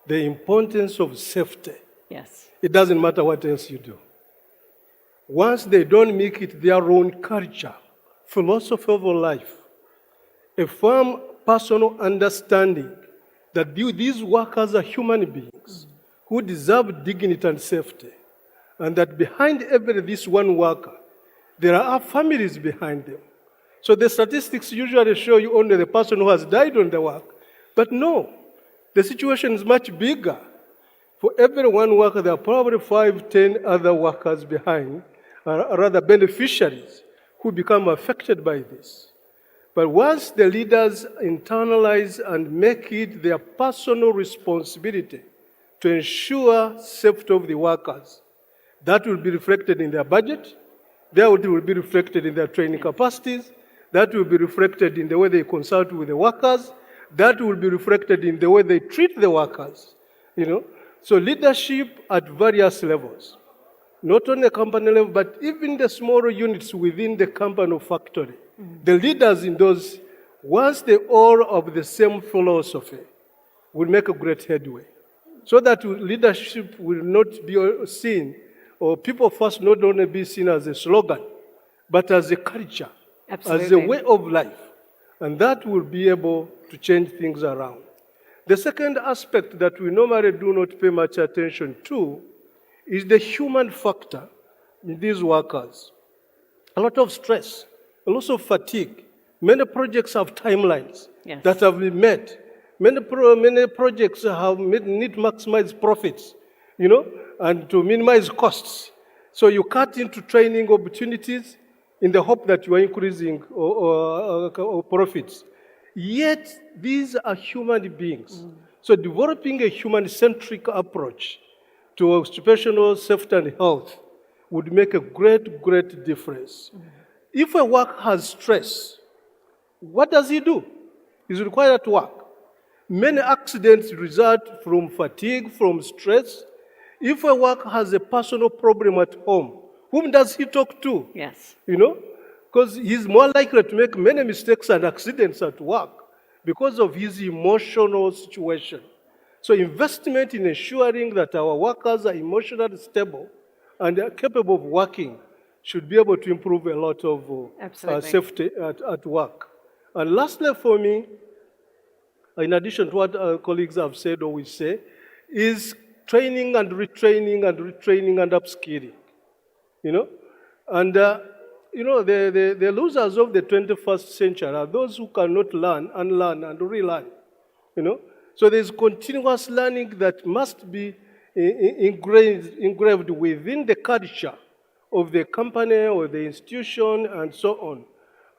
the importance of safety, Yes. it doesn't matter what else you do. Once they don't make it their own culture, philosophy of life, a firm personal understanding that these workers are human beings who deserve dignity and safety, and that behind this one worker, there are families behind them. So the statistics usually show you only the person who has died on the work. But no, the situation is much bigger. For every one worker, there are probably 5, 10 other workers behind, or rather beneficiaries, who become affected by this. But once the leaders internalize and make it their personal responsibility to ensure safety of the workers, that will be reflected in their budget, that will be reflected in their training capacities, that will be reflected in the way they consult with the workers, that will be reflected in the way they treat the workers. So leadership at various levels, not only company level, but even the smaller units within the company or factory. The leaders in those, once they all of the same philosophy, will make a great headway. So that leadership will not be seen, or people first not only be seen as a slogan, but as a culture, Absolutely. as a way of life. And that will be able to change things around. The second aspect that we normally do not pay much attention to is the human factor in these workers. A lot of stress, a lot of fatigue. Many projects have timelines that have been met. Many projects need to maximize profits, and to minimize costs. So you cut into training opportunities in the hope that you are increasing profits. Yet, these are human beings. So developing a human-centric approach to occupational safety and health would make a great, great difference. If a worker has stress, what does he do? He's required to work. Many accidents result from fatigue, from stress. If a worker has a personal problem at home, whom does he talk to? Yes. Because he's more likely to make many mistakes and accidents at work because of his emotional situation. So investment in ensuring that our workers are emotionally stable and are capable of working should be able to improve a lot of safety at work. And lastly for me, in addition to what colleagues have said or we say, is training and retraining and retraining and upskilling. And the losers of the 21st century are those who cannot learn, unlearn, and relearn. So there's continuous learning that must be engraved within the culture of the company or the institution and so on.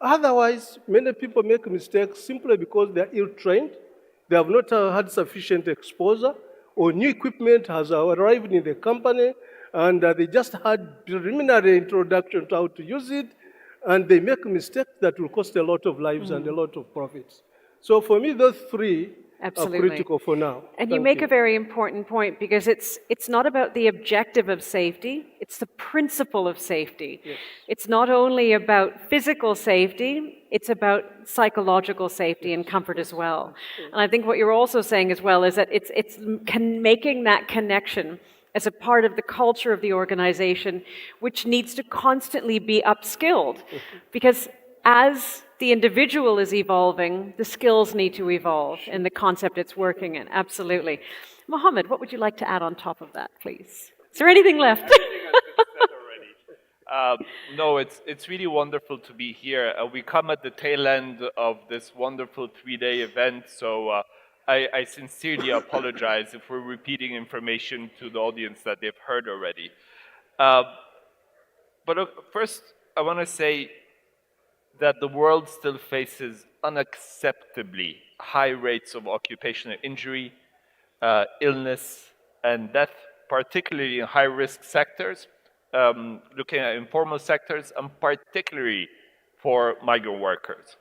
Otherwise, many people make mistakes simply because they're ill-trained, they have not had sufficient exposure, or new equipment has arrived in the company, and they just had preliminary introduction to how to use it, and they make mistakes that will cost a lot of lives and a lot of profits. So for me, those three are critical for now. And you make a very important point, because it's not about the objective of safety, it's the principle of safety. Yes. It's not only about physical safety, it's about psychological safety and comfort as well. And I think what you're also saying as well is that it's making that connection as a part of the culture of the organization, which needs to constantly be upskilled. Because as the individual is evolving, the skills need to evolve in the concept it's working in. Absolutely. Mohammed, what would you like to add on top of that, please? Is there anything left? No, it's really wonderful to be here. We come at the tail end of this wonderful 3-day event, so I sincerely apologize if we're repeating information to the audience that they've heard already. But first, I want to say that the world still faces unacceptably high rates of occupational injury, illness, and death, particularly in high-risk sectors, looking at informal sectors, and particularly for migrant workers.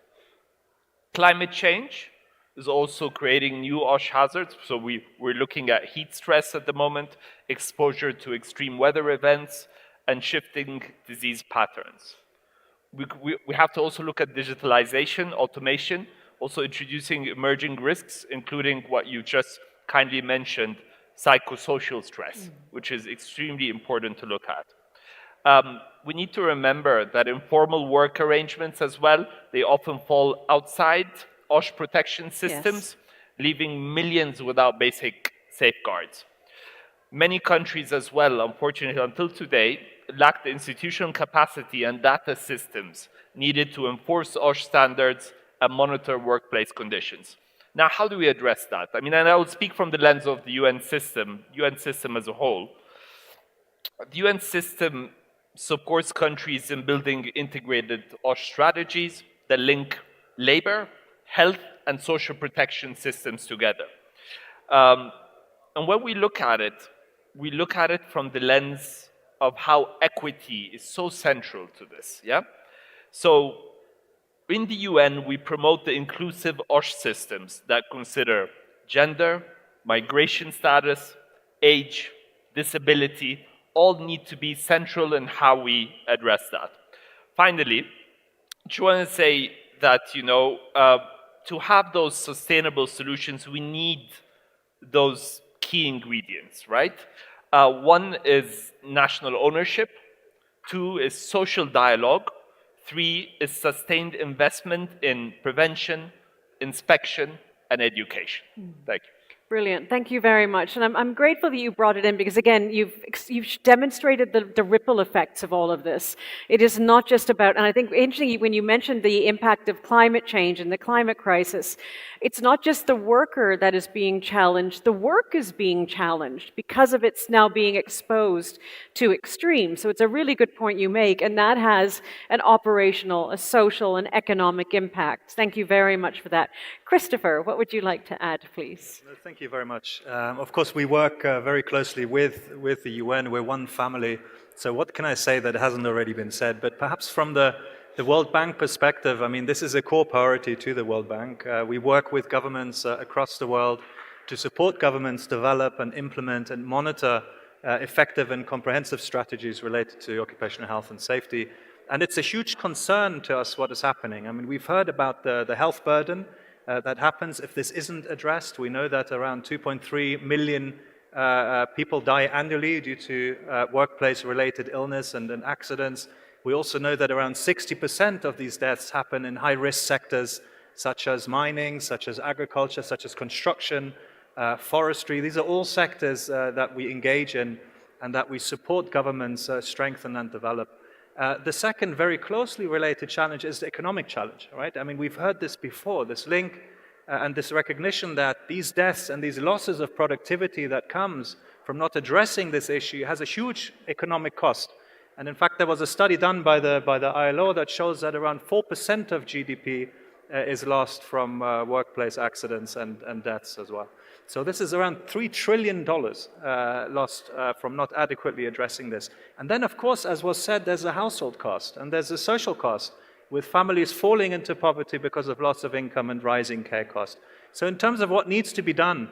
Climate change is also creating new OSH hazards. So we're looking at heat stress at the moment, exposure to extreme weather events, and shifting disease patterns. We have to also look at digitalization, automation, also introducing emerging risks, including what you just kindly mentioned, psychosocial stress, which is extremely important to look at. We need to remember that informal work arrangements as well, they often fall outside OSH protection systems, leaving millions without basic safeguards. Many countries as well, unfortunately, until today, lack the institutional capacity and data systems needed to enforce OSH standards and monitor workplace conditions. Now, how do we address that? I mean, and I will speak from the lens of the UN system as a whole. The UN system supports countries in building integrated OSH strategies that link labor, health, and social protection systems together. And when we look at it from the lens of how equity is so central to this, yeah? So in the UN, we promote the inclusive OSH systems that consider gender, migration status, age, disability, all need to be central in how we address that. Finally, I just want to say that, to have those sustainable solutions, we need those key ingredients, right? One is national ownership. 2 is social dialogue. 3 is sustained investment in prevention, inspection, and education. Thank you. Brilliant. Thank you very much. And I'm grateful that you brought it in because, again, you've demonstrated the ripple effects of all of this. It is not just about, and I think interestingly, when you mentioned the impact of climate change and the climate crisis, it's not just the worker that is being challenged. The work is being challenged because of its now being exposed to extremes. So it's a really good point you make, and that has an operational, a social, and economic impact. Thank you very much for that. Christopher, what would you like to add, please? Thank you very much. Of course, we work very closely with the UN. We're one family. So what can I say that hasn't already been said? But perhaps from the World Bank perspective, I mean, this is a core priority to the World Bank. We work with governments across the world to support governments develop and implement and monitor effective and comprehensive strategies related to occupational health and safety. And it's a huge concern to us what is happening. I mean, we've heard about the health burden that happens if this isn't addressed. We know that around 2.3 million people die annually due to workplace-related illness and accidents. We also know that around 60% of these deaths happen in high-risk sectors such as mining, such as agriculture, such as construction, forestry. These are all sectors that we engage in and that we support governments strengthen and develop. The second very closely related challenge is the economic challenge, right? I mean, we've heard this before, this link and this recognition that these deaths and these losses of productivity that comes from not addressing this issue has a huge economic cost. And in fact, there was a study done by the ILO that shows that around 4% of GDP is lost from workplace accidents and deaths as well. So this is around $3 trillion lost from not adequately addressing this. And then, of course, as was said, there's a household cost and there's a social cost with families falling into poverty because of loss of income and rising care costs. So in terms of what needs to be done,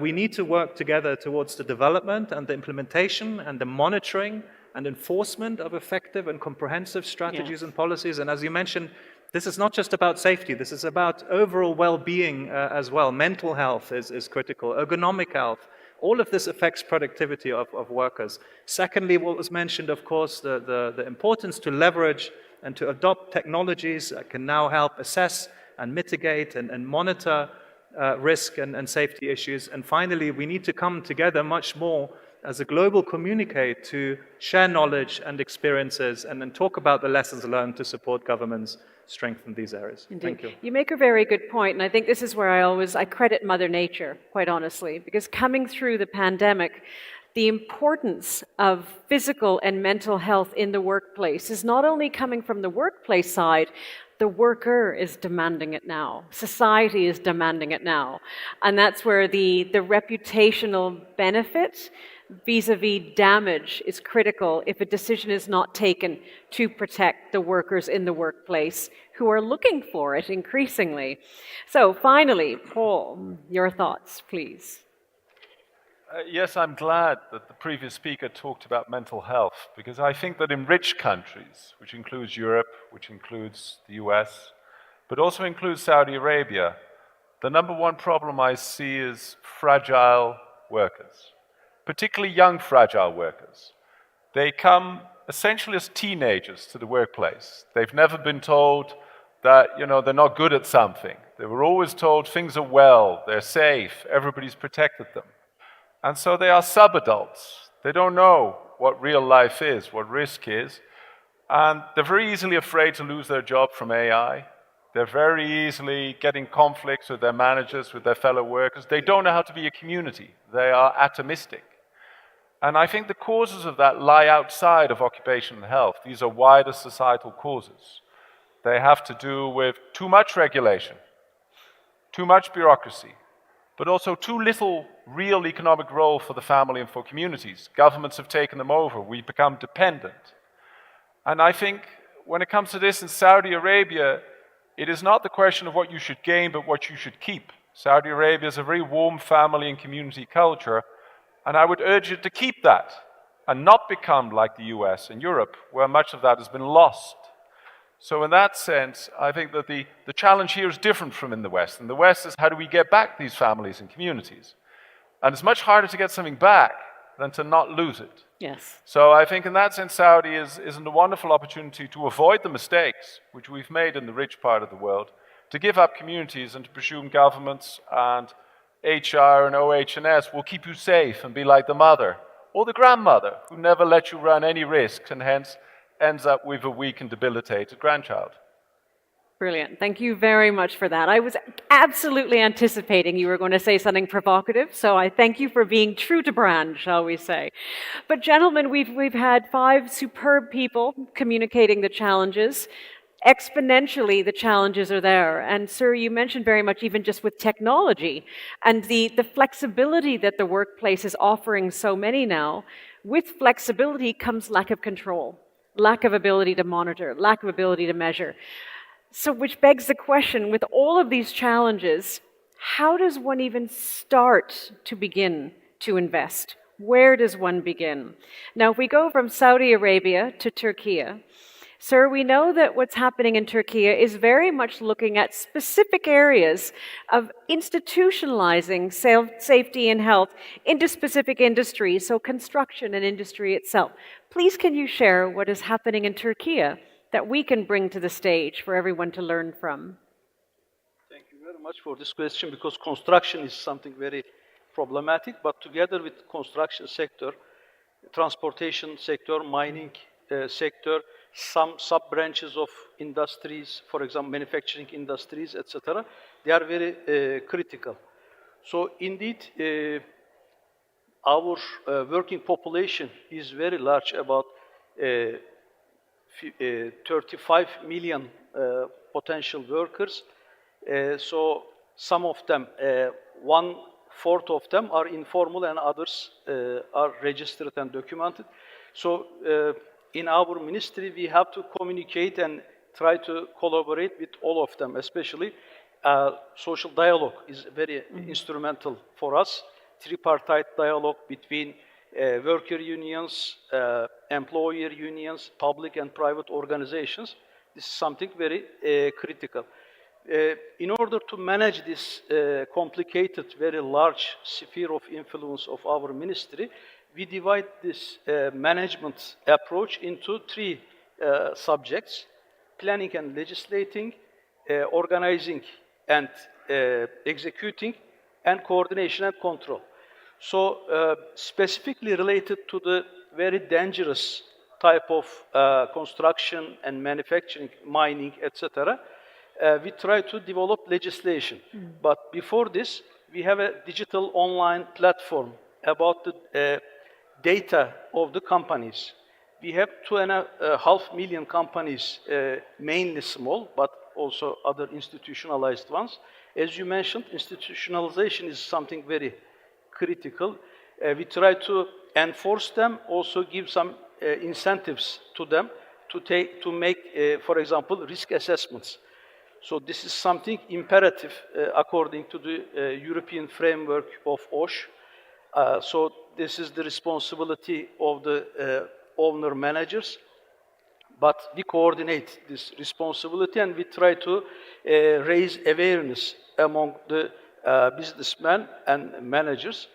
we need to work together towards the development and the implementation and the monitoring and enforcement of effective and comprehensive strategies and policies. And as you mentioned, this is not just about safety, this is about overall well-being as well. Mental health is critical, ergonomic health. All of this affects productivity of workers. Secondly, what was mentioned, of course, the importance to leverage and to adopt technologies that can now help assess and mitigate and monitor risk and safety issues. And finally, we need to come together much more as a global communique to share knowledge and experiences and then talk about the lessons learned to support governments strengthen these areas. Indeed. Thank you. You make a very good point, and I think this is where I credit Mother Nature, quite honestly, because coming through the pandemic, the importance of physical and mental health in the workplace is not only coming from the workplace side, the worker is demanding it now. Society is demanding it now. And that's where the reputational benefit vis-a-vis damage is critical if a decision is not taken to protect the workers in the workplace who are looking for it increasingly. So finally, Paul, your thoughts, please. Yes, I'm glad that the previous speaker talked about mental health, because I think that in rich countries, which includes Europe, which includes the US, but also includes Saudi Arabia, the number one problem I see is fragile workers, particularly young fragile workers. They come essentially as teenagers to the workplace. They've never been told that, they're not good at something. They were always told things are well, they're safe, everybody's protected them. And so they are sub-adults. They don't know what real life is, what risk is. And they're very easily afraid to lose their job from AI. They're very easily getting conflicts with their managers, with their fellow workers. They don't know how to be a community. They are atomistic. And I think the causes of that lie outside of occupational health. These are wider societal causes. They have to do with too much regulation, too much bureaucracy, but also too little real economic role for the family and for communities. Governments have taken them over. We've become dependent. And I think when it comes to this in Saudi Arabia, it is not the question of what you should gain, but what you should keep. Saudi Arabia is a very warm family and community culture, and I would urge you to keep that and not become like the US and Europe, where much of that has been lost. So in that sense, I think that the challenge here is different from in the West. In the West is how do we get back these families and communities? And it's much harder to get something back than to not lose it. Yes. So I think in that sense, Saudi is a wonderful opportunity to avoid the mistakes which we've made in the rich part of the world, to give up communities and to presume governments and HR and OH&S will keep you safe and be like the mother or the grandmother who never let you run any risks and hence ends up with a weak and debilitated grandchild. Brilliant. Thank you very much for that. I was absolutely anticipating you were going to say something provocative, so I thank you for being true to brand, shall we say. But gentlemen, we've had 5 superb people communicating the challenges. Exponentially, the challenges are there. And sir, you mentioned very much even just with technology and the flexibility that the workplace is offering so many now. With flexibility comes lack of control, lack of ability to monitor, lack of ability to measure. So which begs the question, with all of these challenges, how does one even start to begin to invest? Where does one begin? Now, if we go from Saudi Arabia to Turkey, sir, we know that what's happening in Turkey is very much looking at specific areas of institutionalizing safety and health into specific industries, so construction and industry itself. Please, can you share what is happening in Turkey that we can bring to the stage for everyone to learn from? Thank you very much for this question, because construction is something very problematic, but together with the construction sector, transportation sector, mining sector, some sub-branches of industries, for example, manufacturing industries, etc., they are very critical. So indeed, our working population is very large, about 35 million potential workers. So some of them, 1/4 of them are informal and others are registered and documented. So in our ministry, we have to communicate and try to collaborate with all of them, especially social dialogue is very instrumental for us. Tripartite dialogue between worker unions, employer unions, public and private organizations. This is something very critical. In order to manage this complicated, very large sphere of influence of our ministry, we divide this management approach into 3 subjects: planning and legislating, organizing and executing, and coordination and control. So specifically related to the very dangerous type of construction and manufacturing, mining, etc., we try to develop legislation. But before this, we have a digital online platform about the data of the companies. We have 2.5 million companies, mainly small, but also other institutionalized ones. As you mentioned, institutionalization is something very critical. We try to enforce them, also give some incentives to them to make, for example, risk assessments. So this is something imperative according to the European framework of OSH. So this is the responsibility of the owner managers. But we coordinate this responsibility and we try to raise awareness among the businessmen and managers.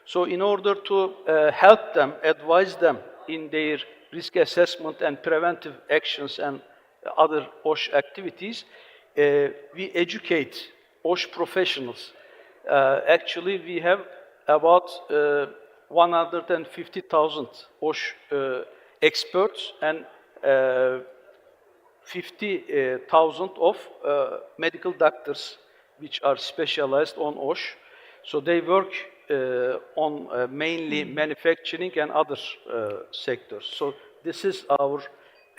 So in order to help them, advise them in their risk assessment and preventive actions and other OSH activities, we educate OSH professionals. Actually, we have about 150,000 OSH experts and 50,000 of medical doctors which are specialized on OSH. So they work on mainly manufacturing and other sectors. So this is our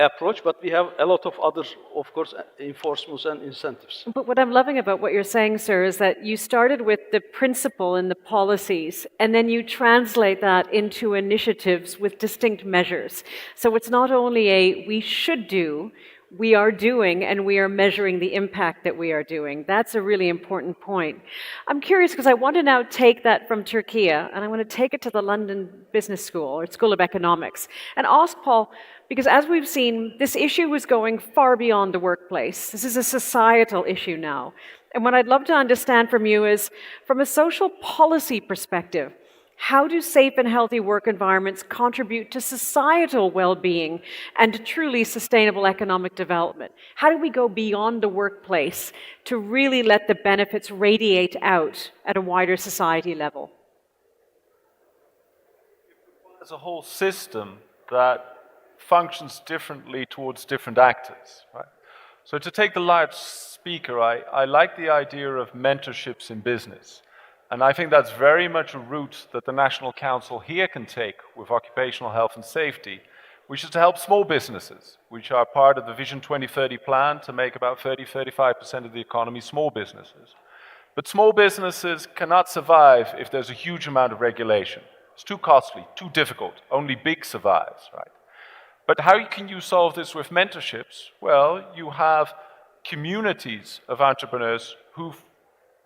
approach, but we have a lot of other, of course, enforcements and incentives. But what I'm loving about what you're saying, sir, is that you started with the principle and the policies, and then you translate that into initiatives with distinct measures. So it's not only a we should do, we are doing, and we are measuring the impact that we are doing. That's a really important point. I'm curious because I want to now take that from Turkey, and I want to take it to the London Business School, or School of Economics, and ask Paul, because as we've seen, this issue is going far beyond the workplace. This is a societal issue now. And what I'd love to understand from you is, from a social policy perspective, How do safe and healthy work environments contribute to societal well-being and truly sustainable economic development? How do we go beyond the workplace to really let the benefits radiate out at a wider society level? There's a whole system that functions differently towards different actors, right? So to take the large speaker, I like the idea of mentorships in business. And I think that's very much a route that the National Council here can take with occupational health and safety, which is to help small businesses, which are part of the Vision 2030 plan to make about 30-35% of the economy small businesses. But small businesses cannot survive if there's a huge amount of regulation. It's too costly, too difficult. Only big survives, right? But how can you solve this with mentorships? Well, you have communities of entrepreneurs who've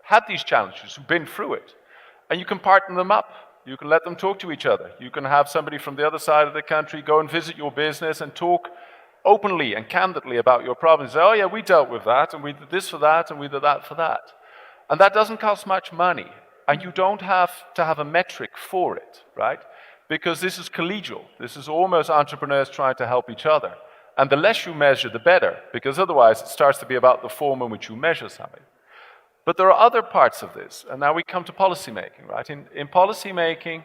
had these challenges, who've been through it, and you can partner them up. You can let them talk to each other. You can have somebody from the other side of the country go and visit your business and talk openly and candidly about your problems. Say, oh yeah, we dealt with that, and we did this for that, and we did that for that. And that doesn't cost much money, and you don't have to have a metric for it, right? Because this is collegial. This is almost entrepreneurs trying to help each other. And the less you measure, the better, because otherwise it starts to be about the form in which you measure something. But there are other parts of this, and now we come to policymaking, right? In policymaking,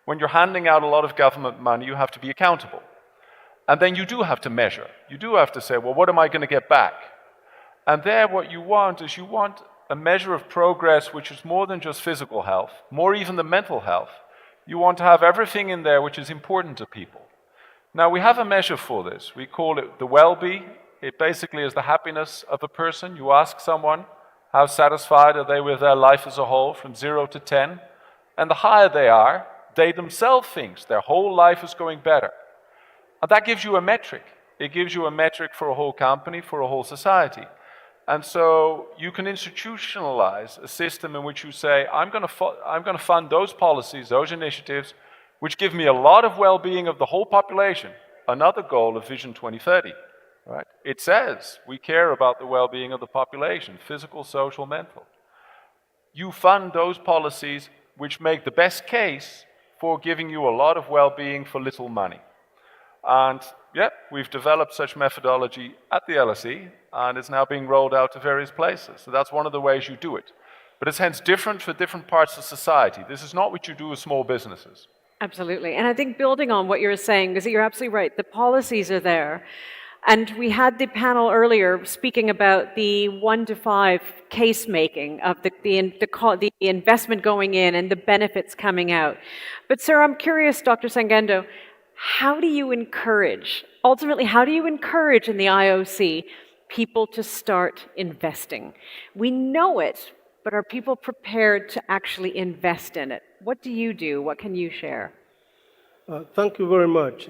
when you're handing out a lot of government money, you have to be accountable. And then you do have to measure. You do have to say, well, what am I going to get back? And there what you want is you want a measure of progress which is more than just physical health, more even than mental health. You want to have everything in there which is important to people. Now, we have a measure for this. We call it the well-being. It basically is the happiness of a person. You ask someone, how satisfied are they with their life as a whole, from 0 to 10? And the higher they are, they themselves think their whole life is going better. And that gives you a metric. It gives you a metric for a whole company, for a whole society. And so you can institutionalize a system in which you say, I'm going to fund those policies, those initiatives, which give me a lot of well-being of the whole population. Another goal of Vision 2030. Right? It says we care about the well-being of the population, physical, social, mental. You fund those policies which make the best case for giving you a lot of well-being for little money. And yeah, we've developed such methodology at the LSE, and it's now being rolled out to various places. So that's one of the ways you do it. But it's hence different for different parts of society. This is not what you do with small businesses. Absolutely. And I think building on what you're saying, because you're absolutely right, the policies are there. And we had the panel earlier speaking about the 1 to 5 case making of the investment going in and the benefits coming out. But sir, I'm curious, Dr. Sangendo, how do you encourage, ultimately, how do you encourage in the IOC people to start investing? We know it, but are people prepared to actually invest in it? What do you do? What can you share? Thank you very much.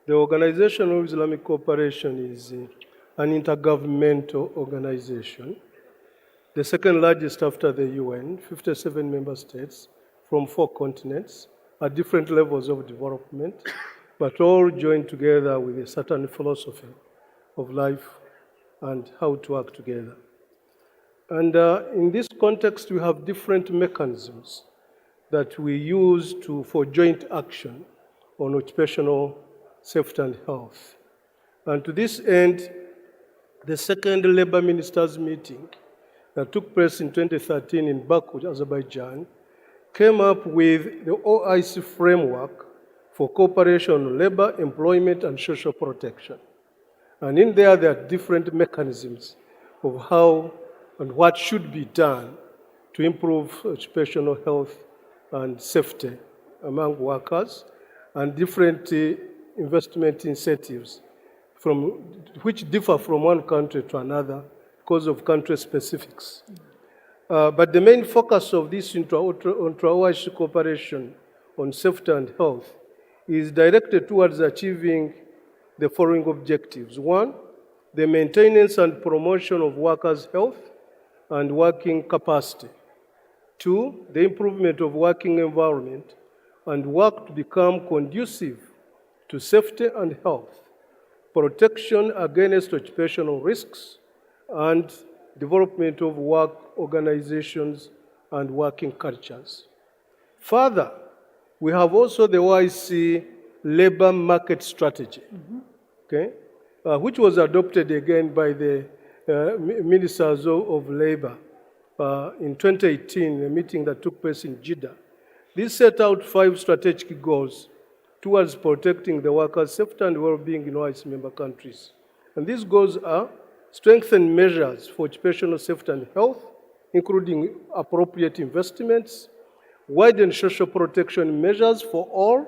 The Organization of Islamic Cooperation is an intergovernmental organization, the second largest after the UN, 57 member states from 4 continents at different levels of development, but all joined together with a certain philosophy of life and how to act together. And in this context, we have different mechanisms that we use for joint action on occupational safety and health. And to this end, the second Labor Ministers meeting that took place in 2013 in Baku, Azerbaijan, came up with the OIC framework for cooperation on labor, employment, and social protection. And in there are different mechanisms of how and what should be done to improve occupational health and safety among workers, and different investment incentives which differ from one country to another because of country specifics. But the main focus of this intra-OIC cooperation on safety and health is directed towards achieving the following objectives. 1, the maintenance and promotion of workers' health and working capacity. 2, the improvement of working environment and work to become conducive to safety and health, protection against occupational risks, and development of work organizations and working cultures. Further, We have also the OIC labor market strategy, okay, which was adopted again by the ministers of labor in 2018, a meeting that took place in Jeddah. This set out 5 strategic goals towards protecting the workers' safety and well-being in OIC member countries. And these goals are strengthen measures for occupational safety and health, including appropriate investments, widen social protection measures for all,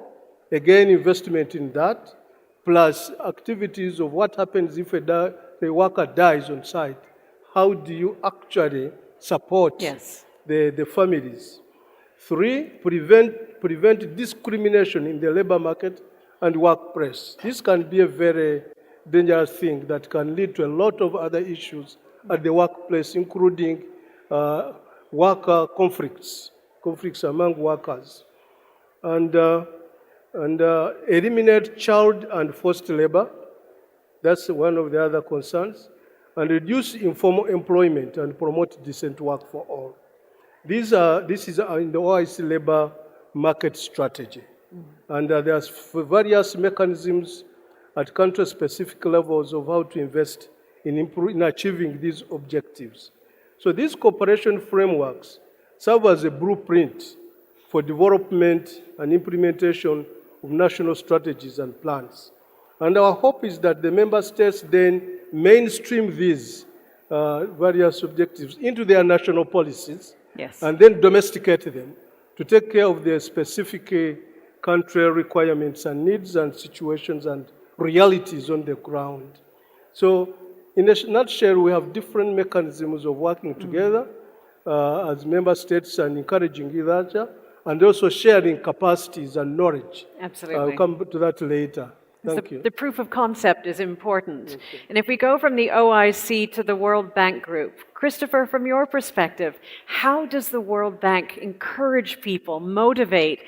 again, investment in that, plus activities of what happens if a worker dies on site. How do you actually support the families? 3, prevent discrimination in the labor market and workplace. This can be a very dangerous thing that can lead to a lot of other issues at the workplace, including worker conflicts among workers. And eliminate child and forced labor. That's one of the other concerns. And reduce informal employment and promote decent work for all. This is in the OIC labor market strategy. And there's various mechanisms at country-specific levels of how to invest in achieving these objectives. So these cooperation frameworks serve as a blueprint for development and implementation of national strategies and plans. And our hope is that the member states then mainstream these various objectives into their national policies, and then domesticate them to take care of their specific country requirements and needs and situations and realities on the ground. So in a nutshell, we have different mechanisms of working together as member states and encouraging each other, and also sharing capacities and knowledge. Absolutely. I'll come to that later. Thank you. The proof of concept is important. Okay. And if we go from the OIC to the World Bank Group, Christopher, from your perspective, how does the World Bank encourage people, motivate,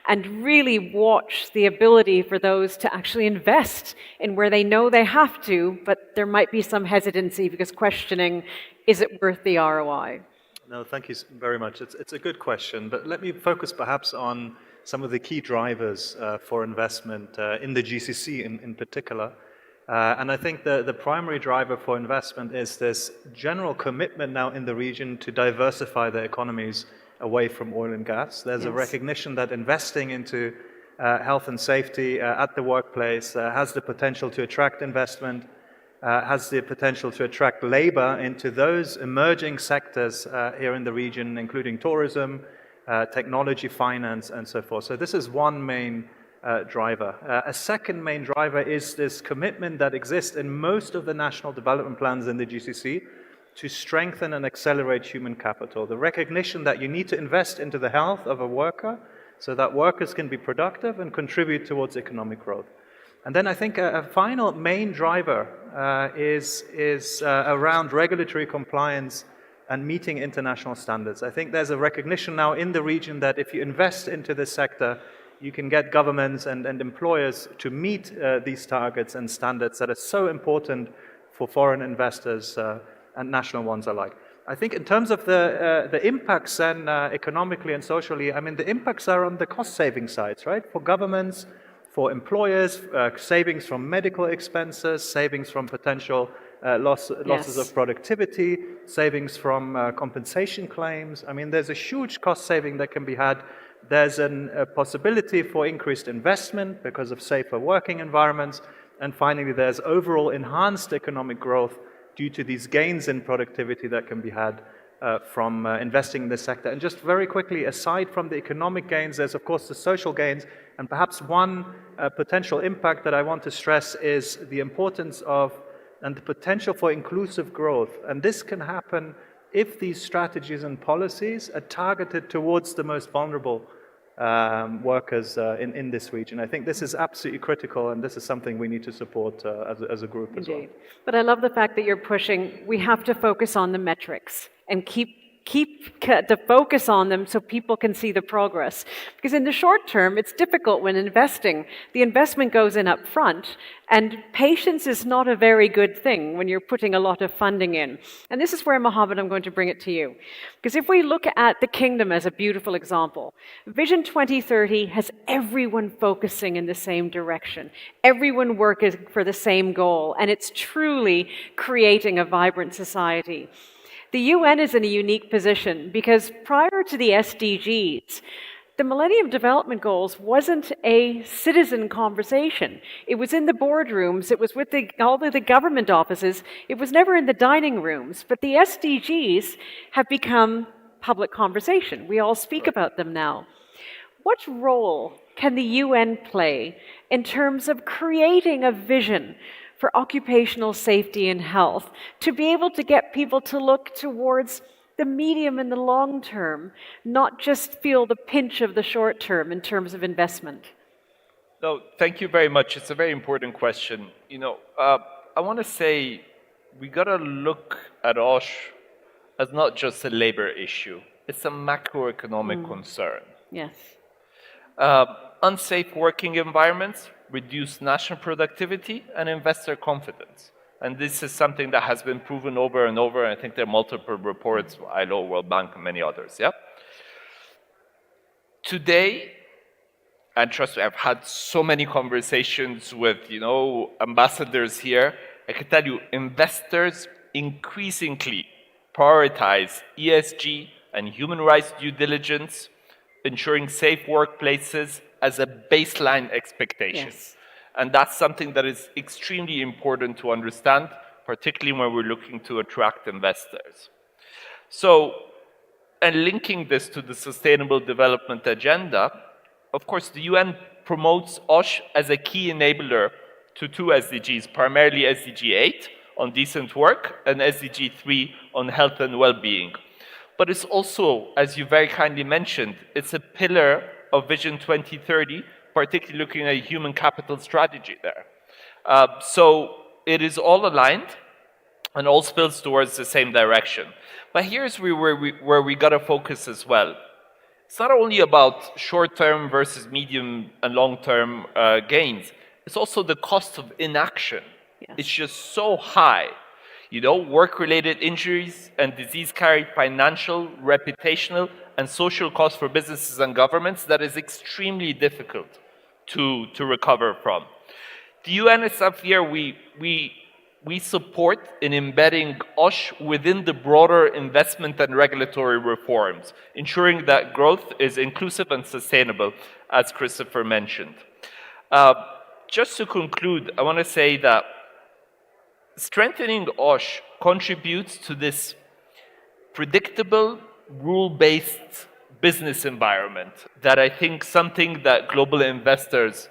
and really watch the ability for those to actually invest in where they know they have to, but there might be some hesitancy because questioning, is it worth the ROI? No, thank you very much. It's a good question, but let me focus perhaps on some of the key drivers for investment in the GCC in particular. And I think the primary driver for investment is this general commitment now in the region to diversify the economies away from oil and gas. There's a recognition that investing into health and safety at the workplace has the potential to attract investment, has the potential to attract labor into those emerging sectors here in the region, including tourism, technology, finance, and so forth. So this is one main driver. A second main driver is this commitment that exists in most of the national development plans in the GCC to strengthen and accelerate human capital. The recognition that you need to invest into the health of a worker so that workers can be productive and contribute towards economic growth. And then I think a final main driver is around regulatory compliance and meeting international standards. I think there's a recognition now in the region that if you invest into this sector, you can get governments and employers to meet these targets and standards that are so important for foreign investors and national ones alike. I think in terms of the impacts then economically and socially, I mean, the impacts are on the cost-saving sides, right? For governments, for employers, savings from medical expenses, savings from potential losses of productivity, savings from compensation claims. I mean, there's a huge cost saving that can be had. There's a possibility for increased investment because of safer working environments. And finally, there's overall enhanced economic growth due to these gains in productivity that can be had from investing in this sector. And just very quickly, aside from the economic gains, there's of course the social gains. And perhaps one potential impact that I want to stress is the importance of and the potential for inclusive growth. And this can happen if these strategies and policies are targeted towards the most vulnerable workers in this region. I think this is absolutely critical, and this is something we need to support as a group as well. But I love the fact that you're pushing, we have to focus on the metrics and keep keep the focus on them so people can see the progress. Because in the short term, it's difficult when investing. The investment goes in up front, and patience is not a very good thing when you're putting a lot of funding in. And this is where, Mohammed, I'm going to bring it to you. Because if we look at the kingdom as a beautiful example, Vision 2030 has everyone focusing in the same direction, everyone working for the same goal, and it's truly creating a vibrant society. The UN is in a unique position because prior to the SDGs, the Millennium Development Goals wasn't a citizen conversation. It was in the boardrooms, it was with all of the government offices, it was never in the dining rooms. But the SDGs have become public conversation. We all speak about them now. What role can the UN play in terms of creating a vision for occupational safety and health, to be able to get people to look towards the medium and the long term, not just feel the pinch of the short term in terms of investment? No, thank you very much. It's a very important question. I want to say we got to look at OSH as not just a labor issue. It's a macroeconomic concern. Yes. Unsafe working environments reduce national productivity and investor confidence. And this is something that has been proven over and over. I think there are multiple reports, ILO, World Bank, and many others, yeah? Today, and trust me, I've had so many conversations with, ambassadors here. I can tell you, investors increasingly prioritize ESG and human rights due diligence, ensuring safe workplaces as a baseline expectation. Yes. And that's something that is extremely important to understand, particularly when we're looking to attract investors. So, and linking this to the Sustainable Development Agenda, of course, the UN promotes OSH as a key enabler to two SDGs, primarily SDG 8 on decent work and SDG 3 on health and well-being. But it's also, as you very kindly mentioned, it's a pillar of Vision 2030, particularly looking at human capital strategy there. So it is all aligned and all spills towards the same direction. But here's where we got to focus as well. It's not only about short-term versus medium and long-term gains. It's also the cost of inaction. Yes. It's just so high. Work-related injuries and disease carry financial, reputational, and social costs for businesses and governments that is extremely difficult to recover from. The UNSF here, we support in embedding OSH within the broader investment and regulatory reforms, ensuring that growth is inclusive and sustainable, as Christopher mentioned. Just to conclude, I want to say that strengthening OSH contributes to this predictable, rule-based business environment that I think something that global investors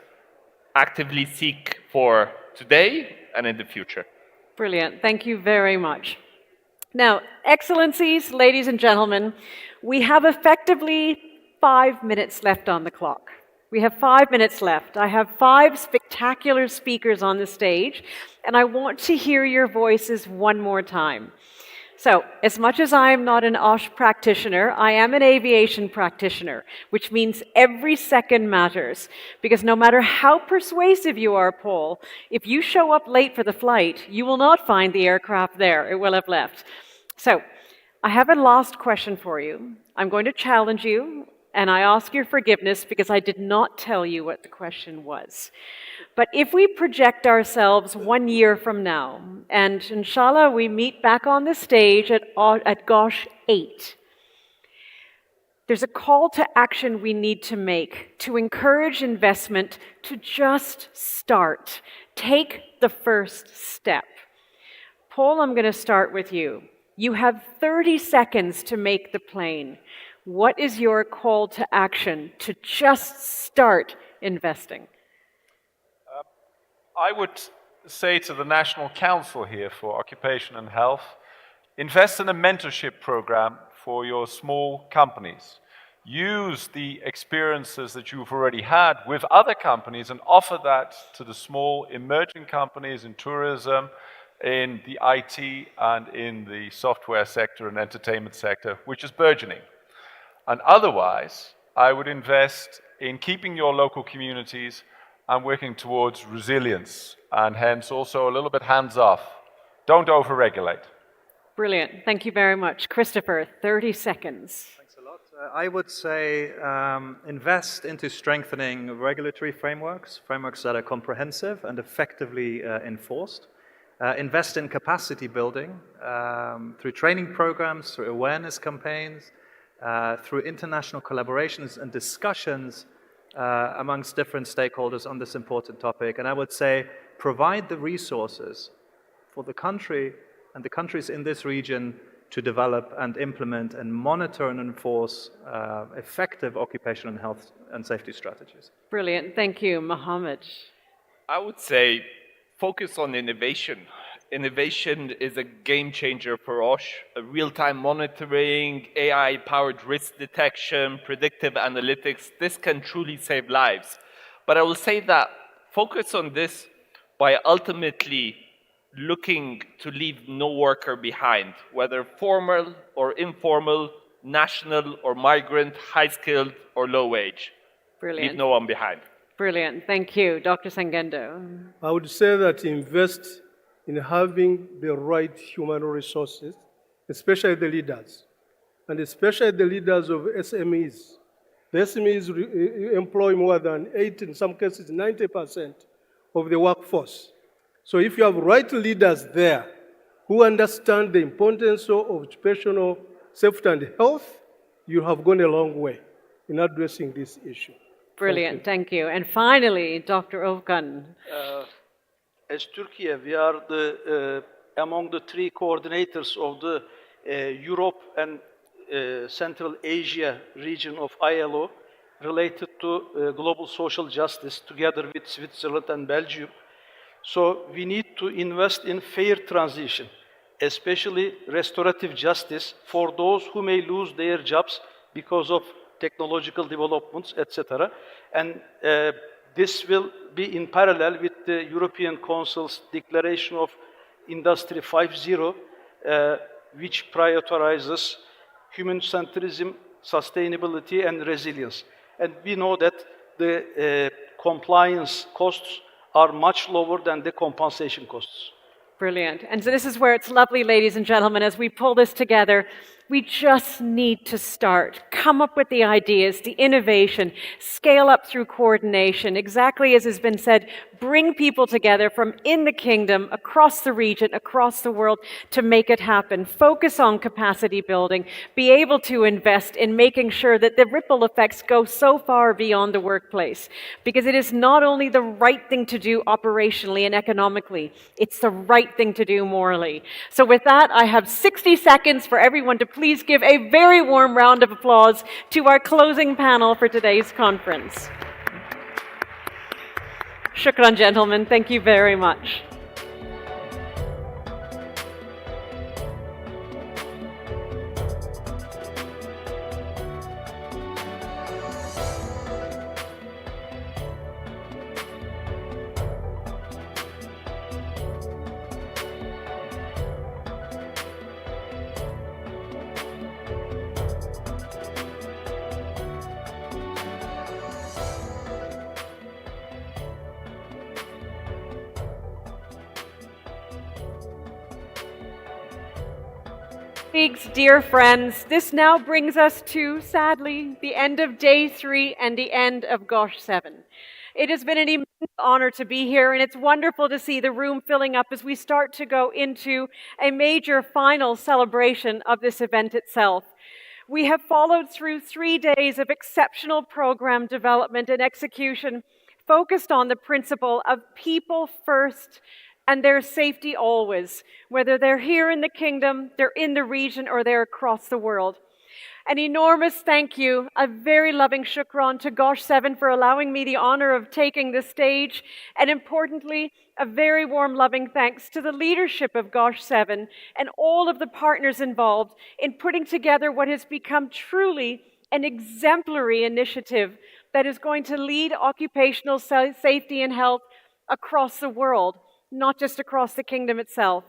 actively seek for today and in the future. Brilliant. Thank you very much. Now, Excellencies, ladies and gentlemen, we have effectively 5 minutes left on the clock. We have 5 minutes left. I have 5 spectacular speakers on the stage, and I want to hear your voices one more time. So, as much as I am not an OSH practitioner, I am an aviation practitioner, which means every second matters. Because no matter how persuasive you are, Paul, if you show up late for the flight, you will not find the aircraft there. It will have left. So, I have a last question for you. I'm going to challenge you, and I ask your forgiveness because I did not tell you what the question was. But if we project ourselves 1 year from now, and inshallah we meet back on the stage at GOSH 8, there's a call to action we need to make to encourage investment to just start. Take the first step. Paul, I'm going to start with you. You have 30 seconds to make the plane. What is your call to action to just start investing? I would say to the National Council here for Occupation and Health, invest in a mentorship program for your small companies. Use the experiences that you've already had with other companies and offer that to the small emerging companies in tourism, in the IT and in the software sector and entertainment sector, which is burgeoning. And otherwise, I would invest in keeping your local communities and working towards resilience, and hence also a little bit hands-off. Don't over-regulate. Brilliant. Thank you very much. Christopher, 30 seconds. Thanks a lot. I would say invest into strengthening regulatory frameworks that are comprehensive and effectively enforced. Invest in capacity building through training programs, through awareness campaigns, through international collaborations and discussions amongst different stakeholders on this important topic. And I would say provide the resources for the country and the countries in this region to develop and implement and monitor and enforce effective occupational and health and safety strategies. Brilliant. Thank you. Mohammed. I would say focus on innovation. Innovation is a game changer for OSH. Real-time monitoring, AI-powered risk detection, predictive analytics, this can truly save lives. But I will say that focus on this by ultimately looking to leave no worker behind, whether formal or informal, national or migrant, high-skilled or low-wage. Brilliant. Leave no one behind. Brilliant. Thank you. Dr. Sangendo. I would say that invest in having the right human resources, especially the leaders, and especially the leaders of SMEs. The SMEs employ more than 80, in some cases 90% of the workforce. So if you have right leaders there who understand the importance of occupational safety and health, you have gone a long way in addressing this issue. Brilliant. Thank you. And finally, Dr. Ovgan. As Turkey, we are among the three coordinators of the Europe and Central Asia region of ILO related to global social justice together with Switzerland and Belgium. So we need to invest in fair transition, especially restorative justice for those who may lose their jobs because of technological developments, etc. And this will be in parallel with the European Council's declaration of Industry 5.0, which prioritizes human centrism, sustainability, and resilience. And we know that the compliance costs are much lower than the compensation costs. Brilliant. And so this is where it's lovely, ladies and gentlemen, as we pull this together, we just need to start, come up with the ideas, the innovation, scale up through coordination, exactly as has been said, bring people together from in the kingdom, across the region, across the world to make it happen. Focus on capacity building, be able to invest in making sure that the ripple effects go so far beyond the workplace, because it is not only the right thing to do operationally and economically, it's the right thing to do morally. So with that, I have 60 seconds for everyone to please give a very warm round of applause to our closing panel for today's conference. Shukran, gentlemen. Thank you very much. Colleagues, dear friends, this now brings us to, sadly, the end of day 3 and the end of GOSH 7. It has been an immense honor to be here, and it's wonderful to see the room filling up as we start to go into a major final celebration of this event itself. We have followed through 3 days of exceptional program development and execution, focused on the principle of people first and their safety always, whether they're here in the kingdom, they're in the region, or they're across the world. An enormous thank you, a very loving shukran to GOSH 7 for allowing me the honor of taking the stage, and importantly, a very warm, loving thanks to the leadership of GOSH 7 and all of the partners involved in putting together what has become truly an exemplary initiative that is going to lead occupational safety and health across the world, not just across the kingdom itself.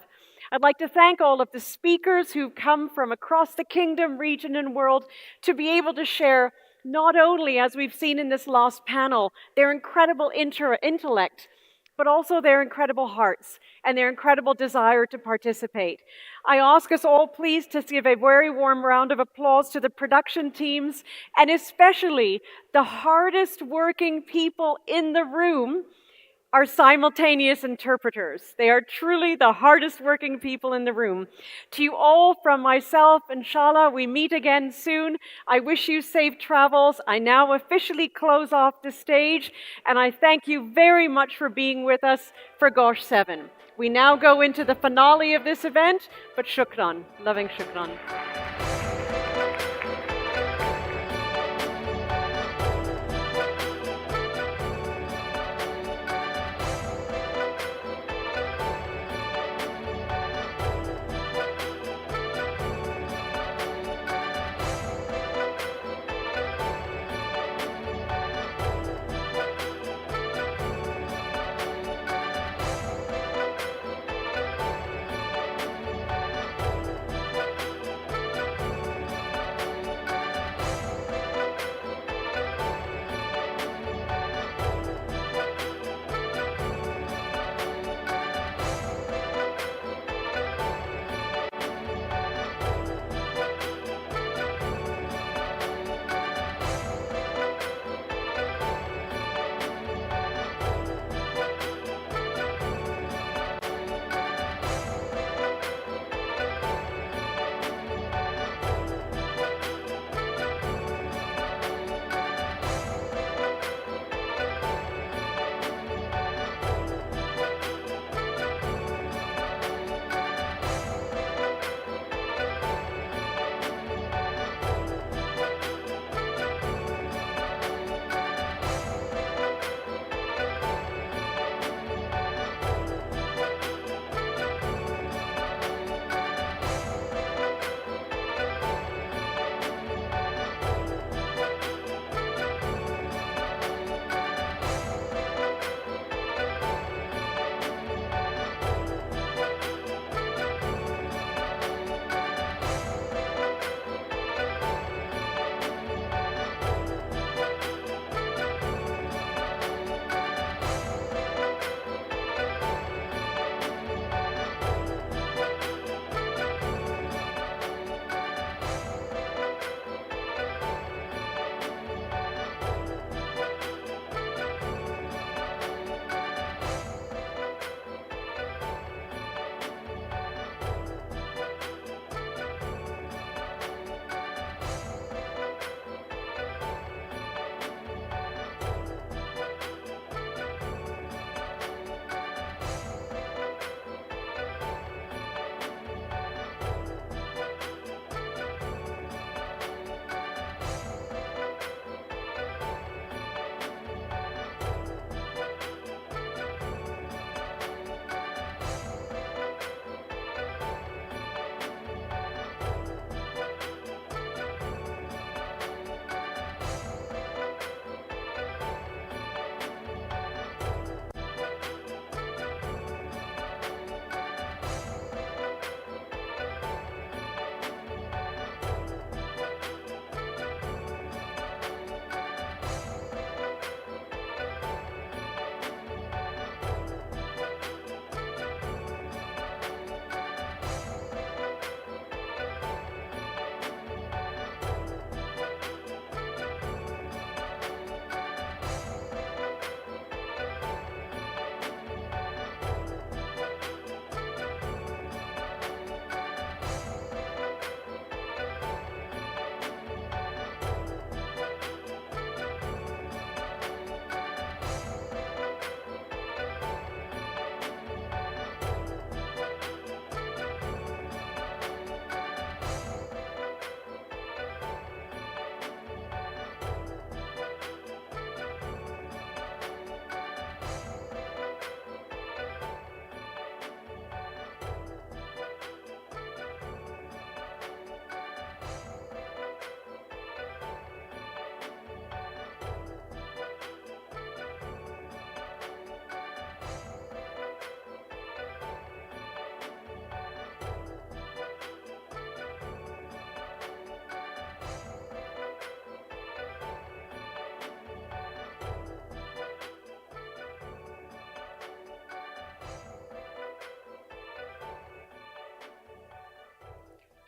I'd like to thank all of the speakers who've come from across the kingdom, region, and world to be able to share not only, as we've seen in this last panel, their incredible intellect, but also their incredible hearts and their incredible desire to participate. I ask us all, please, to give a very warm round of applause to the production teams, and especially the hardest working people in the room, our simultaneous interpreters. They are truly the hardest working people in the room. To you all, from myself, inshallah, we meet again soon. I wish you safe travels. I now officially close off the stage, and I thank you very much for being with us for Gosh 7. We now go into the finale of this event, but shukran, loving shukran.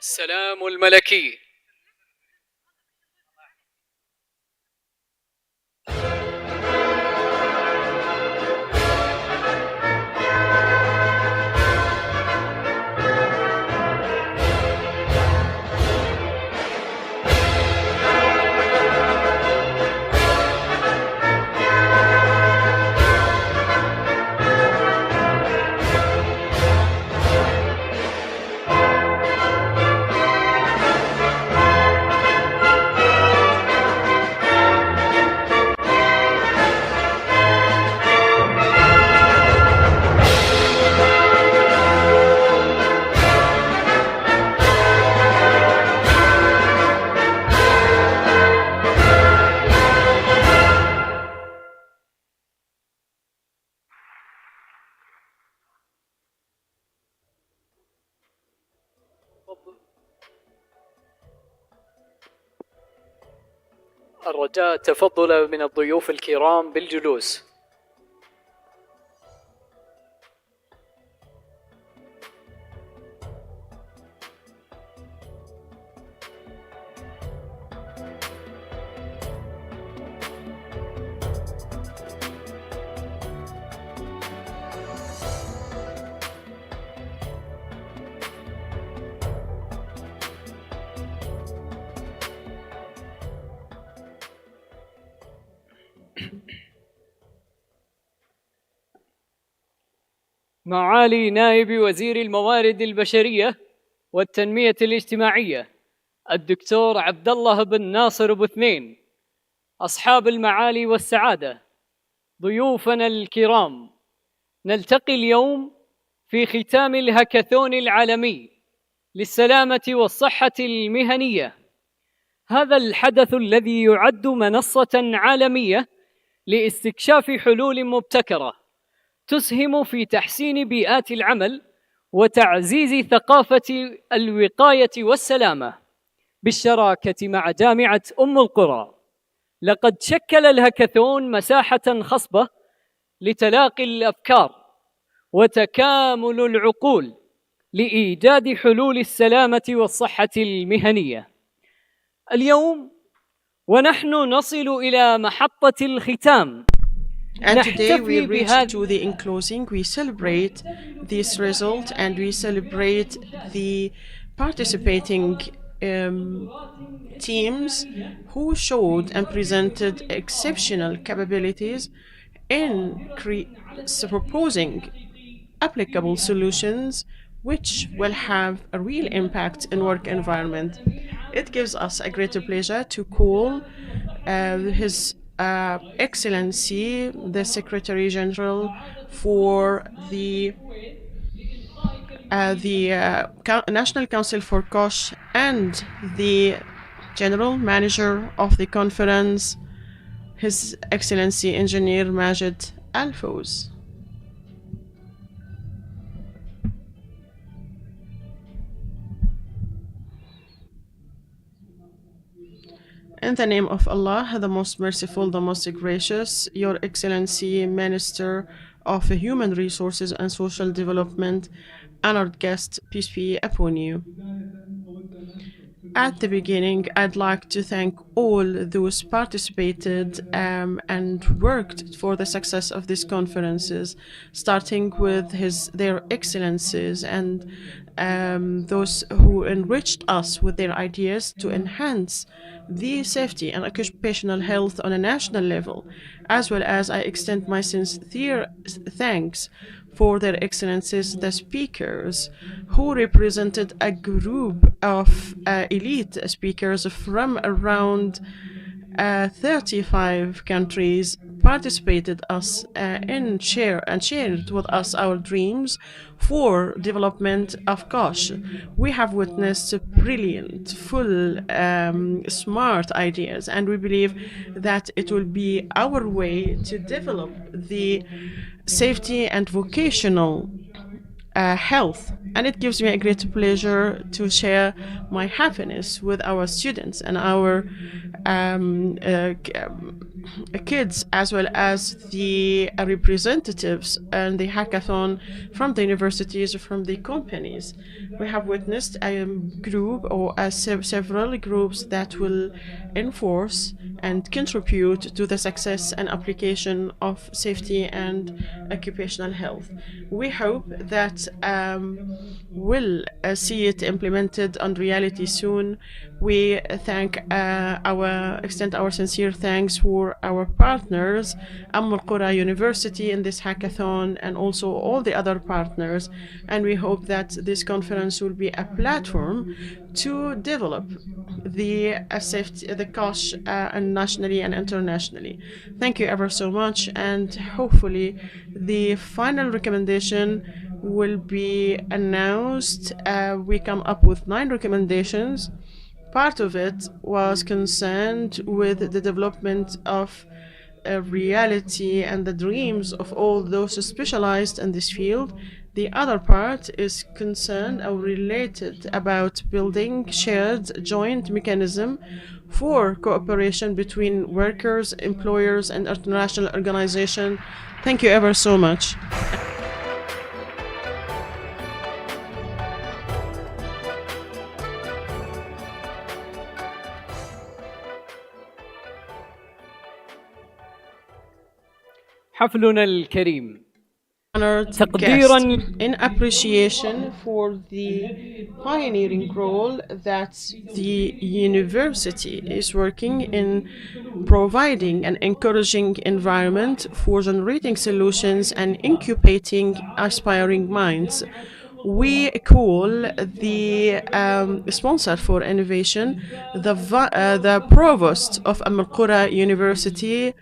السلام الملكي. الرجاء التفضل من الضيوف الكرام بالجلوس. معالي نائب وزير الموارد البشرية والتنمية الاجتماعية الدكتور عبد الله بن ناصر بوثنين، أصحاب المعالي والسعادة، ضيوفنا الكرام، نلتقي اليوم في ختام الهاكاثون العالمي للسلامة والصحة المهنية. هذا الحدث الذي يعد منصة عالمية لاستكشاف حلول مبتكرة تسهم في تحسين بيئات العمل وتعزيز ثقافة الوقاية والسلامة بالشراكة مع جامعة أم القرى. لقد شكل الهاكاثون مساحة خصبة لتلاقي الأفكار وتكامل العقول لإيجاد حلول السلامة والصحة المهنية. اليوم ونحن نصل إلى محطة الختام. And today we reach to the enclosing. We celebrate this result and we celebrate the participating teams who showed and presented exceptional capabilities in proposing applicable solutions which will have a real impact in work environment. It gives us a great pleasure to call His Excellency, the Secretary General for the National Council for COSH and the General Manager of the conference, His Excellency Engineer Majid Al-Fawz. In the name of Allah, the most merciful, the most gracious, Your Excellency, Minister of Human Resources and Social Development, honored guest, peace be upon you. At the beginning, I'd like to thank all those participated and worked for the success of these conferences, starting with their excellencies and those who enriched us with their ideas to enhance the safety and occupational health on a national level, as well as I extend my sincere thanks for their excellencies, the speakers, who represented a group of elite speakers from around 35 countries, participated us shared with us our dreams for development of COSH. We have witnessed brilliant, full, smart ideas, and we believe that it will be our way to develop the safety and vocational health. And it gives me a great pleasure to share my happiness with our students and our kids as well as the representatives and the hackathon from the universities, from the companies. We have witnessed a group or several groups that will enforce and contribute to the success and application of safety and occupational health. We hope that we'll see it implemented on reality soon. We extend our sincere thanks for our partners, Qura University in this hackathon, and also all the other partners. And we hope that this conference will be a platform to develop the safety, the COSH, nationally and internationally. Thank you ever so much, and hopefully the final recommendation will be announced. We come up with 9 recommendations. Part of it was concerned with the development of reality and the dreams of all those specialized in this field. The other part is concerned or related about building shared joint mechanism for cooperation between workers, employers, and international organizations. Thank you ever so much. حفلنا الكريم honored تقديراً guest in appreciation for the pioneering role that the university is working in providing an encouraging environment for generating solutions and incubating aspiring minds. We call the sponsor for innovation the provost of Qura University,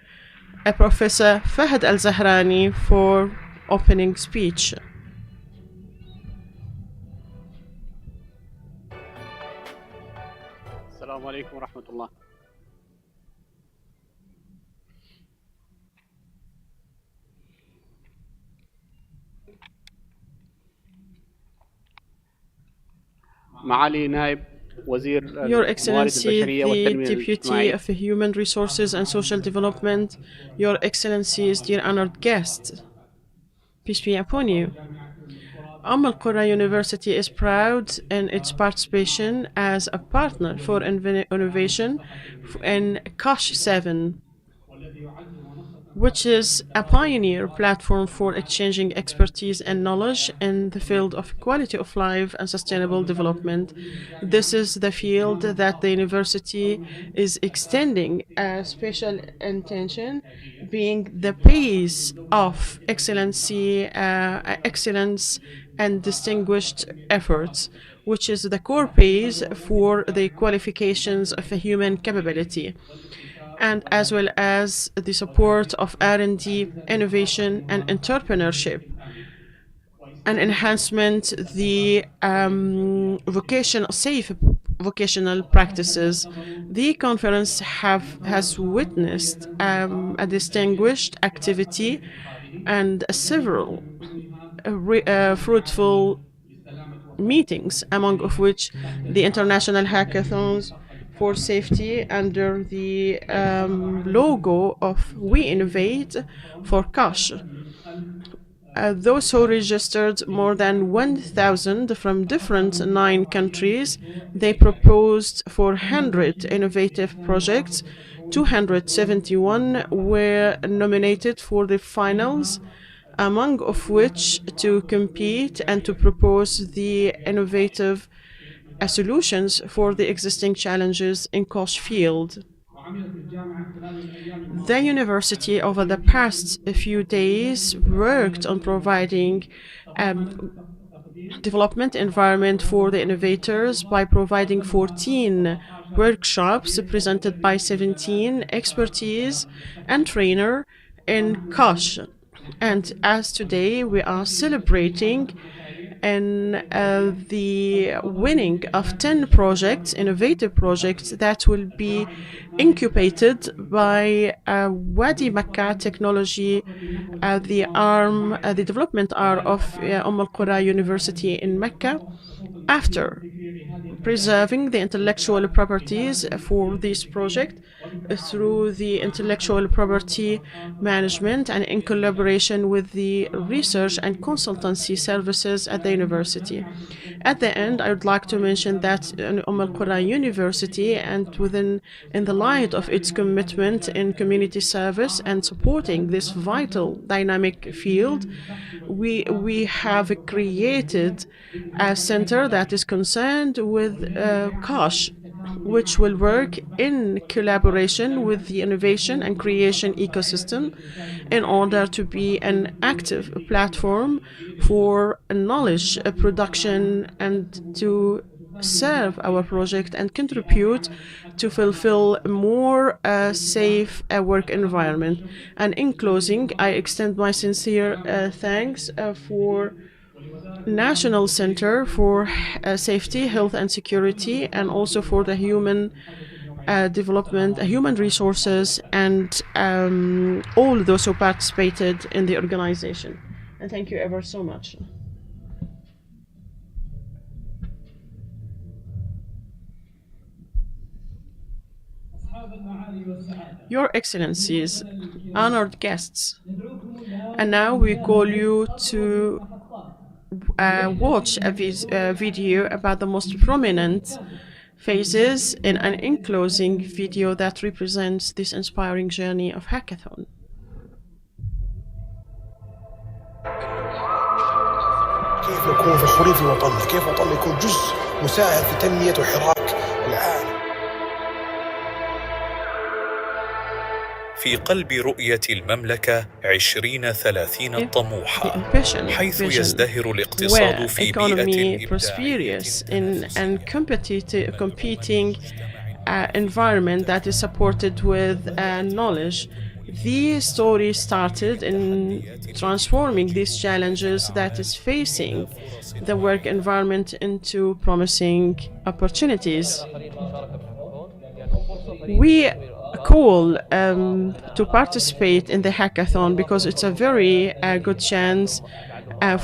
Professor Fahad Al-Zahrani, for opening speech. السلام عليكم ورحمة الله. معالي نائب وزير Your الموارد Excellency, البشرية the والتنمية Deputy الاجتماعية. of Human Resources and Social Development, Your Excellencies, dear honored guests, peace be upon you. Qura University is proud in its participation as a partner for innovation in COSH 7, which is a pioneer platform for exchanging expertise and knowledge in the field of quality of life and sustainable development. This is the field that the university is extending a special intention, being the base of excellence and distinguished efforts, which is the core base for the qualifications of a human capability, and as well as the support of R&D, innovation, and entrepreneurship, and enhancement the safe vocational practices. The conference has witnessed a distinguished activity and several fruitful meetings, among of which the international hackathons for safety under the logo of We Innovate for COSH. Those who registered more than 1,000 from different 9 countries, they proposed 400 innovative projects. 271 were nominated for the finals, among of which to compete and to propose the innovative solutions for the existing challenges in COSH field. The university over the past few days worked on providing development environment for the innovators by providing 14 workshops presented by 17 expertise and trainer in COSH. And as today we are celebrating in the winning of 10 projects, innovative projects that will be incubated by Wadi Makkah Technology, the development arm of Qura University in Mecca, after preserving the intellectual properties for this project through the intellectual property management and in collaboration with the research and consultancy services at the university. At the end, I would like to mention that Al-Qura University, and in the light of its commitment in community service and supporting this vital dynamic field, we have created a center that is concerned with COSH, which will work in collaboration with the innovation and creation ecosystem in order to be an active platform for knowledge production and to serve our project and contribute to fulfill a more safe work environment. And in closing, I extend my sincere thanks for National Center for Safety, Health and Security, and also for the human development, human resources, and all those who participated in the organization. And thank you ever so much. Your Excellencies, honored guests, and now we call you to watch a video about the most prominent phases in an enclosing video that represents this inspiring journey of hackathon. كيف نكون فخورين في وطننا؟ كيف وطننا يكون جزء مساعد في تنمية وحراك العالم؟ في قلب رؤية المملكة 2030 الطموحة، حيث يزدهر الاقتصاد في بيئة prosperous in an competing environment that is supported with knowledge. The story started in transforming these challenges that is facing the work environment into promising opportunities. We call to participate in the hackathon because it's a very good chance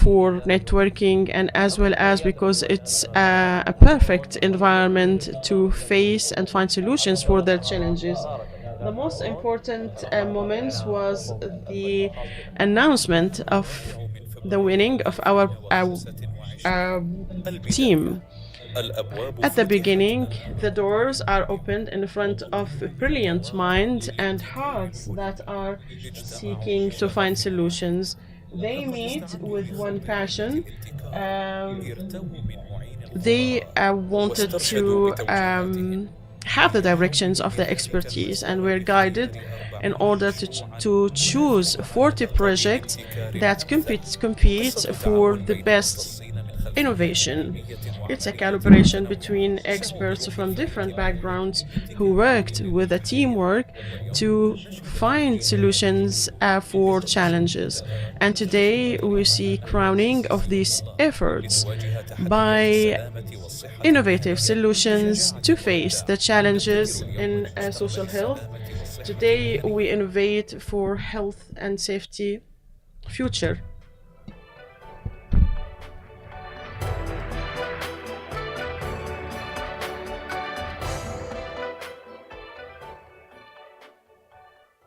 for networking, and as well as because it's a perfect environment to face and find solutions for their challenges. The most important moments was the announcement of the winning of our team. At the beginning, the doors are opened in front of brilliant minds and hearts that are seeking to find solutions. They meet with one passion. They wanted to have the directions of the expertise, and were guided in order to choose 40 projects that compete for the best innovation. It's a collaboration between experts from different backgrounds who worked with a teamwork to find solutions for challenges. And today we see crowning of these efforts by innovative solutions to face the challenges in social health. Today we innovate for health and safety future.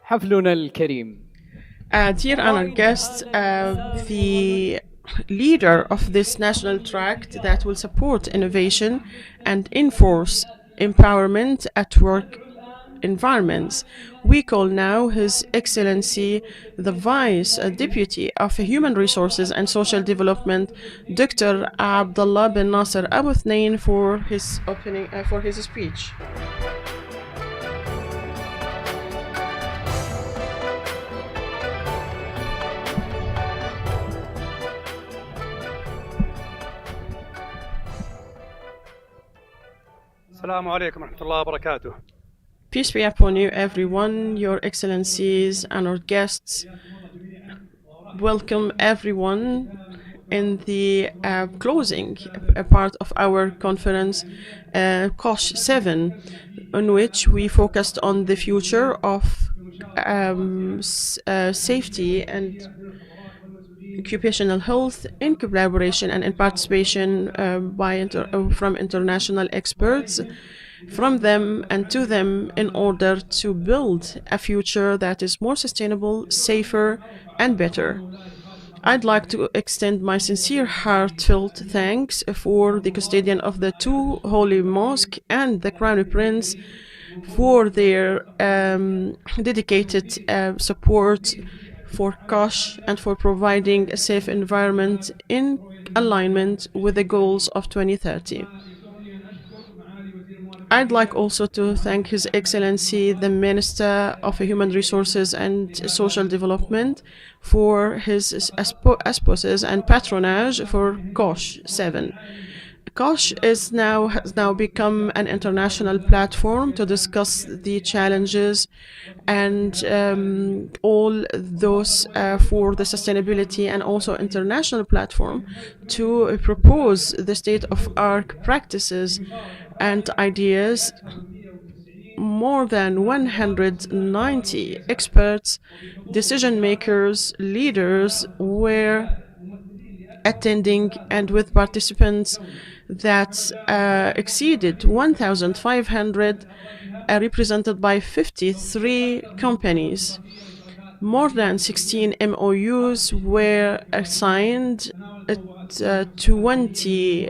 حفلنا الكريم. Dear honored guests, the leader of this national tract that will support innovation and enforce empowerment at work environments. We call now His Excellency the Vice Deputy of Human Resources and Social Development, Dr. Abdullah bin Nasser Abu Thnain, for his opening, for his speech. السلام عليكم ورحمة الله وبركاته. Peace be upon you, everyone, your excellencies and our guests. Welcome everyone in the closing part of our conference, COSH 7, in which we focused on the future of safety and occupational health in collaboration and in participation from international experts. from them and to them in order to build a future that is more sustainable, safer, and better. I'd like to extend my sincere, heartfelt thanks for the custodian of the two holy mosques and the Crown Prince for their dedicated support for Kosh and for providing a safe environment in alignment with the goals of 2030. I'd like also to thank His Excellency the Minister of Human Resources and Social Development for his auspices and patronage for COSH 7. COSH has now become an international platform to discuss the challenges and all those for the sustainability, and also international platform to propose the state-of-art practices and ideas. More than 190 experts, decision makers, leaders were attending, and with participants that exceeded 1,500, represented by 53 companies. More than 16 MOUs were signed. 20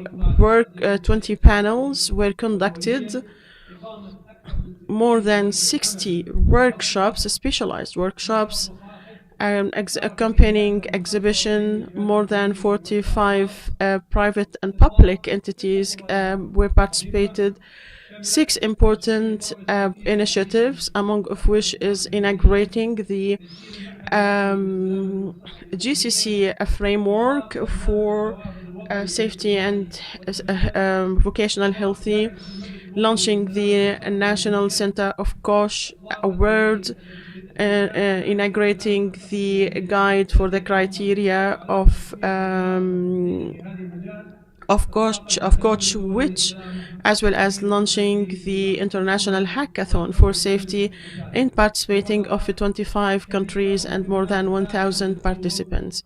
panels were conducted. More than 60 workshops, specialized workshops, accompanying exhibition. More than 45 private and public entities were participated. 6 important initiatives, among of which is inaugurating the GCC framework for safety and vocational healthy, launching the National Center of COSH Award, inaugurating the guide for the criteria of COSH, which, as well as launching the International Hackathon for Safety in participating of 25 countries and more than 1,000 participants.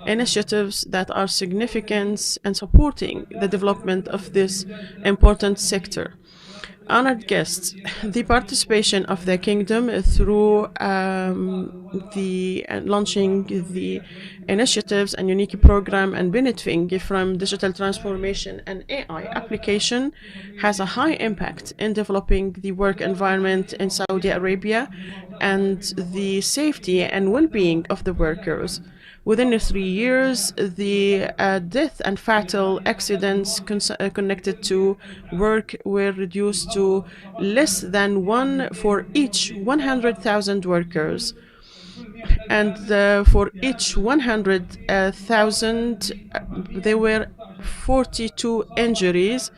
Initiatives that are significant and supporting the development of this important sector. Honored guests, the participation of the Kingdom through the launching the initiatives and unique program and benefiting from digital transformation and AI application has a high impact in developing the work environment in Saudi Arabia and the safety and well-being of the workers. Within 3 years, the death and fatal accidents connected to work were reduced to less than 1 for each 100,000 workers. And for each 100,000, there were 42 injuries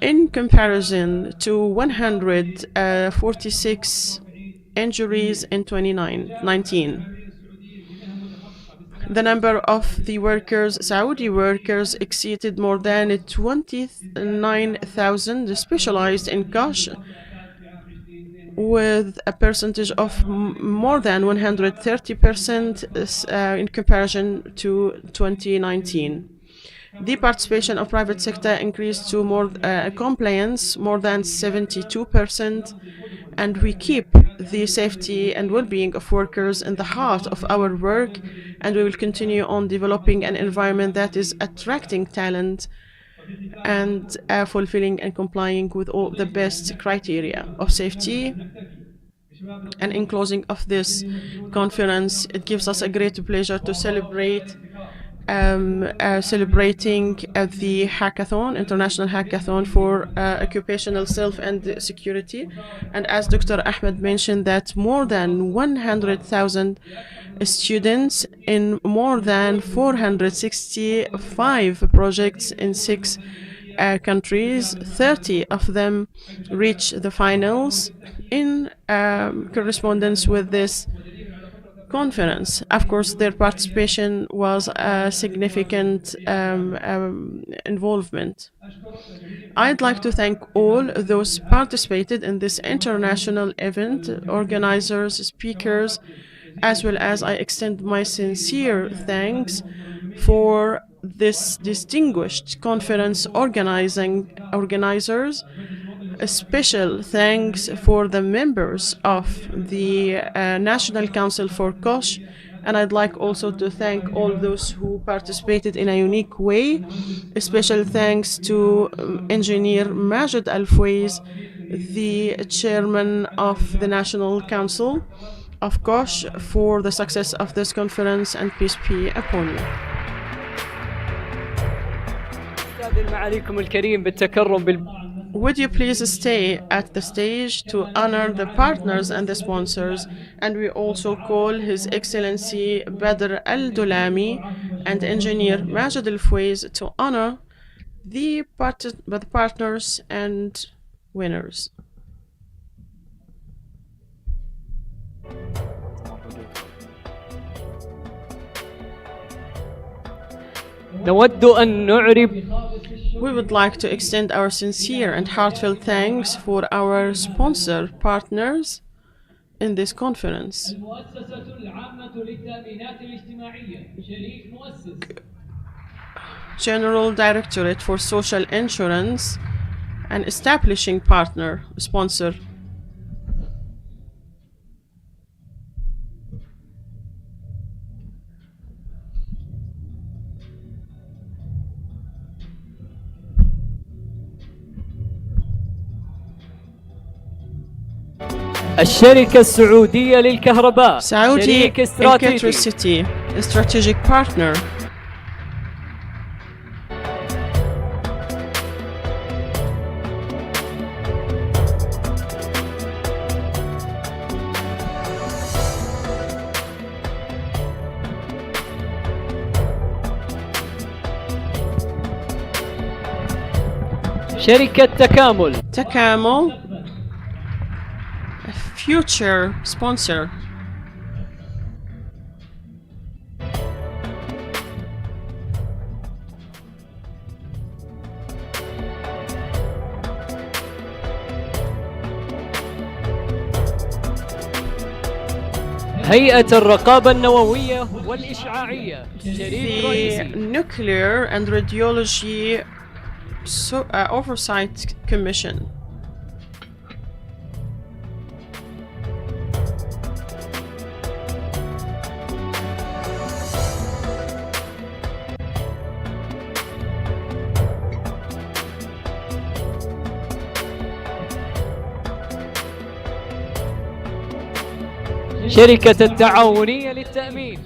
in comparison to 146 injuries in 2019. The number of the workers, Saudi workers, exceeded more than 29,000 specialized in COSH, with a percentage of more than 130% in comparison to 2019. The participation of private sector increased to more compliance, more than 72%, and we keep the safety and well-being of workers in the heart of our work, and we will continue on developing an environment that is attracting talent and fulfilling and complying with all the best criteria of safety. And in closing of this conference, it gives us a great pleasure to celebrate celebrating the hackathon, International Hackathon for Occupational Self and Security. And as Dr. Ahmed mentioned, that more than 100,000 students in more than 465 projects in 6 countries, 30 of them reach the finals in correspondence with this conference. Of course, their participation was a significant involvement. I'd like to thank all those participated in this international event, organizers, speakers, as well as I extend my sincere thanks for this distinguished conference organizers A special thanks for the members of the National Council for KOSH, and I'd like also to thank all those who participated in a unique way. A special thanks to Engineer Majid Al-Fwaiz, the chairman of the National Council of KOSH, for the success of this conference, and peace be upon you. Would you please stay at the stage to honor the partners and the sponsors? And we also call His Excellency Badr Al-Dulami and Engineer Majid Al-Fwaiz to honor the partners and winners. We would like to extend our sincere and heartfelt thanks for our sponsor partners in this conference. General Directorate for Social Insurance, an establishing partner, sponsor. الشركة السعودية للكهرباء شريك استراتيجي Electricity, a strategic partner. شركة تكامل a future sponsor. هيئة الرقابة النووية والإشعاعية The Nuclear and Radiology Oversight Commission. شركة التعاونية للتأمين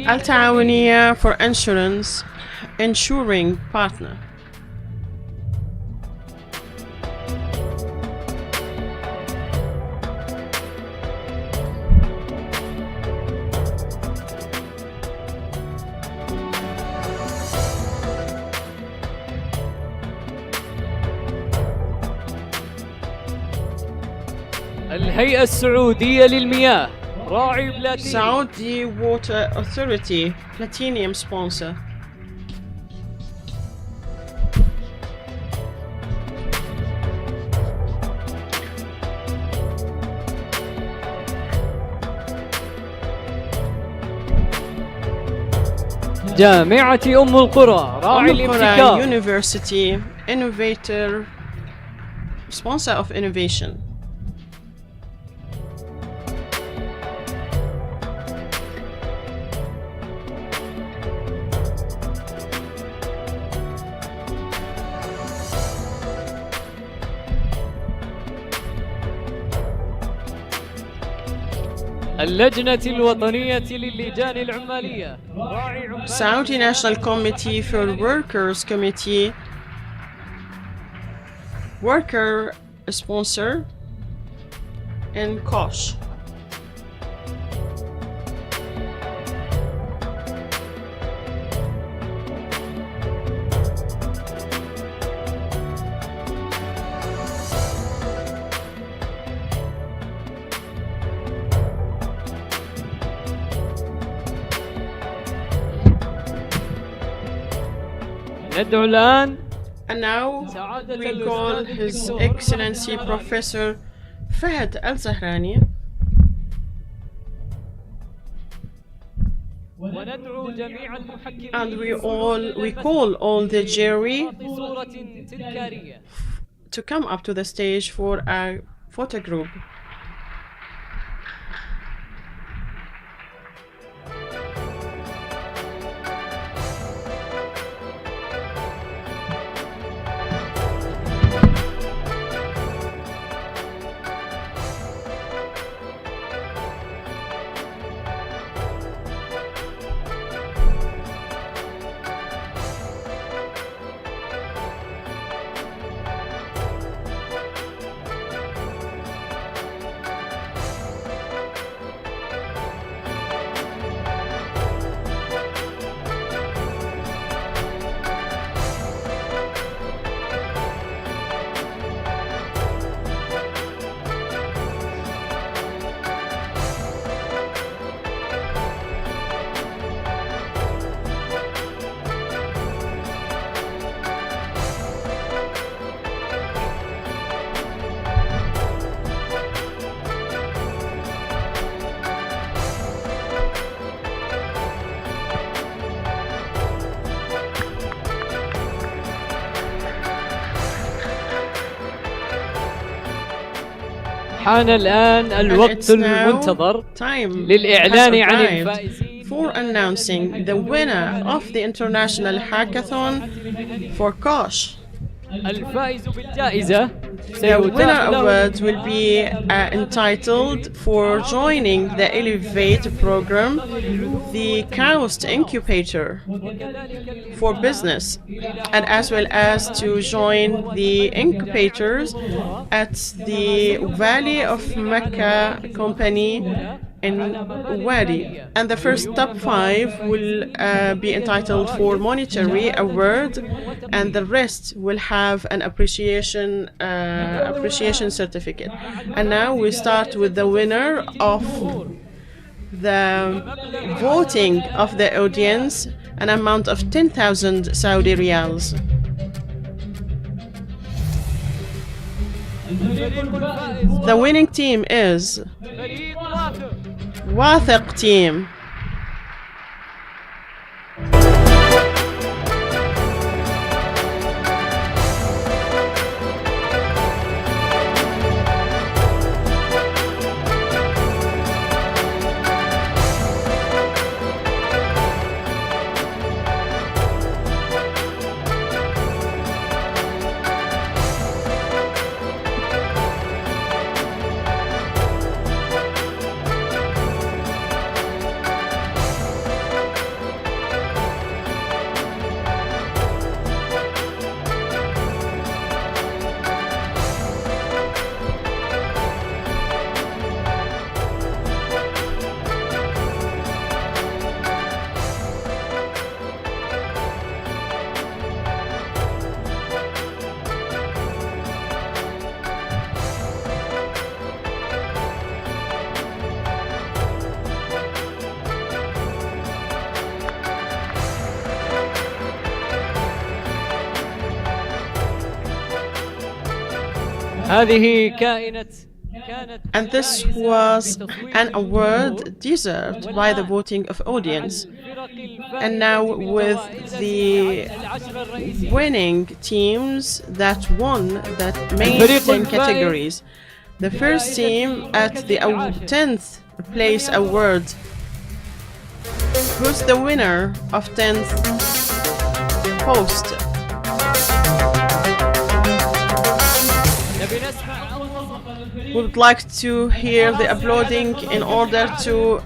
التعاونية for Insurance, Insuring Partner. الهيئة السعودية للمياه راعي بلاتيني Saudi Water Authority, Platinum sponsor. جامعة أم القرى راعي الابتكار University, Innovator, sponsor of innovation. اللجنة الوطنية للجان العمالية Saudi National Committee for Workers Committee, worker sponsor, and KOSH. ندعو الآن And now we call His Excellency Professor Fahd Al-Zahrani. وندعو جميع المحكمين And we call all the jury صورة تذكارية to come up to the stage for a photo group. حان الآن الوقت المنتظر للإعلان عن الفائزين for announcing the winner of the International Hackathon for COSH. الفائز بالجائزة The winner award will be entitled for joining the Elevate program, the Coast Incubator for business, and as well as to join the incubators at the Valley of Mecca company in Wadi. And the first top 5 will be entitled for monetary award, and the rest will have an appreciation certificate. And now we start with the winner of the voting of the audience, an amount of 10,000 Saudi riyals. The winning team is واثق team. And this was an award deserved by the voting of audience. And now with the winning teams that won that main 10 categories. The first team at the 10th place award. Who's the winner of 10th post? We would like to hear the applauding in order to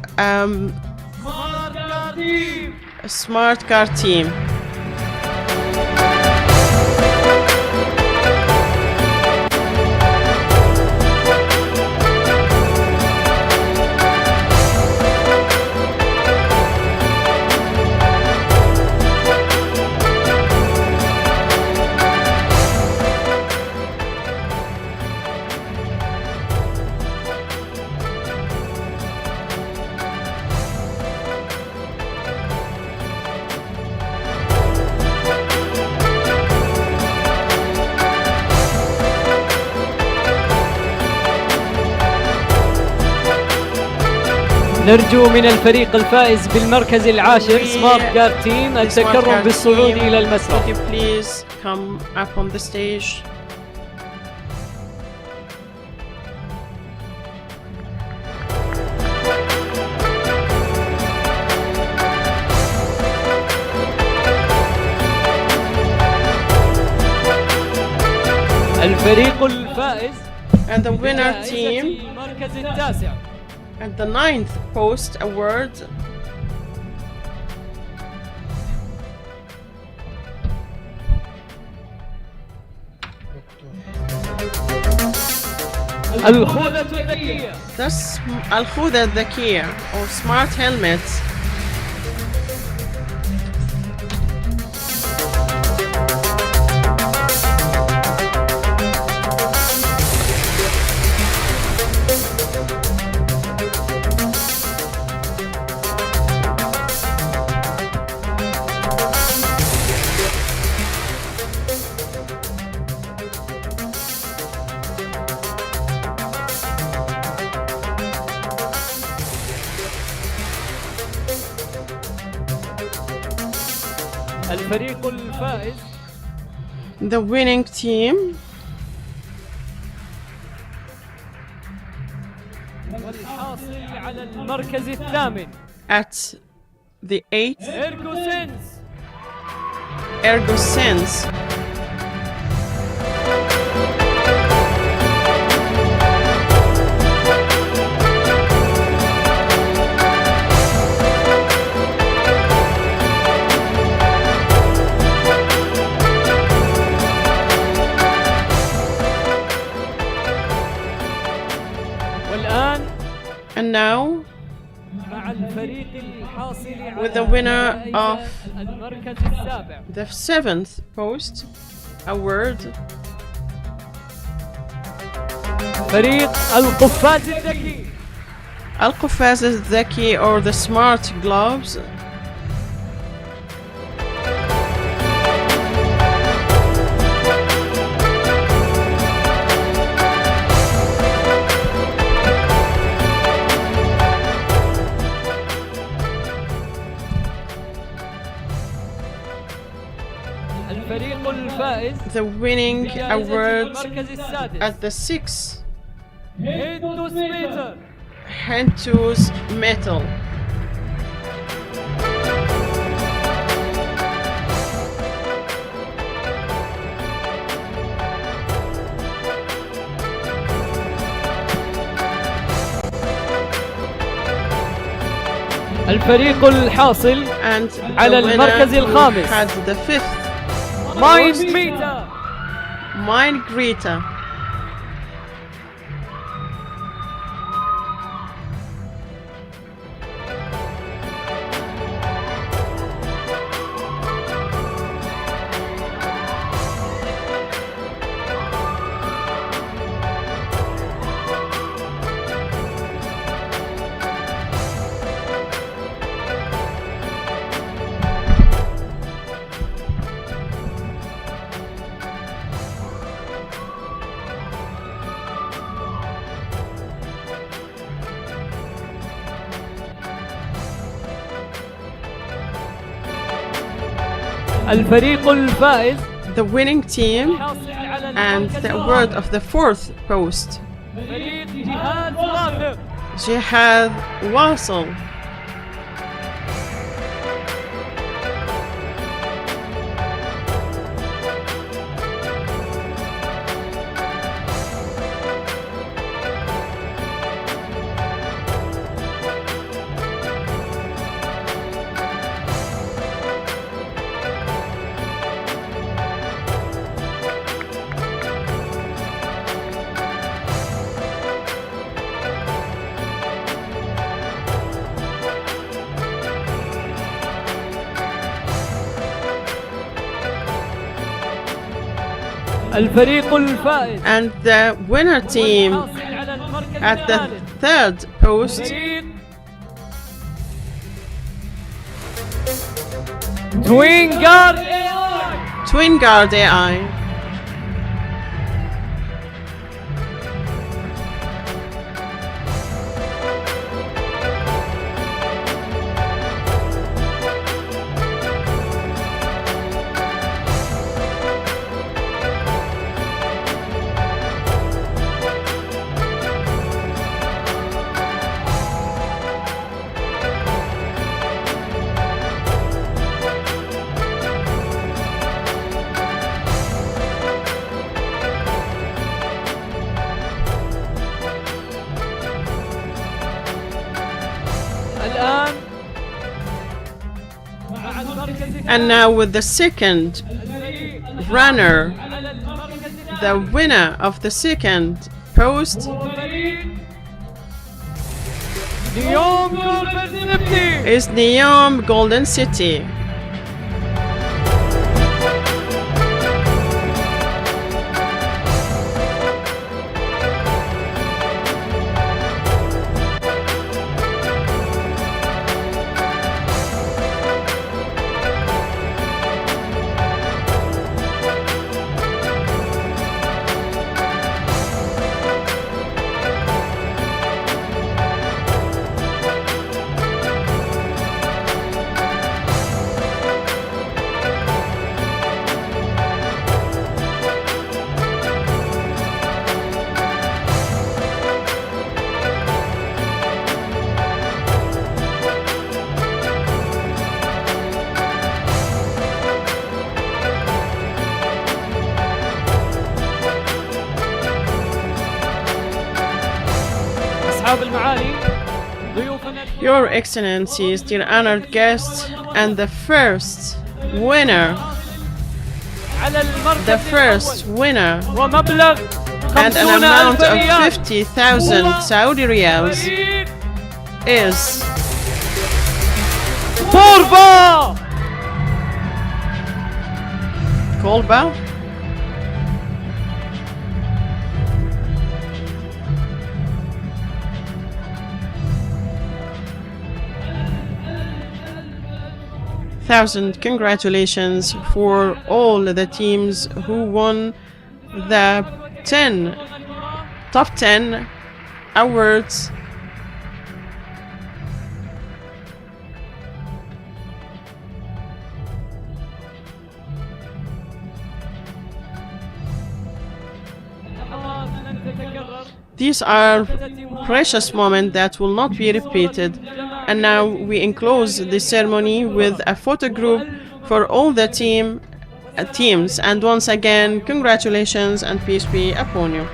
a smart car team. نرجو من الفريق الفائز بالمركز العاشر سمارت كار تيم التكرم بالصعود إلى المسرح. Could you please come up on the stage? الفريق الفائز And the winner team المركز التاسع at the 9th post award الخوذة الذكية. الخوذة الذكية or smart helmet. الفريق الفائز The winning team والحاصل على المركز الثامن at the 8th Ergo Sense. And now, with the winner of the 7th post award, فريق القفاز الذكي. القفاز الذكي or the smart gloves. الفريق الفائز The winning award at the 6th Hentus Metal. الفريق الحاصل and على المركز الخامس had the 5th Mind Greta. الفريق الفائز the winning team and the award of the 4th post فريق جهاد واثق. جهاد واصل. الفريق الفائز and the winner team at the 3rd post Twin Guard AI. And now with the second runner, the winner of the second post is Neom Golden City. Your Excellencies, dear honored guests, and the first winner and an amount of 50,000 Saudi riyals is Kolba. Thousand congratulations for all the teams who won the top 10 awards. These are precious moments that will not be repeated. And now we enclose the ceremony with a photo group for all the teams. And once again, congratulations and peace be upon you.